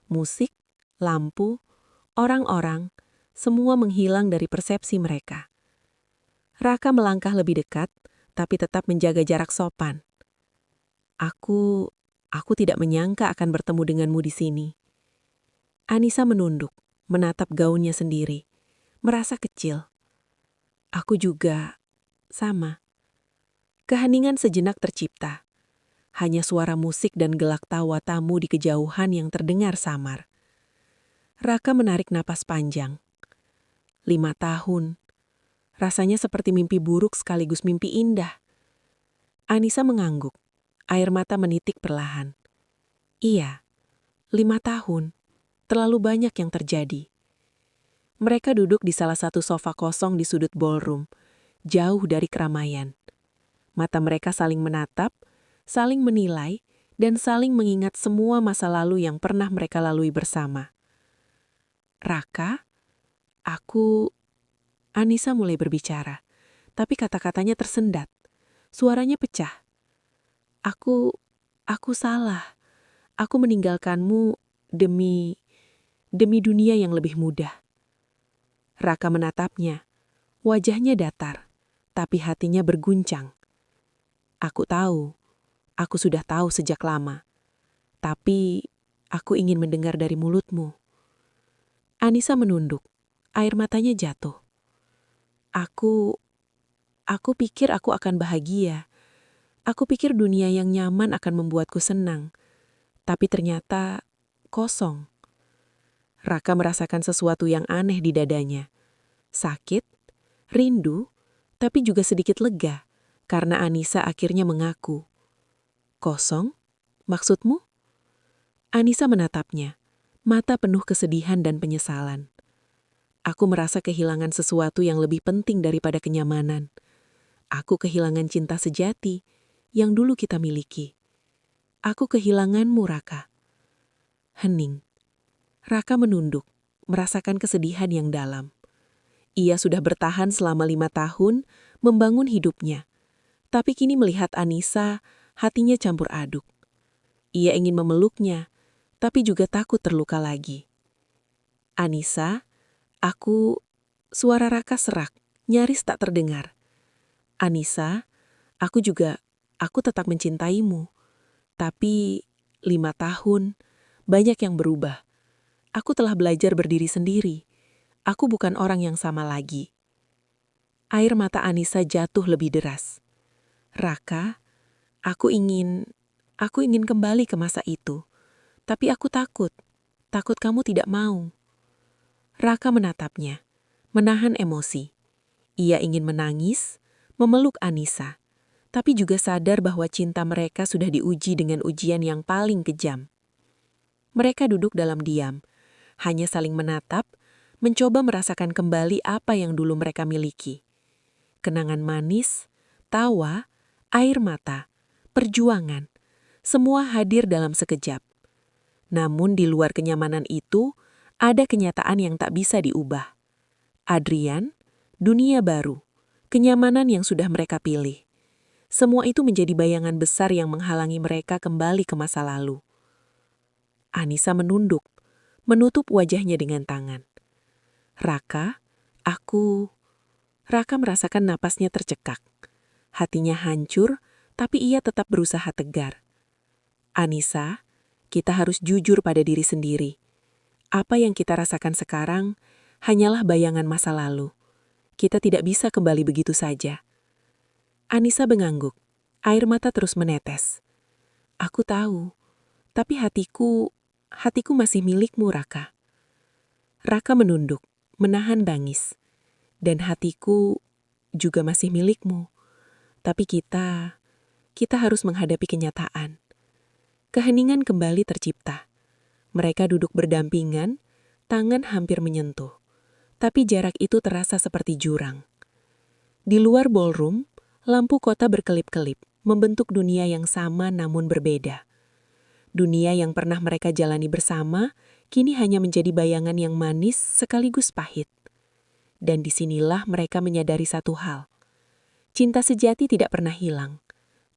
Musik, lampu, orang-orang, semua menghilang dari persepsi mereka. Raka melangkah lebih dekat, tapi tetap menjaga jarak sopan. Aku tidak menyangka akan bertemu denganmu di sini. Anissa menunduk, menatap gaunnya sendiri, merasa kecil. Aku juga sama. Keheningan sejenak tercipta. Hanya suara musik dan gelak tawa tamu di kejauhan yang terdengar samar. Raka menarik napas panjang. 5 tahun. Rasanya seperti mimpi buruk sekaligus mimpi indah. Anissa mengangguk. Air mata menitik perlahan. Iya, 5 tahun. Terlalu banyak yang terjadi. Mereka duduk di salah satu sofa kosong di sudut ballroom, jauh dari keramaian. Mata mereka saling menatap, saling menilai, dan saling mengingat semua masa lalu yang pernah mereka lalui bersama. Raka, Anissa mulai berbicara, tapi kata-katanya tersendat. Suaranya pecah. Aku salah. Aku meninggalkanmu demi dunia yang lebih mudah. Raka menatapnya. Wajahnya datar, tapi hatinya berguncang. Aku tahu, aku sudah tahu sejak lama. Tapi aku ingin mendengar dari mulutmu. Anissa menunduk, air matanya jatuh. Aku pikir aku akan bahagia. Aku pikir dunia yang nyaman akan membuatku senang. Tapi ternyata kosong. Raka merasakan sesuatu yang aneh di dadanya. Sakit, rindu, tapi juga sedikit lega karena Anissa akhirnya mengaku. Kosong? Maksudmu? Anissa menatapnya, mata penuh kesedihan dan penyesalan. Aku merasa kehilangan sesuatu yang lebih penting daripada kenyamanan. Aku kehilangan cinta sejati yang dulu kita miliki. Aku kehilanganmu, Raka. Hening. Raka menunduk, merasakan kesedihan yang dalam. Ia sudah bertahan selama 5 tahun, membangun hidupnya. Tapi kini melihat Anissa, hatinya campur aduk. Ia ingin memeluknya, tapi juga takut terluka lagi. Anissa, suara Raka serak, nyaris tak terdengar. Anissa, aku tetap mencintaimu. Tapi 5 tahun, banyak yang berubah. Aku telah belajar berdiri sendiri. Aku bukan orang yang sama lagi. Air mata Anissa jatuh lebih deras. Raka, aku ingin kembali ke masa itu. Tapi aku takut kamu tidak mau. Raka menatapnya, menahan emosi. Ia ingin menangis, memeluk Anissa, tapi juga sadar bahwa cinta mereka sudah diuji dengan ujian yang paling kejam. Mereka duduk dalam diam, hanya saling menatap, mencoba merasakan kembali apa yang dulu mereka miliki. Kenangan manis, tawa, air mata, perjuangan, semua hadir dalam sekejap. Namun di luar kenyamanan itu, ada kenyataan yang tak bisa diubah. Adrian, dunia baru, kenyamanan yang sudah mereka pilih. Semua itu menjadi bayangan besar yang menghalangi mereka kembali ke masa lalu. Anissa menunduk, menutup wajahnya dengan tangan. Raka merasakan napasnya tercekak. Hatinya hancur, tapi ia tetap berusaha tegar. Anissa, kita harus jujur pada diri sendiri. Apa yang kita rasakan sekarang hanyalah bayangan masa lalu. Kita tidak bisa kembali begitu saja. Anissa mengangguk, air mata terus menetes. Aku tahu, tapi hatiku masih milikmu, Raka. Raka menunduk, menahan tangis. Dan hatiku juga masih milikmu. Tapi kita harus menghadapi kenyataan. Keheningan kembali tercipta. Mereka duduk berdampingan, tangan hampir menyentuh. Tapi jarak itu terasa seperti jurang. Di luar ballroom, lampu kota berkelip-kelip, membentuk dunia yang sama namun berbeda. Dunia yang pernah mereka jalani bersama, kini hanya menjadi bayangan yang manis sekaligus pahit. Dan disinilah mereka menyadari satu hal. Cinta sejati tidak pernah hilang.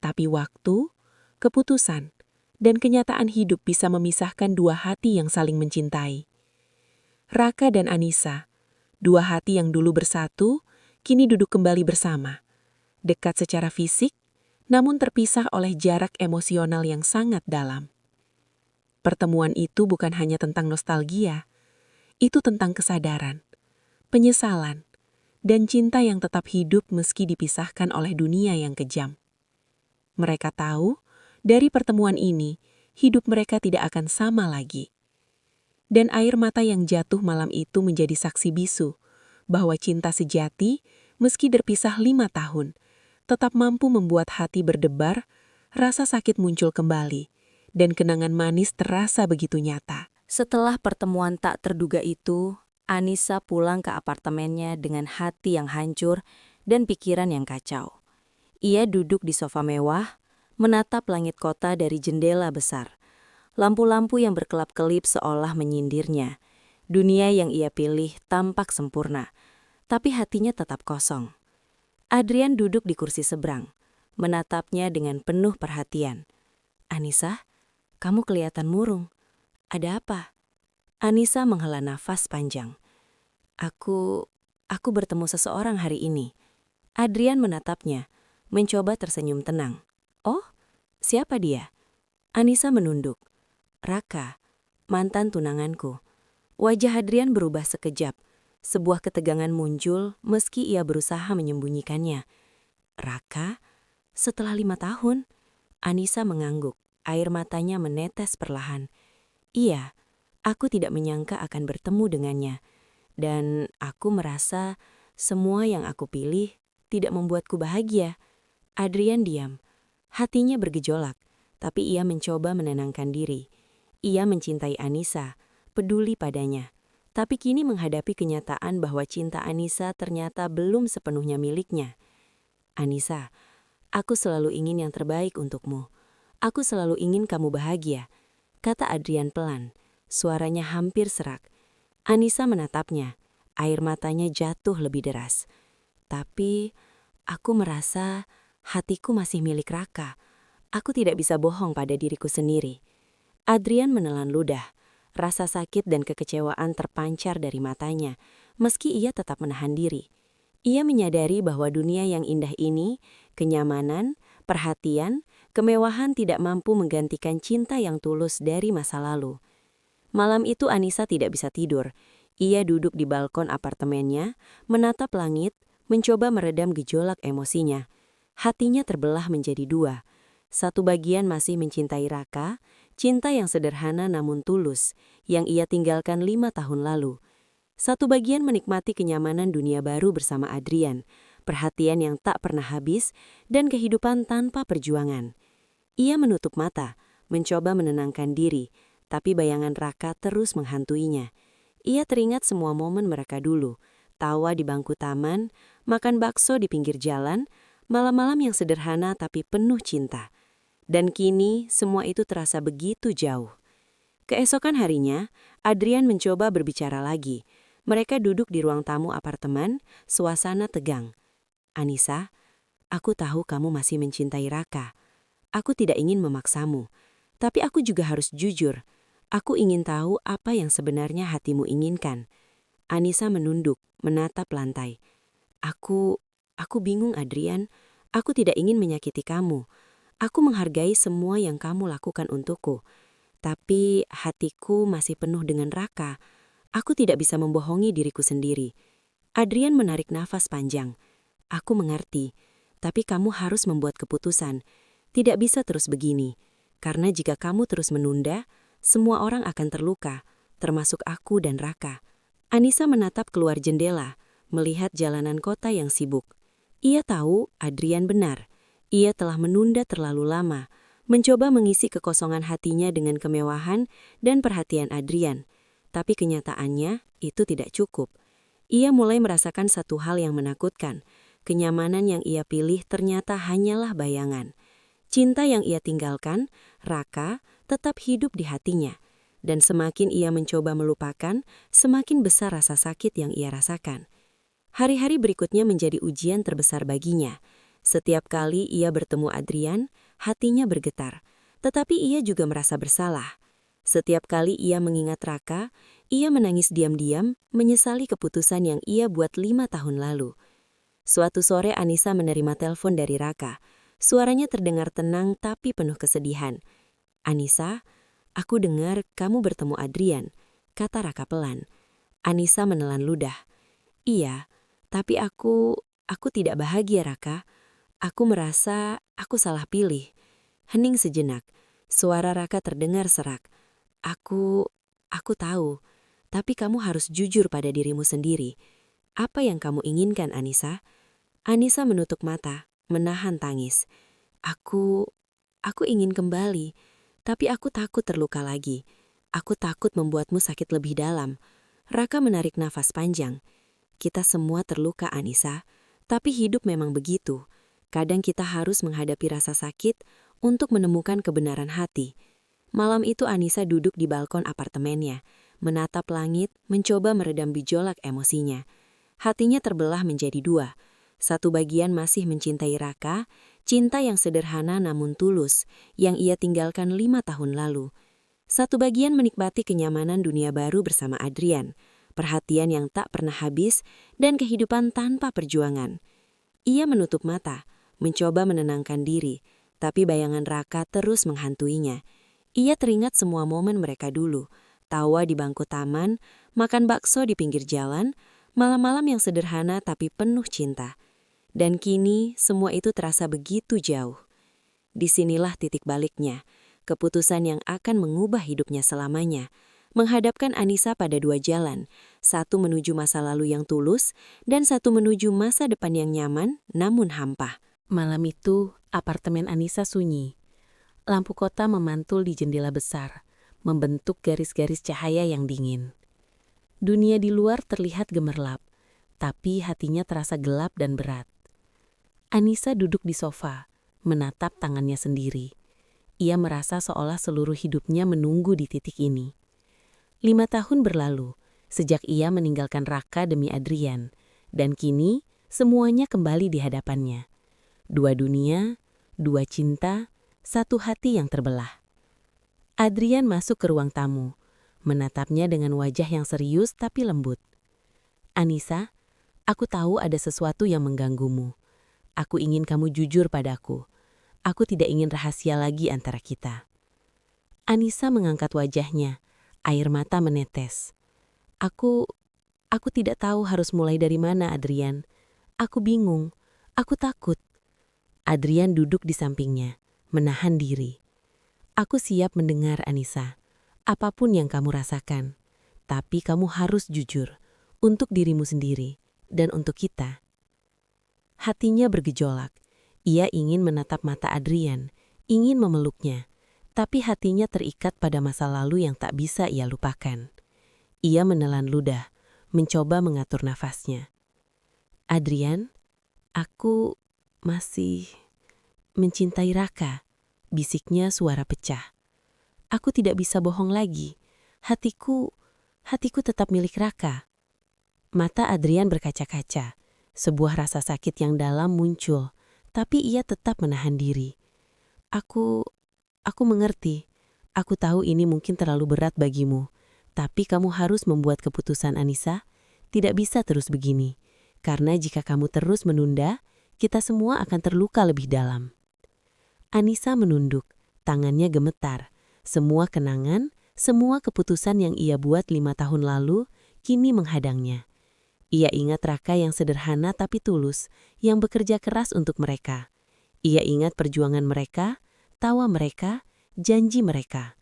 Tapi waktu, keputusan, dan kenyataan hidup bisa memisahkan dua hati yang saling mencintai. Raka dan Anissa, dua hati yang dulu bersatu, kini duduk kembali bersama. Dekat secara fisik, namun terpisah oleh jarak emosional yang sangat dalam. Pertemuan itu bukan hanya tentang nostalgia, itu tentang kesadaran, penyesalan, dan cinta yang tetap hidup meski dipisahkan oleh dunia yang kejam. Mereka tahu, dari pertemuan ini, hidup mereka tidak akan sama lagi. Dan air mata yang jatuh malam itu menjadi saksi bisu, bahwa cinta sejati, meski berpisah 5 tahun, tetap mampu membuat hati berdebar, rasa sakit muncul kembali, dan kenangan manis terasa begitu nyata. Setelah pertemuan tak terduga itu, Anissa pulang ke apartemennya dengan hati yang hancur dan pikiran yang kacau. Ia duduk di sofa mewah, menatap langit kota dari jendela besar. Lampu-lampu yang berkelap-kelip seolah menyindirnya. Dunia yang ia pilih tampak sempurna, tapi hatinya tetap kosong. Adrian duduk di kursi seberang, menatapnya dengan penuh perhatian. Anissa, kamu kelihatan murung. Ada apa? Anissa menghela nafas panjang. Aku bertemu seseorang hari ini. Adrian menatapnya, mencoba tersenyum tenang. "Oh, siapa dia?" Anissa menunduk. "Raka, mantan tunanganku." Wajah Adrian berubah sekejap. Sebuah ketegangan muncul meski ia berusaha menyembunyikannya. "Raka? Setelah 5 tahun?" Anissa mengangguk, air matanya menetes perlahan. "Iya, aku tidak menyangka akan bertemu dengannya. Dan aku merasa semua yang aku pilih tidak membuatku bahagia." Adrian diam. Hatinya bergejolak, tapi ia mencoba menenangkan diri. Ia mencintai Anissa, peduli padanya. Tapi kini menghadapi kenyataan bahwa cinta Anissa ternyata belum sepenuhnya miliknya. "Anissa, aku selalu ingin yang terbaik untukmu. Aku selalu ingin kamu bahagia," kata Adrian pelan. Suaranya hampir serak. Anissa menatapnya, air matanya jatuh lebih deras. "Tapi aku merasa hatiku masih milik Raka. Aku tidak bisa bohong pada diriku sendiri." Adrian menelan ludah. Rasa sakit dan kekecewaan terpancar dari matanya, meski ia tetap menahan diri. Ia menyadari bahwa dunia yang indah ini, kenyamanan, perhatian, kemewahan tidak mampu menggantikan cinta yang tulus dari masa lalu. Malam itu Anissa tidak bisa tidur. Ia duduk di balkon apartemennya, menatap langit, mencoba meredam gejolak emosinya. Hatinya terbelah menjadi dua. Satu bagian masih mencintai Raka, cinta yang sederhana namun tulus, yang ia tinggalkan 5 tahun lalu. Satu bagian menikmati kenyamanan dunia baru bersama Adrian, perhatian yang tak pernah habis, dan kehidupan tanpa perjuangan. Ia menutup mata, mencoba menenangkan diri, tapi bayangan Raka terus menghantuinya. Ia teringat semua momen mereka dulu, tawa di bangku taman, makan bakso di pinggir jalan, malam-malam yang sederhana tapi penuh cinta. Dan kini semua itu terasa begitu jauh. Keesokan harinya, Adrian mencoba berbicara lagi. Mereka duduk di ruang tamu apartemen, suasana tegang. "Anissa, aku tahu kamu masih mencintai Raka. Aku tidak ingin memaksamu. Tapi aku juga harus jujur. Aku ingin tahu apa yang sebenarnya hatimu inginkan." Anissa menunduk, menatap lantai. Aku bingung, Adrian. Aku tidak ingin menyakiti kamu. Aku menghargai semua yang kamu lakukan untukku. Tapi hatiku masih penuh dengan Raka. Aku tidak bisa membohongi diriku sendiri." Adrian menarik nafas panjang. "Aku mengerti, tapi kamu harus membuat keputusan. Tidak bisa terus begini. Karena jika kamu terus menunda, semua orang akan terluka, termasuk aku dan Raka." Anissa menatap keluar jendela, melihat jalanan kota yang sibuk. Ia tahu Adrian benar. Ia telah menunda terlalu lama, mencoba mengisi kekosongan hatinya dengan kemewahan dan perhatian Adrian. Tapi kenyataannya itu tidak cukup. Ia mulai merasakan satu hal yang menakutkan. Kenyamanan yang ia pilih ternyata hanyalah bayangan. Cinta yang ia tinggalkan, Raka, tetap hidup di hatinya. Dan semakin ia mencoba melupakan, semakin besar rasa sakit yang ia rasakan. Hari-hari berikutnya menjadi ujian terbesar baginya. Setiap kali ia bertemu Adrian, hatinya bergetar. Tetapi ia juga merasa bersalah. Setiap kali ia mengingat Raka, ia menangis diam-diam, menyesali keputusan yang ia buat 5 tahun lalu. Suatu sore Anissa menerima telepon dari Raka. Suaranya terdengar tenang tapi penuh kesedihan. "Anissa, aku dengar kamu bertemu Adrian," kata Raka pelan. Anissa menelan ludah. "Iya, tapi aku tidak bahagia, Raka. Aku merasa aku salah pilih." Hening sejenak. Suara Raka terdengar serak. Aku tahu, tapi kamu harus jujur pada dirimu sendiri. Apa yang kamu inginkan, Anissa?" Anissa menutup mata, menahan tangis. Aku ingin kembali, tapi aku takut terluka lagi. Aku takut membuatmu sakit lebih dalam." Raka menarik nafas panjang. "Kita semua terluka, Anissa, tapi hidup memang begitu. Kadang kita harus menghadapi rasa sakit untuk menemukan kebenaran hati." Malam itu Anissa duduk di balkon apartemennya, menatap langit, mencoba meredam gejolak emosinya. Hatinya terbelah menjadi dua. Satu bagian masih mencintai Raka, cinta yang sederhana namun tulus, yang ia tinggalkan 5 tahun lalu. Satu bagian menikmati kenyamanan dunia baru bersama Adrian, perhatian yang tak pernah habis, dan kehidupan tanpa perjuangan. Ia menutup mata, mencoba menenangkan diri, tapi bayangan Raka terus menghantuinya. Ia teringat semua momen mereka dulu, tawa di bangku taman, makan bakso di pinggir jalan, malam-malam yang sederhana tapi penuh cinta. Dan kini semua itu terasa begitu jauh. Disinilah titik baliknya, keputusan yang akan mengubah hidupnya selamanya. Menghadapkan Anissa pada dua jalan, satu menuju masa lalu yang tulus, dan satu menuju masa depan yang nyaman namun hampa. Malam itu, apartemen Anissa sunyi. Lampu kota memantul di jendela besar, membentuk garis-garis cahaya yang dingin. Dunia di luar terlihat gemerlap, tapi hatinya terasa gelap dan berat. Anissa duduk di sofa, menatap tangannya sendiri. Ia merasa seolah seluruh hidupnya menunggu di titik ini. 5 tahun berlalu, sejak ia meninggalkan Raka demi Adrian, dan kini semuanya kembali di hadapannya. Dua dunia, dua cinta, satu hati yang terbelah. Adrian masuk ke ruang tamu, menatapnya dengan wajah yang serius tapi lembut. Anissa, aku tahu ada sesuatu yang mengganggumu. Aku ingin kamu jujur padaku. Aku tidak ingin rahasia lagi antara kita. Anissa mengangkat wajahnya. Air mata menetes. Aku tidak tahu harus mulai dari mana, Adrian. Aku bingung. Aku takut. Adrian duduk di sampingnya, menahan diri. Aku siap mendengar, Anissa. Apapun yang kamu rasakan. Tapi kamu harus jujur. Untuk dirimu sendiri. Dan untuk kita. Hatinya bergejolak. Ia ingin menatap mata Adrian. Ingin memeluknya. Tapi hatinya terikat pada masa lalu yang tak bisa ia lupakan. Ia menelan ludah, mencoba mengatur nafasnya. Adrian, aku masih mencintai Raka, bisiknya suara pecah. Aku tidak bisa bohong lagi. Hatiku tetap milik Raka. Mata Adrian berkaca-kaca. Sebuah rasa sakit yang dalam muncul, tapi ia tetap menahan diri. Aku mengerti. Aku tahu ini mungkin terlalu berat bagimu. Tapi kamu harus membuat keputusan, Anissa. Tidak bisa terus begini. Karena jika kamu terus menunda, kita semua akan terluka lebih dalam. Anissa menunduk. Tangannya gemetar. Semua kenangan, semua keputusan yang ia buat 5 tahun lalu, kini menghadangnya. Ia ingat Raka yang sederhana tapi tulus, yang bekerja keras untuk mereka. Ia ingat perjuangan mereka, tawa mereka, janji mereka.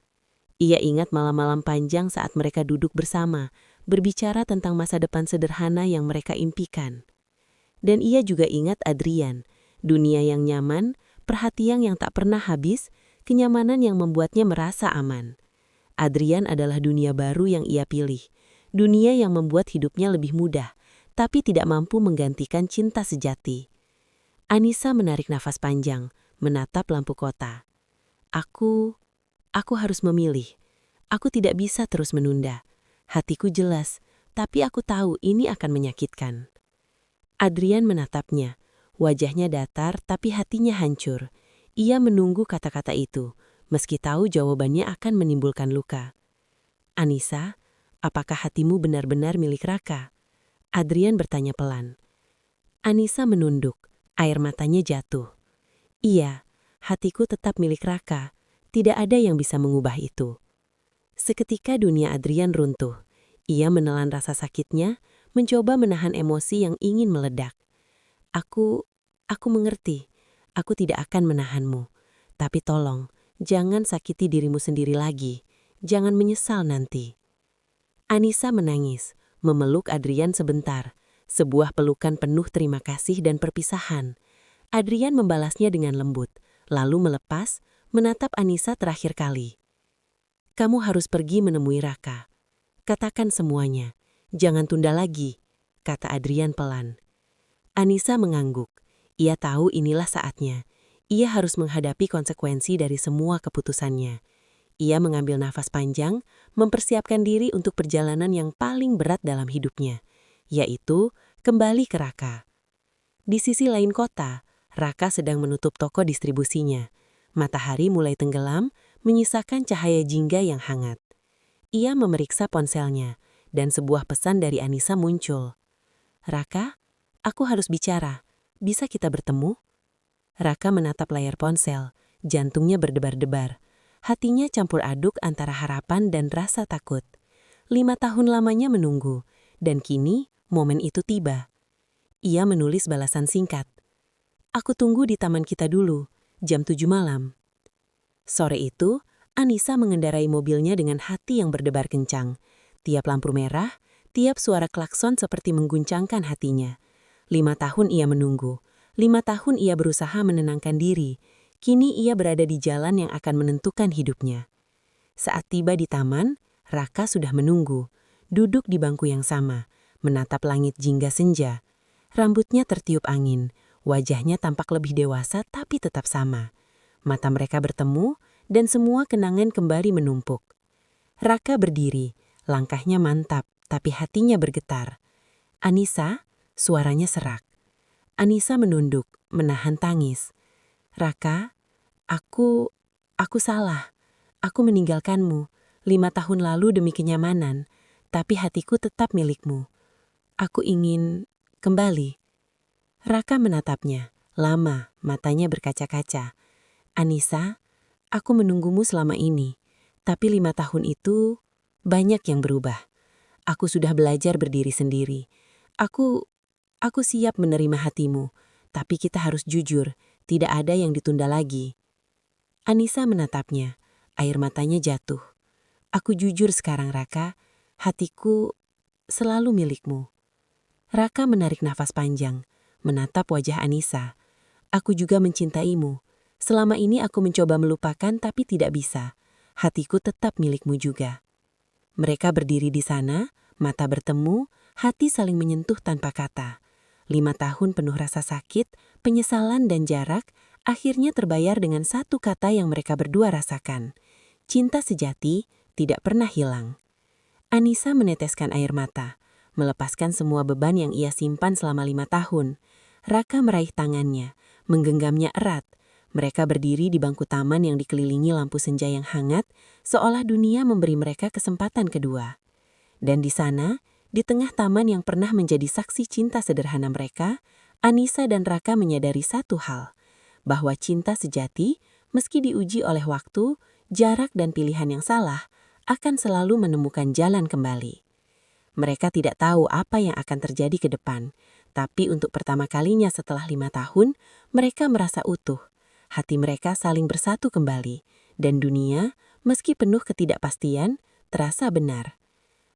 Ia ingat malam-malam panjang saat mereka duduk bersama, berbicara tentang masa depan sederhana yang mereka impikan. Dan ia juga ingat Adrian, dunia yang nyaman, perhatian yang tak pernah habis, kenyamanan yang membuatnya merasa aman. Adrian adalah dunia baru yang ia pilih, dunia yang membuat hidupnya lebih mudah, tapi tidak mampu menggantikan cinta sejati. Anissa menarik nafas panjang, menatap lampu kota. Aku harus memilih. Aku tidak bisa terus menunda. Hatiku jelas, tapi aku tahu ini akan menyakitkan. Adrian menatapnya. Wajahnya datar, tapi hatinya hancur. Ia menunggu kata-kata itu, meski tahu jawabannya akan menimbulkan luka. Anissa, apakah hatimu benar-benar milik Raka? Adrian bertanya pelan. Anissa menunduk, air matanya jatuh. Iya, hatiku tetap milik Raka. Tidak ada yang bisa mengubah itu. Seketika dunia Adrian runtuh. Ia menelan rasa sakitnya, mencoba menahan emosi yang ingin meledak. Aku mengerti. Aku tidak akan menahanmu. Tapi tolong, jangan sakiti dirimu sendiri lagi. Jangan menyesal nanti. Anissa menangis, memeluk Adrian sebentar. Sebuah pelukan penuh terima kasih dan perpisahan. Adrian membalasnya dengan lembut, lalu melepas, menatap Anissa terakhir kali. Kamu harus pergi menemui Raka. Katakan semuanya. Jangan tunda lagi, kata Adrian pelan. Anissa mengangguk. Ia tahu inilah saatnya. Ia harus menghadapi konsekuensi dari semua keputusannya. Ia mengambil nafas panjang, mempersiapkan diri untuk perjalanan yang paling berat dalam hidupnya, yaitu kembali ke Raka. Di sisi lain kota, Raka sedang menutup toko distribusinya. Matahari mulai tenggelam, menyisakan cahaya jingga yang hangat. Ia memeriksa ponselnya, dan sebuah pesan dari Anissa muncul. Raka, aku harus bicara. bisa kita bertemu?" Raka menatap layar ponsel, jantungnya berdebar-debar. Hatinya campur aduk antara harapan dan rasa takut. 5 tahun lamanya menunggu, dan kini momen itu tiba. Ia menulis balasan singkat. "Aku tunggu di taman kita dulu, jam 7 malam." Sore itu, Anissa mengendarai mobilnya dengan hati yang berdebar kencang. Tiap lampu merah, tiap suara klakson seperti mengguncangkan hatinya. 5 tahun ia menunggu. 5 tahun ia berusaha menenangkan diri. Kini ia berada di jalan yang akan menentukan hidupnya. Saat tiba di taman, Raka sudah menunggu. Duduk di bangku yang sama, menatap langit jingga senja. Rambutnya tertiup angin, wajahnya tampak lebih dewasa tapi tetap sama. Mata mereka bertemu, dan semua kenangan kembali menumpuk. Raka berdiri, langkahnya mantap, tapi hatinya bergetar. "Anissa," suaranya serak. Anissa menunduk, menahan tangis. "Raka, aku salah. Aku meninggalkanmu 5 tahun lalu demi kenyamanan, tapi hatiku tetap milikmu. Aku ingin kembali." Raka menatapnya, lama, matanya berkaca-kaca. "Anissa, aku menunggumu selama ini, tapi 5 tahun itu banyak yang berubah. Aku sudah belajar berdiri sendiri. Aku siap menerima hatimu, tapi kita harus jujur, tidak ada yang ditunda lagi." Anissa menatapnya, air matanya jatuh. "Aku jujur sekarang, Raka, hatiku selalu milikmu." Raka menarik nafas panjang, menatap wajah Anissa. "Aku juga mencintaimu. Selama ini aku mencoba melupakan tapi tidak bisa. Hatiku tetap milikmu juga." Mereka berdiri di sana, mata bertemu, hati saling menyentuh tanpa kata. 5 tahun penuh rasa sakit, penyesalan dan jarak, akhirnya terbayar dengan satu kata yang mereka berdua rasakan. Cinta sejati tidak pernah hilang. Anissa meneteskan air mata, melepaskan semua beban yang ia simpan selama 5 tahun. Raka meraih tangannya, menggenggamnya erat. Mereka berdiri di bangku taman yang dikelilingi lampu senja yang hangat, seolah dunia memberi mereka kesempatan kedua. Dan di sana, di tengah taman yang pernah menjadi saksi cinta sederhana mereka, Anissa dan Raka menyadari satu hal, bahwa cinta sejati, meski diuji oleh waktu, jarak dan pilihan yang salah, akan selalu menemukan jalan kembali. Mereka tidak tahu apa yang akan terjadi ke depan, tapi untuk pertama kalinya setelah 5 tahun, mereka merasa utuh. Hati mereka saling bersatu kembali, dan dunia, meski penuh ketidakpastian, terasa benar.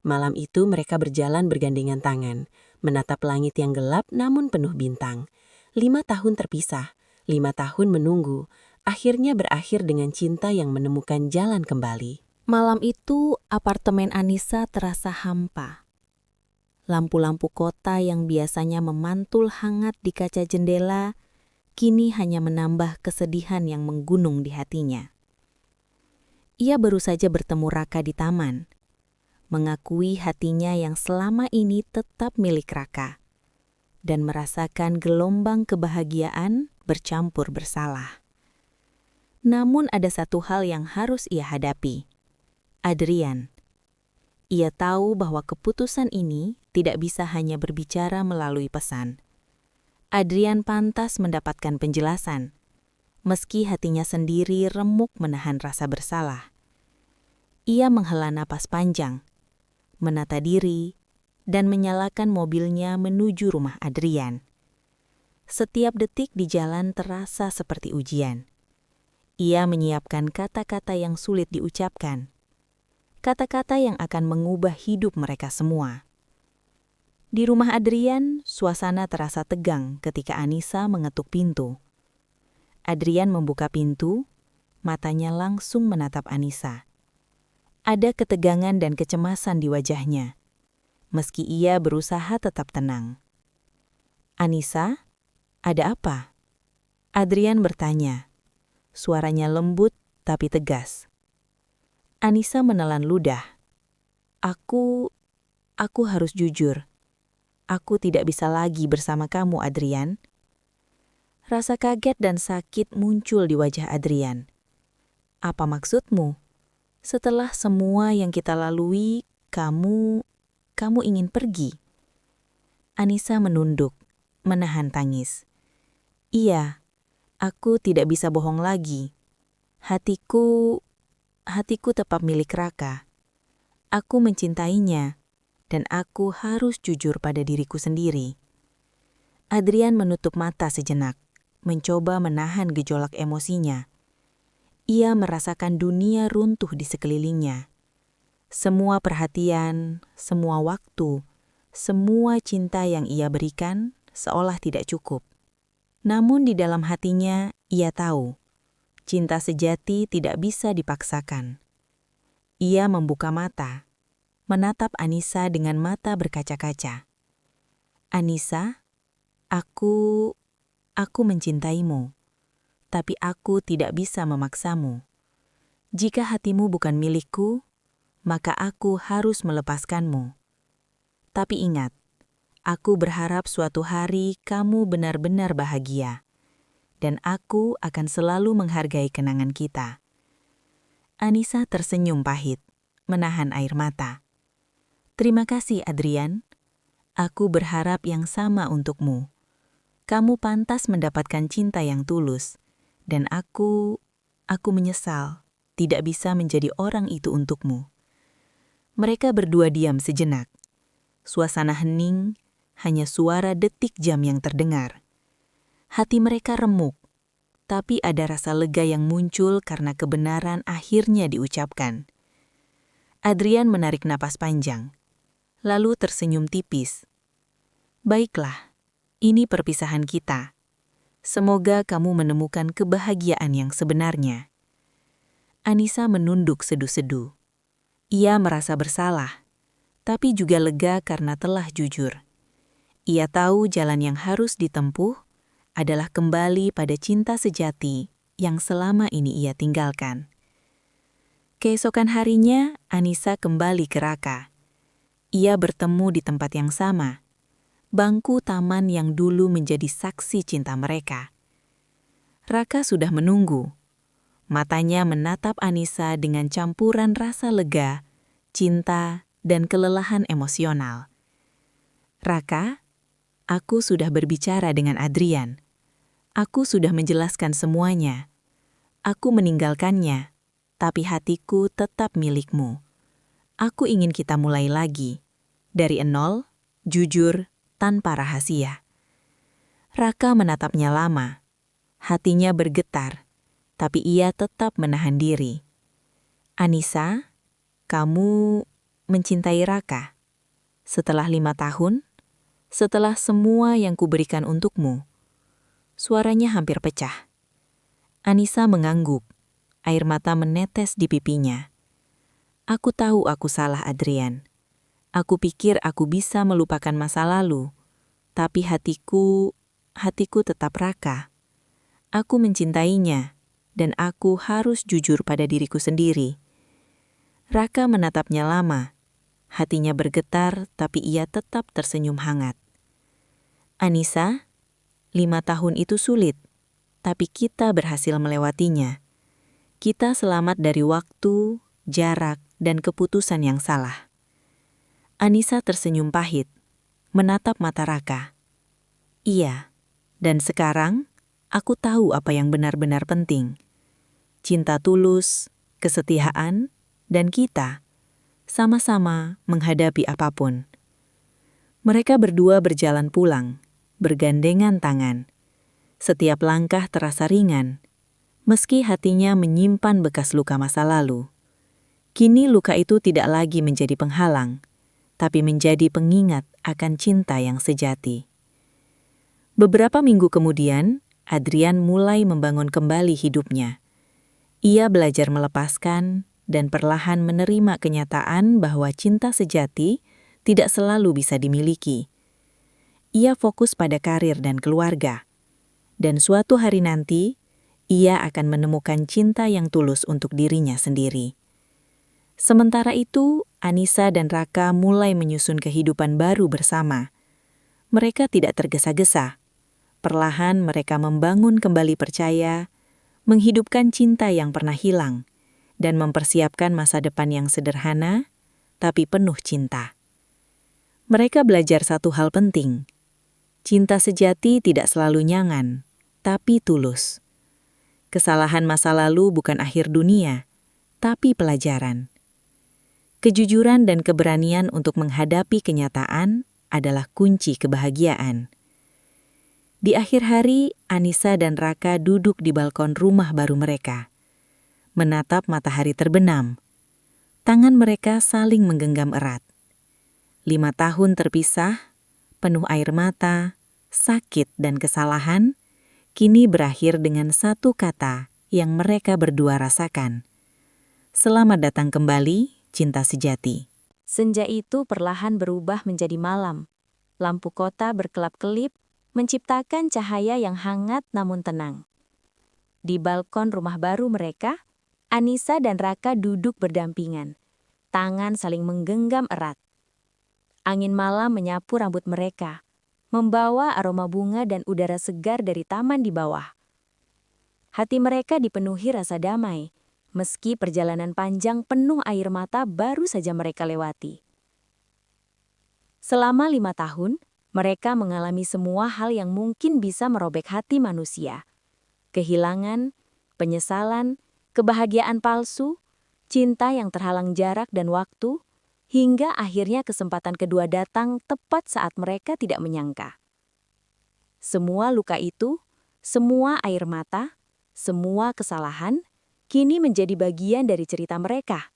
Malam itu mereka berjalan bergandengan tangan, menatap langit yang gelap namun penuh bintang. 5 tahun terpisah, 5 tahun menunggu, akhirnya berakhir dengan cinta yang menemukan jalan kembali. Malam itu, apartemen Anissa terasa hampa. Lampu-lampu kota yang biasanya memantul hangat di kaca jendela, kini hanya menambah kesedihan yang menggunung di hatinya. Ia baru saja bertemu Raka di taman, mengakui hatinya yang selama ini tetap milik Raka, dan merasakan gelombang kebahagiaan bercampur bersalah. Namun ada satu hal yang harus ia hadapi, Adrian. Ia tahu bahwa keputusan ini tidak bisa hanya berbicara melalui pesan. Adrian pantas mendapatkan penjelasan, meski hatinya sendiri remuk menahan rasa bersalah. Ia menghela napas panjang, menata diri, dan menyalakan mobilnya menuju rumah Adrian. Setiap detik di jalan terasa seperti ujian. Ia menyiapkan kata-kata yang sulit diucapkan, kata-kata yang akan mengubah hidup mereka semua. Di rumah Adrian, suasana terasa tegang ketika Anissa mengetuk pintu. Adrian membuka pintu, matanya langsung menatap Anissa. Ada ketegangan dan kecemasan di wajahnya, meski ia berusaha tetap tenang. "Anissa, ada apa?" Adrian bertanya. Suaranya lembut tapi tegas. Anissa menelan ludah. Aku harus jujur. Aku tidak bisa lagi bersama kamu, Adrian." Rasa kaget dan sakit muncul di wajah Adrian. "Apa maksudmu? Setelah semua yang kita lalui, kamu ingin pergi?" Anissa menunduk, menahan tangis. Iya, aku tidak bisa bohong lagi. Hatiku tetap milik Raka. Aku mencintainya, dan aku harus jujur pada diriku sendiri. Adrian menutup mata sejenak, mencoba menahan gejolak emosinya. Ia merasakan dunia runtuh di sekelilingnya. Semua perhatian, semua waktu, semua cinta yang ia berikan seolah tidak cukup. Namun di dalam hatinya, ia tahu, cinta sejati tidak bisa dipaksakan. Ia membuka mata, menatap Anissa dengan mata berkaca-kaca. Anissa, aku mencintaimu, tapi aku tidak bisa memaksamu. Jika hatimu bukan milikku, maka aku harus melepaskanmu. Tapi ingat, aku berharap suatu hari kamu benar-benar bahagia, dan aku akan selalu menghargai kenangan kita. Anissa tersenyum pahit, menahan air mata. Terima kasih, Adrian. Aku berharap yang sama untukmu. Kamu pantas mendapatkan cinta yang tulus, dan aku menyesal tidak bisa menjadi orang itu untukmu. Mereka berdua diam sejenak. Suasana hening, hanya suara detik jam yang terdengar. Hati mereka remuk, tapi ada rasa lega yang muncul karena kebenaran akhirnya diucapkan. Adrian menarik napas panjang, lalu tersenyum tipis. Baiklah, ini perpisahan kita. Semoga kamu menemukan kebahagiaan yang sebenarnya. Anissa menunduk sedu-sedu. Ia merasa bersalah, tapi juga lega karena telah jujur. Ia tahu jalan yang harus ditempuh adalah kembali pada cinta sejati yang selama ini ia tinggalkan. Keesokan harinya, Anissa kembali ke Raka. Ia bertemu di tempat yang sama, bangku taman yang dulu menjadi saksi cinta mereka. Raka sudah menunggu. Matanya menatap Anissa dengan campuran rasa lega, cinta, dan kelelahan emosional. Raka, aku sudah berbicara dengan Adrian. Aku sudah menjelaskan semuanya. Aku meninggalkannya, tapi hatiku tetap milikmu. Aku ingin kita mulai lagi, dari nol, jujur, tanpa rahasia. Raka menatapnya lama. Hatinya bergetar, tapi ia tetap menahan diri. Anissa, kamu mencintai Raka. Setelah 5 tahun, setelah semua yang kuberikan untukmu. Suaranya hampir pecah. Anissa mengangguk, air mata menetes di pipinya. Aku tahu aku salah, Adrian. Aku pikir aku bisa melupakan masa lalu, tapi hatiku tetap Raka. Aku mencintainya, dan aku harus jujur pada diriku sendiri. Raka menatapnya lama. Hatinya bergetar, tapi ia tetap tersenyum hangat. Anissa, 5 tahun itu sulit, tapi kita berhasil melewatinya. Kita selamat dari waktu, jarak, dan keputusan yang salah. Anissa tersenyum pahit, menatap mata Raka. Iya, dan sekarang aku tahu apa yang benar-benar penting. Cinta tulus, kesetiaan, dan kita sama-sama menghadapi apapun. Mereka berdua berjalan pulang, bergandengan tangan. Setiap langkah terasa ringan, meski hatinya menyimpan bekas luka masa lalu. Kini luka itu tidak lagi menjadi penghalang, tapi menjadi pengingat akan cinta yang sejati. Beberapa minggu kemudian, Adrian mulai membangun kembali hidupnya. Ia belajar melepaskan dan perlahan menerima kenyataan bahwa cinta sejati tidak selalu bisa dimiliki. Ia fokus pada karir dan keluarga. Dan suatu hari nanti, ia akan menemukan cinta yang tulus untuk dirinya sendiri. Sementara itu, Anissa dan Raka mulai menyusun kehidupan baru bersama. Mereka tidak tergesa-gesa. Perlahan mereka membangun kembali percaya, menghidupkan cinta yang pernah hilang, dan mempersiapkan masa depan yang sederhana, tapi penuh cinta. Mereka belajar satu hal penting. Cinta sejati tidak selalu nyangan, tapi tulus. Kesalahan masa lalu bukan akhir dunia, tapi pelajaran. Kejujuran dan keberanian untuk menghadapi kenyataan adalah kunci kebahagiaan. Di akhir hari, Anissa dan Raka duduk di balkon rumah baru mereka, menatap matahari terbenam. Tangan mereka saling menggenggam erat. 5 tahun terpisah, penuh air mata, sakit dan kesalahan, kini berakhir dengan satu kata yang mereka berdua rasakan. Selamat datang kembali, cinta sejati. Senja itu perlahan berubah menjadi malam. Lampu kota berkelap-kelip, menciptakan cahaya yang hangat namun tenang. Di balkon rumah baru mereka, Anissa dan Raka duduk berdampingan. Tangan saling menggenggam erat. Angin malam menyapu rambut mereka, membawa aroma bunga dan udara segar dari taman di bawah. Hati mereka dipenuhi rasa damai, meski perjalanan panjang penuh air mata baru saja mereka lewati. Selama 5 tahun, mereka mengalami semua hal yang mungkin bisa merobek hati manusia. Kehilangan, penyesalan, kebahagiaan palsu, cinta yang terhalang jarak dan waktu, hingga akhirnya kesempatan kedua datang tepat saat mereka tidak menyangka. Semua luka itu, semua air mata, semua kesalahan, kini menjadi bagian dari cerita mereka.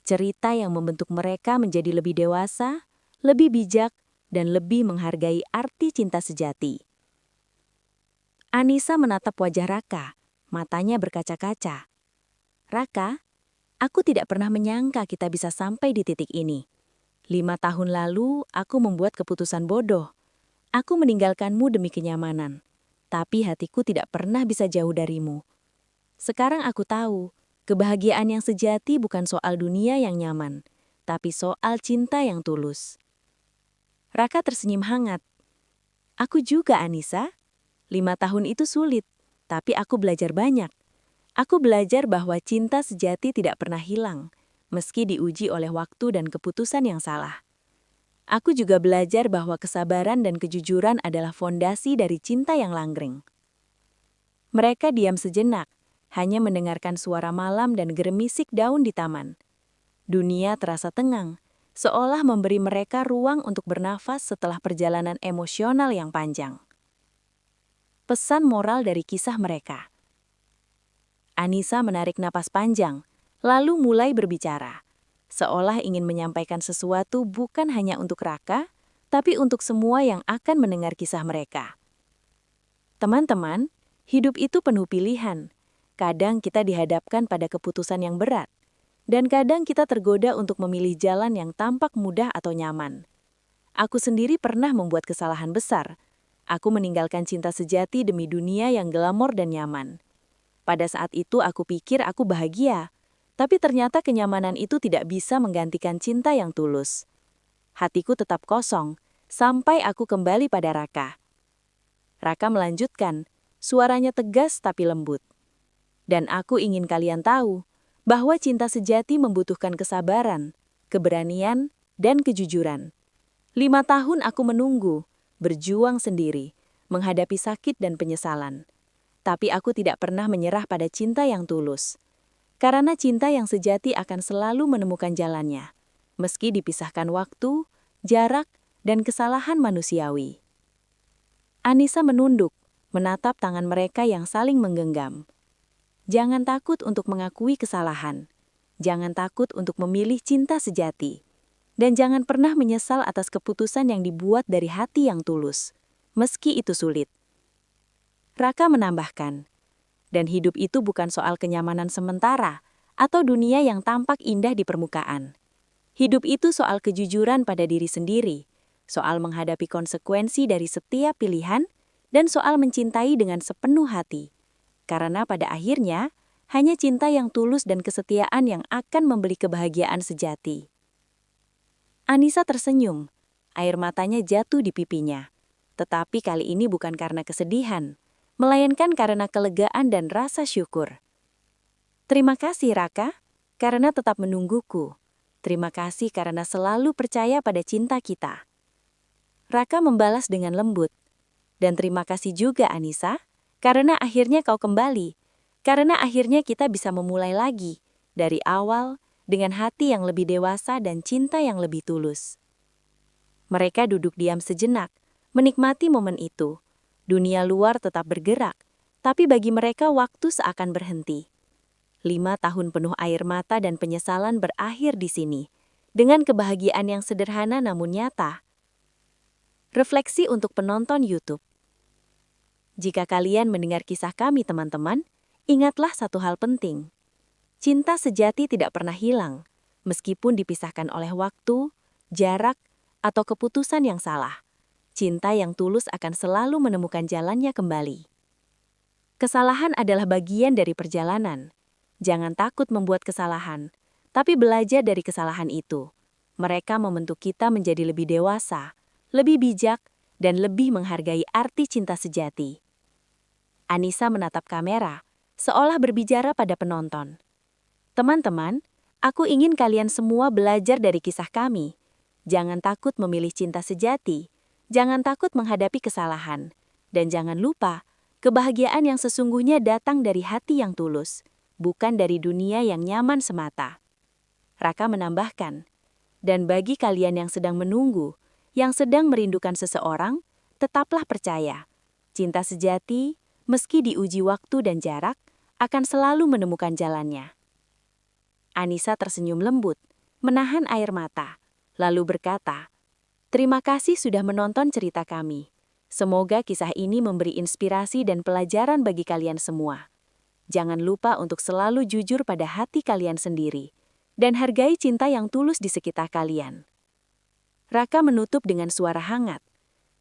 Cerita yang membentuk mereka menjadi lebih dewasa, lebih bijak, dan lebih menghargai arti cinta sejati. Anissa menatap wajah Raka, matanya berkaca-kaca. Raka, aku tidak pernah menyangka kita bisa sampai di titik ini. 5 tahun lalu, aku membuat keputusan bodoh. Aku meninggalkanmu demi kenyamanan. Tapi hatiku tidak pernah bisa jauh darimu. Sekarang aku tahu, kebahagiaan yang sejati bukan soal dunia yang nyaman, tapi soal cinta yang tulus. Raka tersenyum hangat. Aku juga, Anissa. 5 tahun itu sulit, tapi aku belajar banyak. Aku belajar bahwa cinta sejati tidak pernah hilang, meski diuji oleh waktu dan keputusan yang salah. Aku juga belajar bahwa kesabaran dan kejujuran adalah fondasi dari cinta yang langgeng. Mereka diam sejenak, hanya mendengarkan suara malam dan gerimisik daun di taman. Dunia terasa tenang, seolah memberi mereka ruang untuk bernafas setelah perjalanan emosional yang panjang. Pesan moral dari kisah mereka. Anissa menarik napas panjang, lalu mulai berbicara, seolah ingin menyampaikan sesuatu bukan hanya untuk Raka, tapi untuk semua yang akan mendengar kisah mereka. Teman-teman, hidup itu penuh pilihan. Kadang kita dihadapkan pada keputusan yang berat. Dan kadang kita tergoda untuk memilih jalan yang tampak mudah atau nyaman. Aku sendiri pernah membuat kesalahan besar. Aku meninggalkan cinta sejati demi dunia yang glamor dan nyaman. Pada saat itu aku pikir aku bahagia, tapi ternyata kenyamanan itu tidak bisa menggantikan cinta yang tulus. Hatiku tetap kosong, sampai aku kembali pada Raka. Raka melanjutkan, suaranya tegas tapi lembut. Dan aku ingin kalian tahu, bahwa cinta sejati membutuhkan kesabaran, keberanian, dan kejujuran. 5 tahun aku menunggu, berjuang sendiri, menghadapi sakit dan penyesalan. Tapi aku tidak pernah menyerah pada cinta yang tulus. Karena cinta yang sejati akan selalu menemukan jalannya, meski dipisahkan waktu, jarak, dan kesalahan manusiawi. Anissa menunduk, menatap tangan mereka yang saling menggenggam. Jangan takut untuk mengakui kesalahan. Jangan takut untuk memilih cinta sejati. Dan jangan pernah menyesal atas keputusan yang dibuat dari hati yang tulus, meski itu sulit. Raka menambahkan, dan hidup itu bukan soal kenyamanan sementara atau dunia yang tampak indah di permukaan. Hidup itu soal kejujuran pada diri sendiri, soal menghadapi konsekuensi dari setiap pilihan, dan soal mencintai dengan sepenuh hati. Karena pada akhirnya, hanya cinta yang tulus dan kesetiaan yang akan membeli kebahagiaan sejati. Anissa tersenyum, air matanya jatuh di pipinya. Tetapi kali ini bukan karena kesedihan, melainkan karena kelegaan dan rasa syukur. Terima kasih Raka, karena tetap menungguku. Terima kasih karena selalu percaya pada cinta kita. Raka membalas dengan lembut. Dan terima kasih juga Anissa, karena akhirnya kau kembali, karena akhirnya kita bisa memulai lagi, dari awal, dengan hati yang lebih dewasa dan cinta yang lebih tulus. Mereka duduk diam sejenak, menikmati momen itu. Dunia luar tetap bergerak, tapi bagi mereka waktu seakan berhenti. 5 tahun penuh air mata dan penyesalan berakhir di sini, dengan kebahagiaan yang sederhana namun nyata. Refleksi untuk penonton YouTube. Jika kalian mendengar kisah kami, teman-teman, ingatlah satu hal penting. Cinta sejati tidak pernah hilang, meskipun dipisahkan oleh waktu, jarak, atau keputusan yang salah. Cinta yang tulus akan selalu menemukan jalannya kembali. Kesalahan adalah bagian dari perjalanan. Jangan takut membuat kesalahan, tapi belajar dari kesalahan itu. Mereka membentuk kita menjadi lebih dewasa, lebih bijak, dan lebih menghargai arti cinta sejati. Anissa menatap kamera, seolah berbicara pada penonton. Teman-teman, aku ingin kalian semua belajar dari kisah kami. Jangan takut memilih cinta sejati, jangan takut menghadapi kesalahan, dan jangan lupa, kebahagiaan yang sesungguhnya datang dari hati yang tulus, bukan dari dunia yang nyaman semata. Raka menambahkan, dan bagi kalian yang sedang menunggu, yang sedang merindukan seseorang, tetaplah percaya. Cinta sejati, meski diuji waktu dan jarak, akan selalu menemukan jalannya. Anissa tersenyum lembut, menahan air mata, lalu berkata, "Terima kasih sudah menonton cerita kami. Semoga kisah ini memberi inspirasi dan pelajaran bagi kalian semua. Jangan lupa untuk selalu jujur pada hati kalian sendiri, dan hargai cinta yang tulus di sekitar kalian." Raka menutup dengan suara hangat.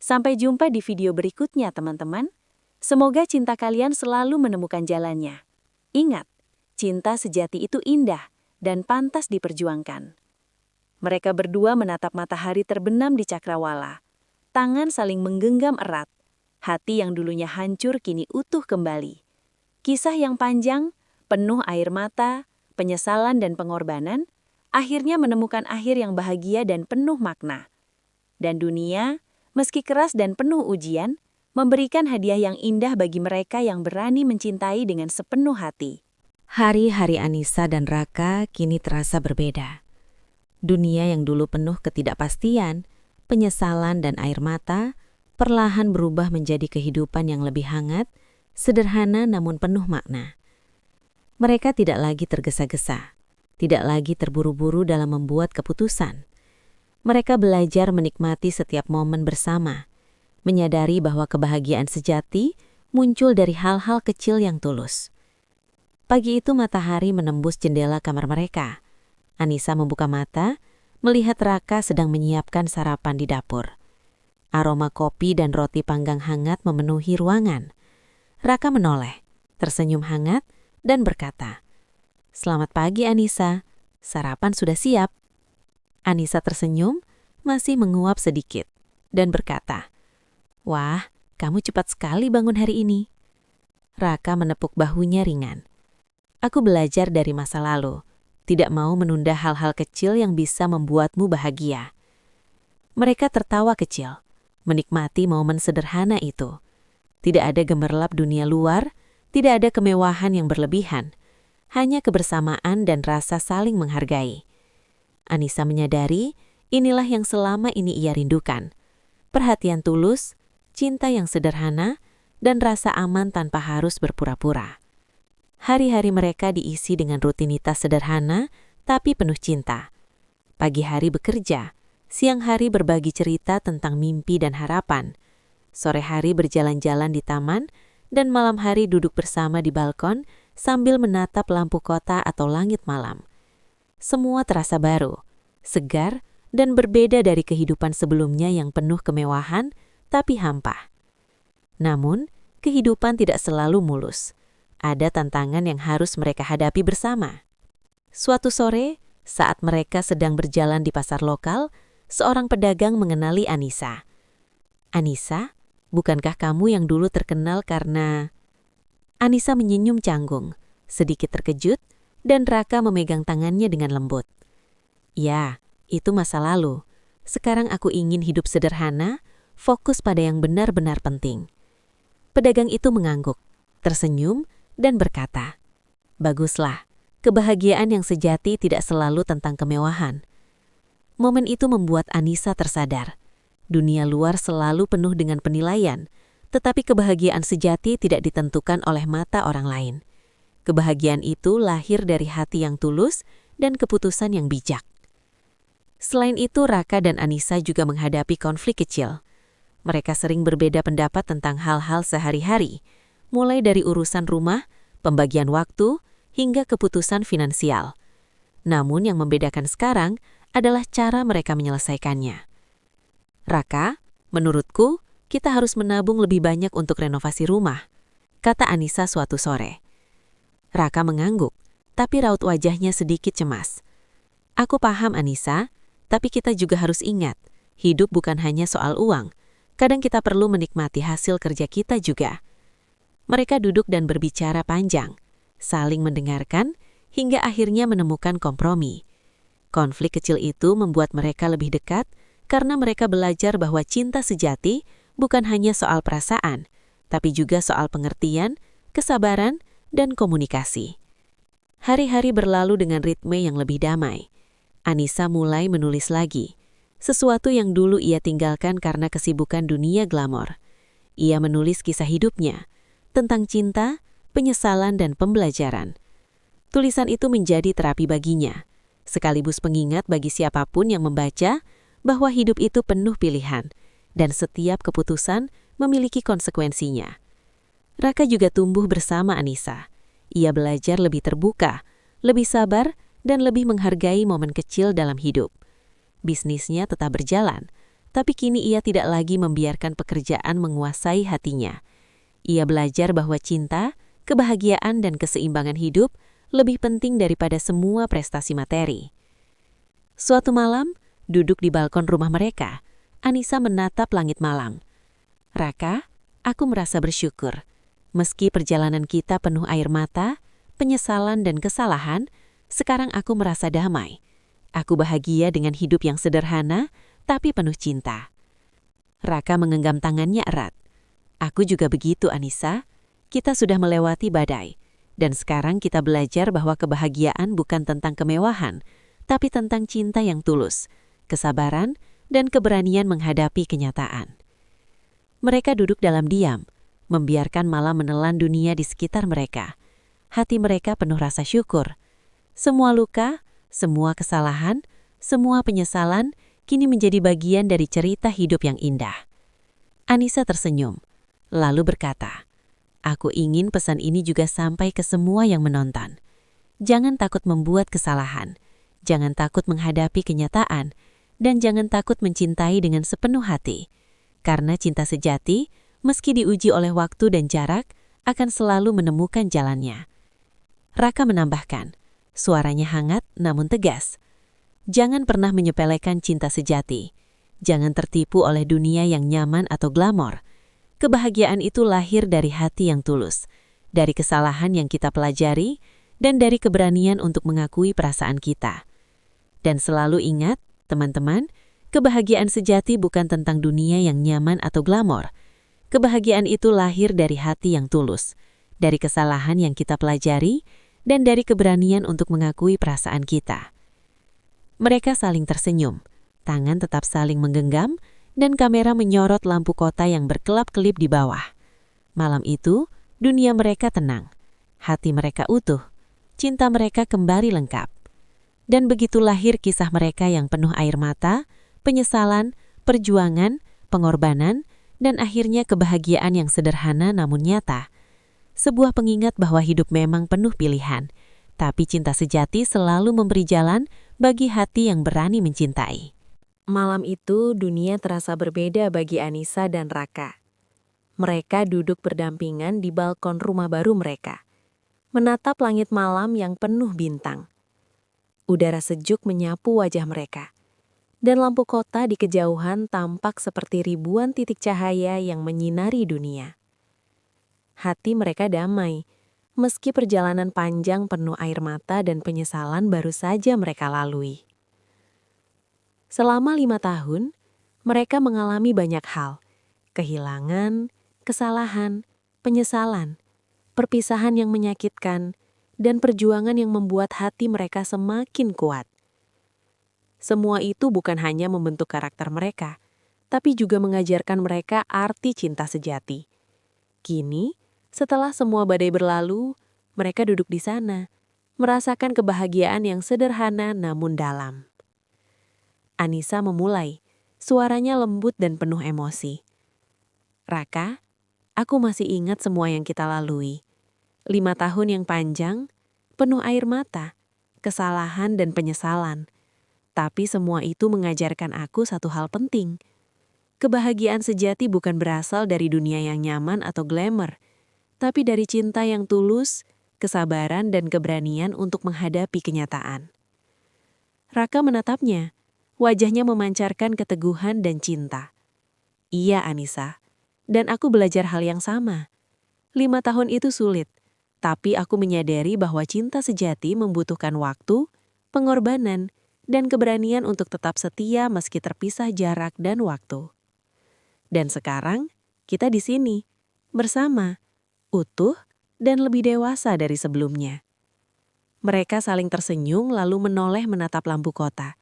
Sampai jumpa di video berikutnya, teman-teman. Semoga cinta kalian selalu menemukan jalannya. Ingat, cinta sejati itu indah dan pantas diperjuangkan. Mereka berdua menatap matahari terbenam di cakrawala. Tangan saling menggenggam erat. Hati yang dulunya hancur kini utuh kembali. Kisah yang panjang, penuh air mata, penyesalan dan pengorbanan, akhirnya menemukan akhir yang bahagia dan penuh makna. Dan dunia, meski keras dan penuh ujian, memberikan hadiah yang indah bagi mereka yang berani mencintai dengan sepenuh hati. Hari-hari Anissa dan Raka kini terasa berbeda. Dunia yang dulu penuh ketidakpastian, penyesalan dan air mata, perlahan berubah menjadi kehidupan yang lebih hangat, sederhana namun penuh makna. Mereka tidak lagi tergesa-gesa, tidak lagi terburu-buru dalam membuat keputusan. Mereka belajar menikmati setiap momen bersama, menyadari bahwa kebahagiaan sejati muncul dari hal-hal kecil yang tulus. Pagi itu matahari menembus jendela kamar mereka. Anissa membuka mata, melihat Raka sedang menyiapkan sarapan di dapur. Aroma kopi dan roti panggang hangat memenuhi ruangan. Raka menoleh, tersenyum hangat, dan berkata, "Selamat pagi Anissa, sarapan sudah siap." Anissa tersenyum, masih menguap sedikit, dan berkata, "Wah, kamu cepat sekali bangun hari ini." Raka menepuk bahunya ringan. "Aku belajar dari masa lalu, tidak mau menunda hal-hal kecil yang bisa membuatmu bahagia." Mereka tertawa kecil, menikmati momen sederhana itu. Tidak ada gemerlap dunia luar, tidak ada kemewahan yang berlebihan, hanya kebersamaan dan rasa saling menghargai. Anissa menyadari inilah yang selama ini ia rindukan. Perhatian tulus, cinta yang sederhana, dan rasa aman tanpa harus berpura-pura. Hari-hari mereka diisi dengan rutinitas sederhana, tapi penuh cinta. Pagi hari bekerja, siang hari berbagi cerita tentang mimpi dan harapan. Sore hari berjalan-jalan di taman, dan malam hari duduk bersama di balkon sambil menatap lampu kota atau langit malam. Semua terasa baru, segar, dan berbeda dari kehidupan sebelumnya yang penuh kemewahan, tapi hampa. Namun, kehidupan tidak selalu mulus. Ada tantangan yang harus mereka hadapi bersama. Suatu sore, saat mereka sedang berjalan di pasar lokal, seorang pedagang mengenali Anissa. "Anissa, bukankah kamu yang dulu terkenal karena..." Anissa menyenyum canggung, sedikit terkejut, dan Raka memegang tangannya dengan lembut. "Ya, itu masa lalu. Sekarang aku ingin hidup sederhana, fokus pada yang benar-benar penting." Pedagang itu mengangguk, tersenyum, dan berkata, "Baguslah, kebahagiaan yang sejati tidak selalu tentang kemewahan." Momen itu membuat Anissa tersadar. Dunia luar selalu penuh dengan penilaian, tetapi kebahagiaan sejati tidak ditentukan oleh mata orang lain. Kebahagiaan itu lahir dari hati yang tulus dan keputusan yang bijak. Selain itu, Raka dan Anissa juga menghadapi konflik kecil. Mereka sering berbeda pendapat tentang hal-hal sehari-hari, mulai dari urusan rumah, pembagian waktu, hingga keputusan finansial. Namun yang membedakan sekarang adalah cara mereka menyelesaikannya. "Raka, menurutku kita harus menabung lebih banyak untuk renovasi rumah," kata Anissa suatu sore. Raka mengangguk, tapi raut wajahnya sedikit cemas. "Aku paham, Anissa, tapi kita juga harus ingat, hidup bukan hanya soal uang. Kadang kita perlu menikmati hasil kerja kita juga." Mereka duduk dan berbicara panjang, saling mendengarkan, hingga akhirnya menemukan kompromi. Konflik kecil itu membuat mereka lebih dekat karena mereka belajar bahwa cinta sejati bukan hanya soal perasaan, tapi juga soal pengertian, kesabaran, dan komunikasi. Hari-hari berlalu dengan ritme yang lebih damai. Anissa mulai menulis lagi, sesuatu yang dulu ia tinggalkan karena kesibukan dunia glamor. Ia menulis kisah hidupnya, tentang cinta, penyesalan, dan pembelajaran. Tulisan itu menjadi terapi baginya, sekaligus pengingat bagi siapapun yang membaca bahwa hidup itu penuh pilihan, dan setiap keputusan memiliki konsekuensinya. Raka juga tumbuh bersama Anissa. Ia belajar lebih terbuka, lebih sabar, dan lebih menghargai momen kecil dalam hidup. Bisnisnya tetap berjalan, tapi kini ia tidak lagi membiarkan pekerjaan menguasai hatinya. Ia belajar bahwa cinta, kebahagiaan, dan keseimbangan hidup lebih penting daripada semua prestasi materi. Suatu malam, duduk di balkon rumah mereka, Anissa menatap langit malam. "Raka, aku merasa bersyukur. Meski perjalanan kita penuh air mata, penyesalan, dan kesalahan, sekarang aku merasa damai. Aku bahagia dengan hidup yang sederhana, tapi penuh cinta." Raka menggenggam tangannya erat. "Aku juga begitu, Anissa. Kita sudah melewati badai, dan sekarang kita belajar bahwa kebahagiaan bukan tentang kemewahan, tapi tentang cinta yang tulus, kesabaran, dan keberanian menghadapi kenyataan." Mereka duduk dalam diam, membiarkan malam menelan dunia di sekitar mereka. Hati mereka penuh rasa syukur. Semua luka, semua kesalahan, semua penyesalan kini menjadi bagian dari cerita hidup yang indah. Anissa tersenyum, lalu berkata, "Aku ingin pesan ini juga sampai ke semua yang menonton. Jangan takut membuat kesalahan, jangan takut menghadapi kenyataan, dan jangan takut mencintai dengan sepenuh hati. Karena cinta sejati, meski diuji oleh waktu dan jarak, akan selalu menemukan jalannya." Raka menambahkan, suaranya hangat namun tegas, "Jangan pernah menyepelekan cinta sejati. Jangan tertipu oleh dunia yang nyaman atau glamor. Kebahagiaan itu lahir dari hati yang tulus, dari kesalahan yang kita pelajari, dan dari keberanian untuk mengakui perasaan kita. Dan selalu ingat, teman-teman, kebahagiaan sejati bukan tentang dunia yang nyaman atau glamor. Kebahagiaan itu lahir dari hati yang tulus, dari kesalahan yang kita pelajari, dan dari keberanian untuk mengakui perasaan kita." Mereka saling tersenyum, tangan tetap saling menggenggam, dan kamera menyorot lampu kota yang berkelap-kelip di bawah. Malam itu, dunia mereka tenang, hati mereka utuh, cinta mereka kembali lengkap. Dan begitu lahir kisah mereka yang penuh air mata, penyesalan, perjuangan, pengorbanan, dan akhirnya kebahagiaan yang sederhana namun nyata. Sebuah pengingat bahwa hidup memang penuh pilihan, tapi cinta sejati selalu memberi jalan bagi hati yang berani mencintai. Malam itu dunia terasa berbeda bagi Anissa dan Raka. Mereka duduk berdampingan di balkon rumah baru mereka, menatap langit malam yang penuh bintang. Udara sejuk menyapu wajah mereka, dan lampu kota di kejauhan tampak seperti ribuan titik cahaya yang menyinari dunia. Hati mereka damai, meski perjalanan panjang penuh air mata dan penyesalan baru saja mereka lalui. Selama 5 tahun, mereka mengalami banyak hal, kehilangan, kesalahan, penyesalan, perpisahan yang menyakitkan, dan perjuangan yang membuat hati mereka semakin kuat. Semua itu bukan hanya membentuk karakter mereka, tapi juga mengajarkan mereka arti cinta sejati. Kini, setelah semua badai berlalu, mereka duduk di sana, merasakan kebahagiaan yang sederhana namun dalam. Anissa memulai, suaranya lembut dan penuh emosi. Raka, aku masih ingat semua yang kita lalui. 5 tahun yang panjang, penuh air mata, kesalahan dan penyesalan. Tapi semua itu mengajarkan aku satu hal penting. Kebahagiaan sejati bukan berasal dari dunia yang nyaman atau glamour, tapi dari cinta yang tulus, kesabaran dan keberanian untuk menghadapi kenyataan. Raka menatapnya, wajahnya memancarkan keteguhan dan cinta. Iya Anissa, dan aku belajar hal yang sama. 5 tahun itu sulit, tapi aku menyadari bahwa cinta sejati membutuhkan waktu, pengorbanan, dan keberanian untuk tetap setia meski terpisah jarak dan waktu. Dan sekarang, kita di sini, bersama, utuh, dan lebih dewasa dari sebelumnya. Mereka saling tersenyum lalu menoleh menatap lampu kota.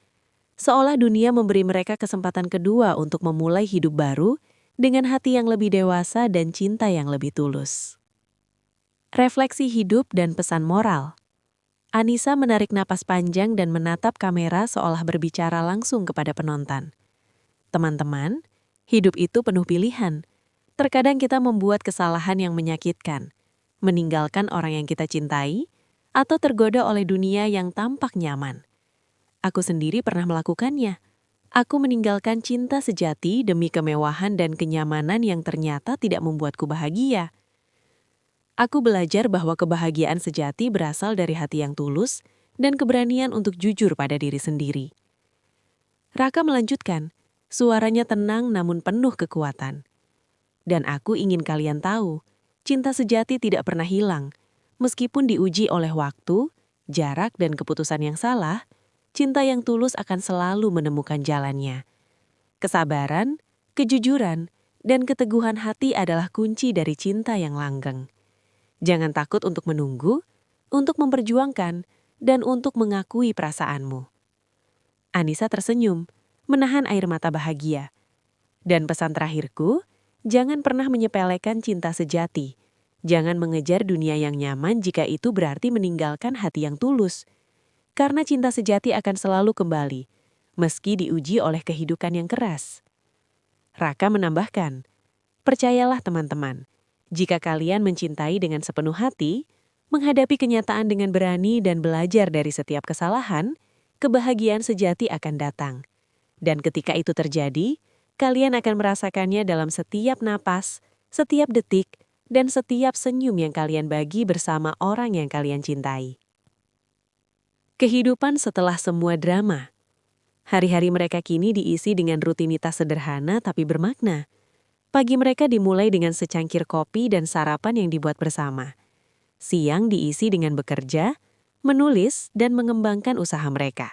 Seolah dunia memberi mereka kesempatan kedua untuk memulai hidup baru dengan hati yang lebih dewasa dan cinta yang lebih tulus. Refleksi hidup dan pesan moral. Anissa menarik napas panjang dan menatap kamera seolah berbicara langsung kepada penonton. Teman-teman, hidup itu penuh pilihan. Terkadang kita membuat kesalahan yang menyakitkan, meninggalkan orang yang kita cintai, atau tergoda oleh dunia yang tampak nyaman. Aku sendiri pernah melakukannya. Aku meninggalkan cinta sejati demi kemewahan dan kenyamanan yang ternyata tidak membuatku bahagia. Aku belajar bahwa kebahagiaan sejati berasal dari hati yang tulus dan keberanian untuk jujur pada diri sendiri. Raka melanjutkan, suaranya tenang namun penuh kekuatan. Dan aku ingin kalian tahu, cinta sejati tidak pernah hilang. Meskipun diuji oleh waktu, jarak dan keputusan yang salah, cinta yang tulus akan selalu menemukan jalannya. Kesabaran, kejujuran, dan keteguhan hati adalah kunci dari cinta yang langgeng. Jangan takut untuk menunggu, untuk memperjuangkan, dan untuk mengakui perasaanmu. Anissa tersenyum, menahan air mata bahagia. Dan pesan terakhirku, jangan pernah menyepelekan cinta sejati. Jangan mengejar dunia yang nyaman jika itu berarti meninggalkan hati yang tulus. Karena cinta sejati akan selalu kembali, meski diuji oleh kehidupan yang keras. Raka menambahkan, percayalah teman-teman, jika kalian mencintai dengan sepenuh hati, menghadapi kenyataan dengan berani dan belajar dari setiap kesalahan, kebahagiaan sejati akan datang. Dan ketika itu terjadi, kalian akan merasakannya dalam setiap napas, setiap detik, dan setiap senyum yang kalian bagi bersama orang yang kalian cintai. Kehidupan setelah semua drama. Hari-hari mereka kini diisi dengan rutinitas sederhana tapi bermakna. Pagi mereka dimulai dengan secangkir kopi dan sarapan yang dibuat bersama. Siang diisi dengan bekerja, menulis, dan mengembangkan usaha mereka.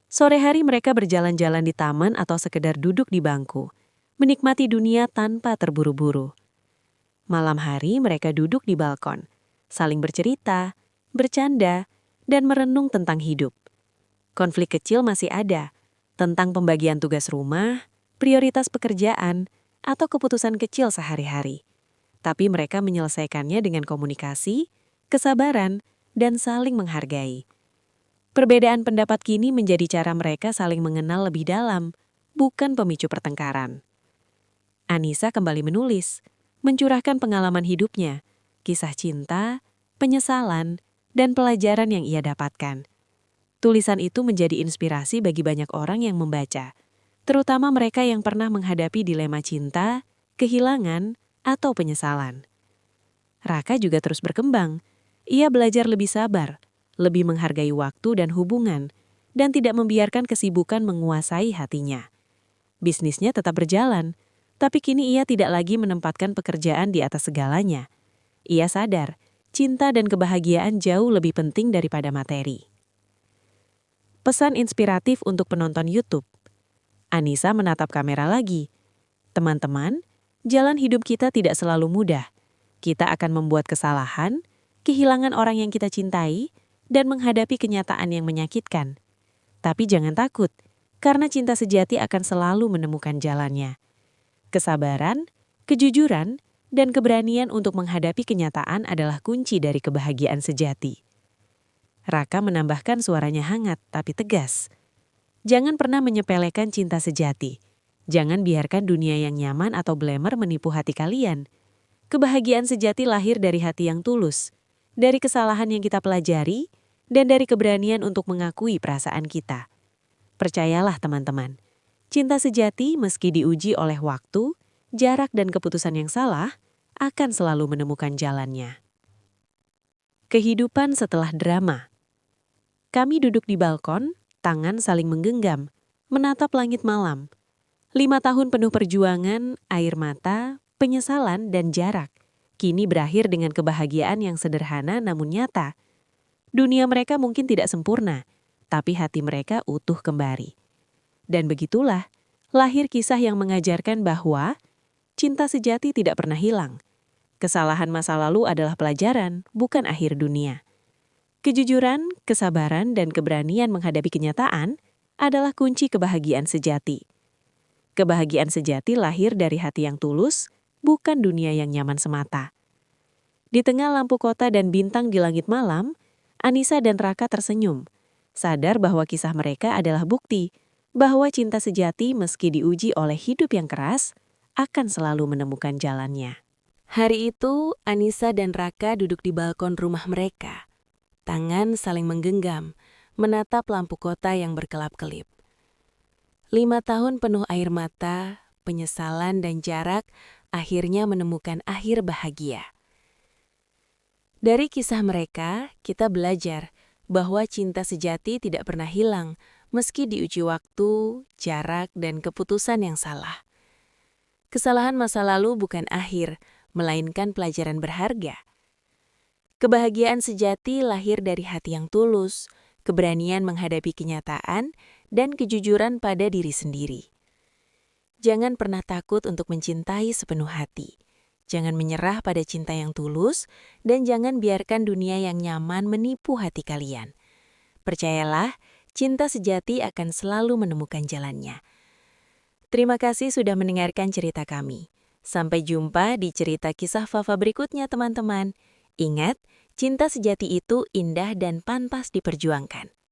Sore hari mereka berjalan-jalan di taman atau sekedar duduk di bangku, menikmati dunia tanpa terburu-buru. Malam hari mereka duduk di balkon, saling bercerita, bercanda, dan merenung tentang hidup. Konflik kecil masih ada, tentang pembagian tugas rumah, prioritas pekerjaan, atau keputusan kecil sehari-hari. Tapi mereka menyelesaikannya dengan komunikasi, kesabaran, dan saling menghargai. Perbedaan pendapat kini menjadi cara mereka saling mengenal lebih dalam, bukan pemicu pertengkaran. Anissa kembali menulis, mencurahkan pengalaman hidupnya, kisah cinta, penyesalan, dan pelajaran yang ia dapatkan. Tulisan itu menjadi inspirasi bagi banyak orang yang membaca, terutama mereka yang pernah menghadapi dilema cinta, kehilangan, atau penyesalan. Raka juga terus berkembang. Ia belajar lebih sabar, lebih menghargai waktu dan hubungan, dan tidak membiarkan kesibukan menguasai hatinya. Bisnisnya tetap berjalan, tapi kini ia tidak lagi menempatkan pekerjaan di atas segalanya. Ia sadar, cinta dan kebahagiaan jauh lebih penting daripada materi. Pesan inspiratif untuk penonton YouTube. Anissa menatap kamera lagi. Teman-teman, jalan hidup kita tidak selalu mudah. Kita akan membuat kesalahan, kehilangan orang yang kita cintai, dan menghadapi kenyataan yang menyakitkan. Tapi jangan takut, karena cinta sejati akan selalu menemukan jalannya. Kesabaran, kejujuran, dan keberanian untuk menghadapi kenyataan adalah kunci dari kebahagiaan sejati. Raka menambahkan suaranya hangat tapi tegas. Jangan pernah menyepelekan cinta sejati. Jangan biarkan dunia yang nyaman atau glamour menipu hati kalian. Kebahagiaan sejati lahir dari hati yang tulus, dari kesalahan yang kita pelajari, dan dari keberanian untuk mengakui perasaan kita. Percayalah teman-teman, cinta sejati meski diuji oleh waktu, jarak dan keputusan yang salah, akan selalu menemukan jalannya. Kehidupan setelah drama. Kami duduk di balkon, tangan saling menggenggam, menatap langit malam. 5 tahun penuh perjuangan, air mata, penyesalan, dan jarak, kini berakhir dengan kebahagiaan yang sederhana namun nyata. Dunia mereka mungkin tidak sempurna, tapi hati mereka utuh kembali. Dan begitulah, lahir kisah yang mengajarkan bahwa cinta sejati tidak pernah hilang. Kesalahan masa lalu adalah pelajaran, bukan akhir dunia. Kejujuran, kesabaran, dan keberanian menghadapi kenyataan adalah kunci kebahagiaan sejati. Kebahagiaan sejati lahir dari hati yang tulus, bukan dunia yang nyaman semata. Di tengah lampu kota dan bintang di langit malam, Anissa dan Raka tersenyum, sadar bahwa kisah mereka adalah bukti bahwa cinta sejati meski diuji oleh hidup yang keras, akan selalu menemukan jalannya. Hari itu, Anissa dan Raka duduk di balkon rumah mereka. Tangan saling menggenggam, menatap lampu kota yang berkelap-kelip. 5 tahun penuh air mata, penyesalan dan jarak akhirnya menemukan akhir bahagia. Dari kisah mereka, kita belajar bahwa cinta sejati tidak pernah hilang meski diuji waktu, jarak, dan keputusan yang salah. Kesalahan masa lalu bukan akhir, melainkan pelajaran berharga. Kebahagiaan sejati lahir dari hati yang tulus, keberanian menghadapi kenyataan, dan kejujuran pada diri sendiri. Jangan pernah takut untuk mencintai sepenuh hati. Jangan menyerah pada cinta yang tulus, dan jangan biarkan dunia yang nyaman menipu hati kalian. Percayalah, cinta sejati akan selalu menemukan jalannya. Terima kasih sudah mendengarkan cerita kami. Sampai jumpa di cerita kisah Fafa berikutnya, teman-teman. Ingat, cinta sejati itu indah dan pantas diperjuangkan.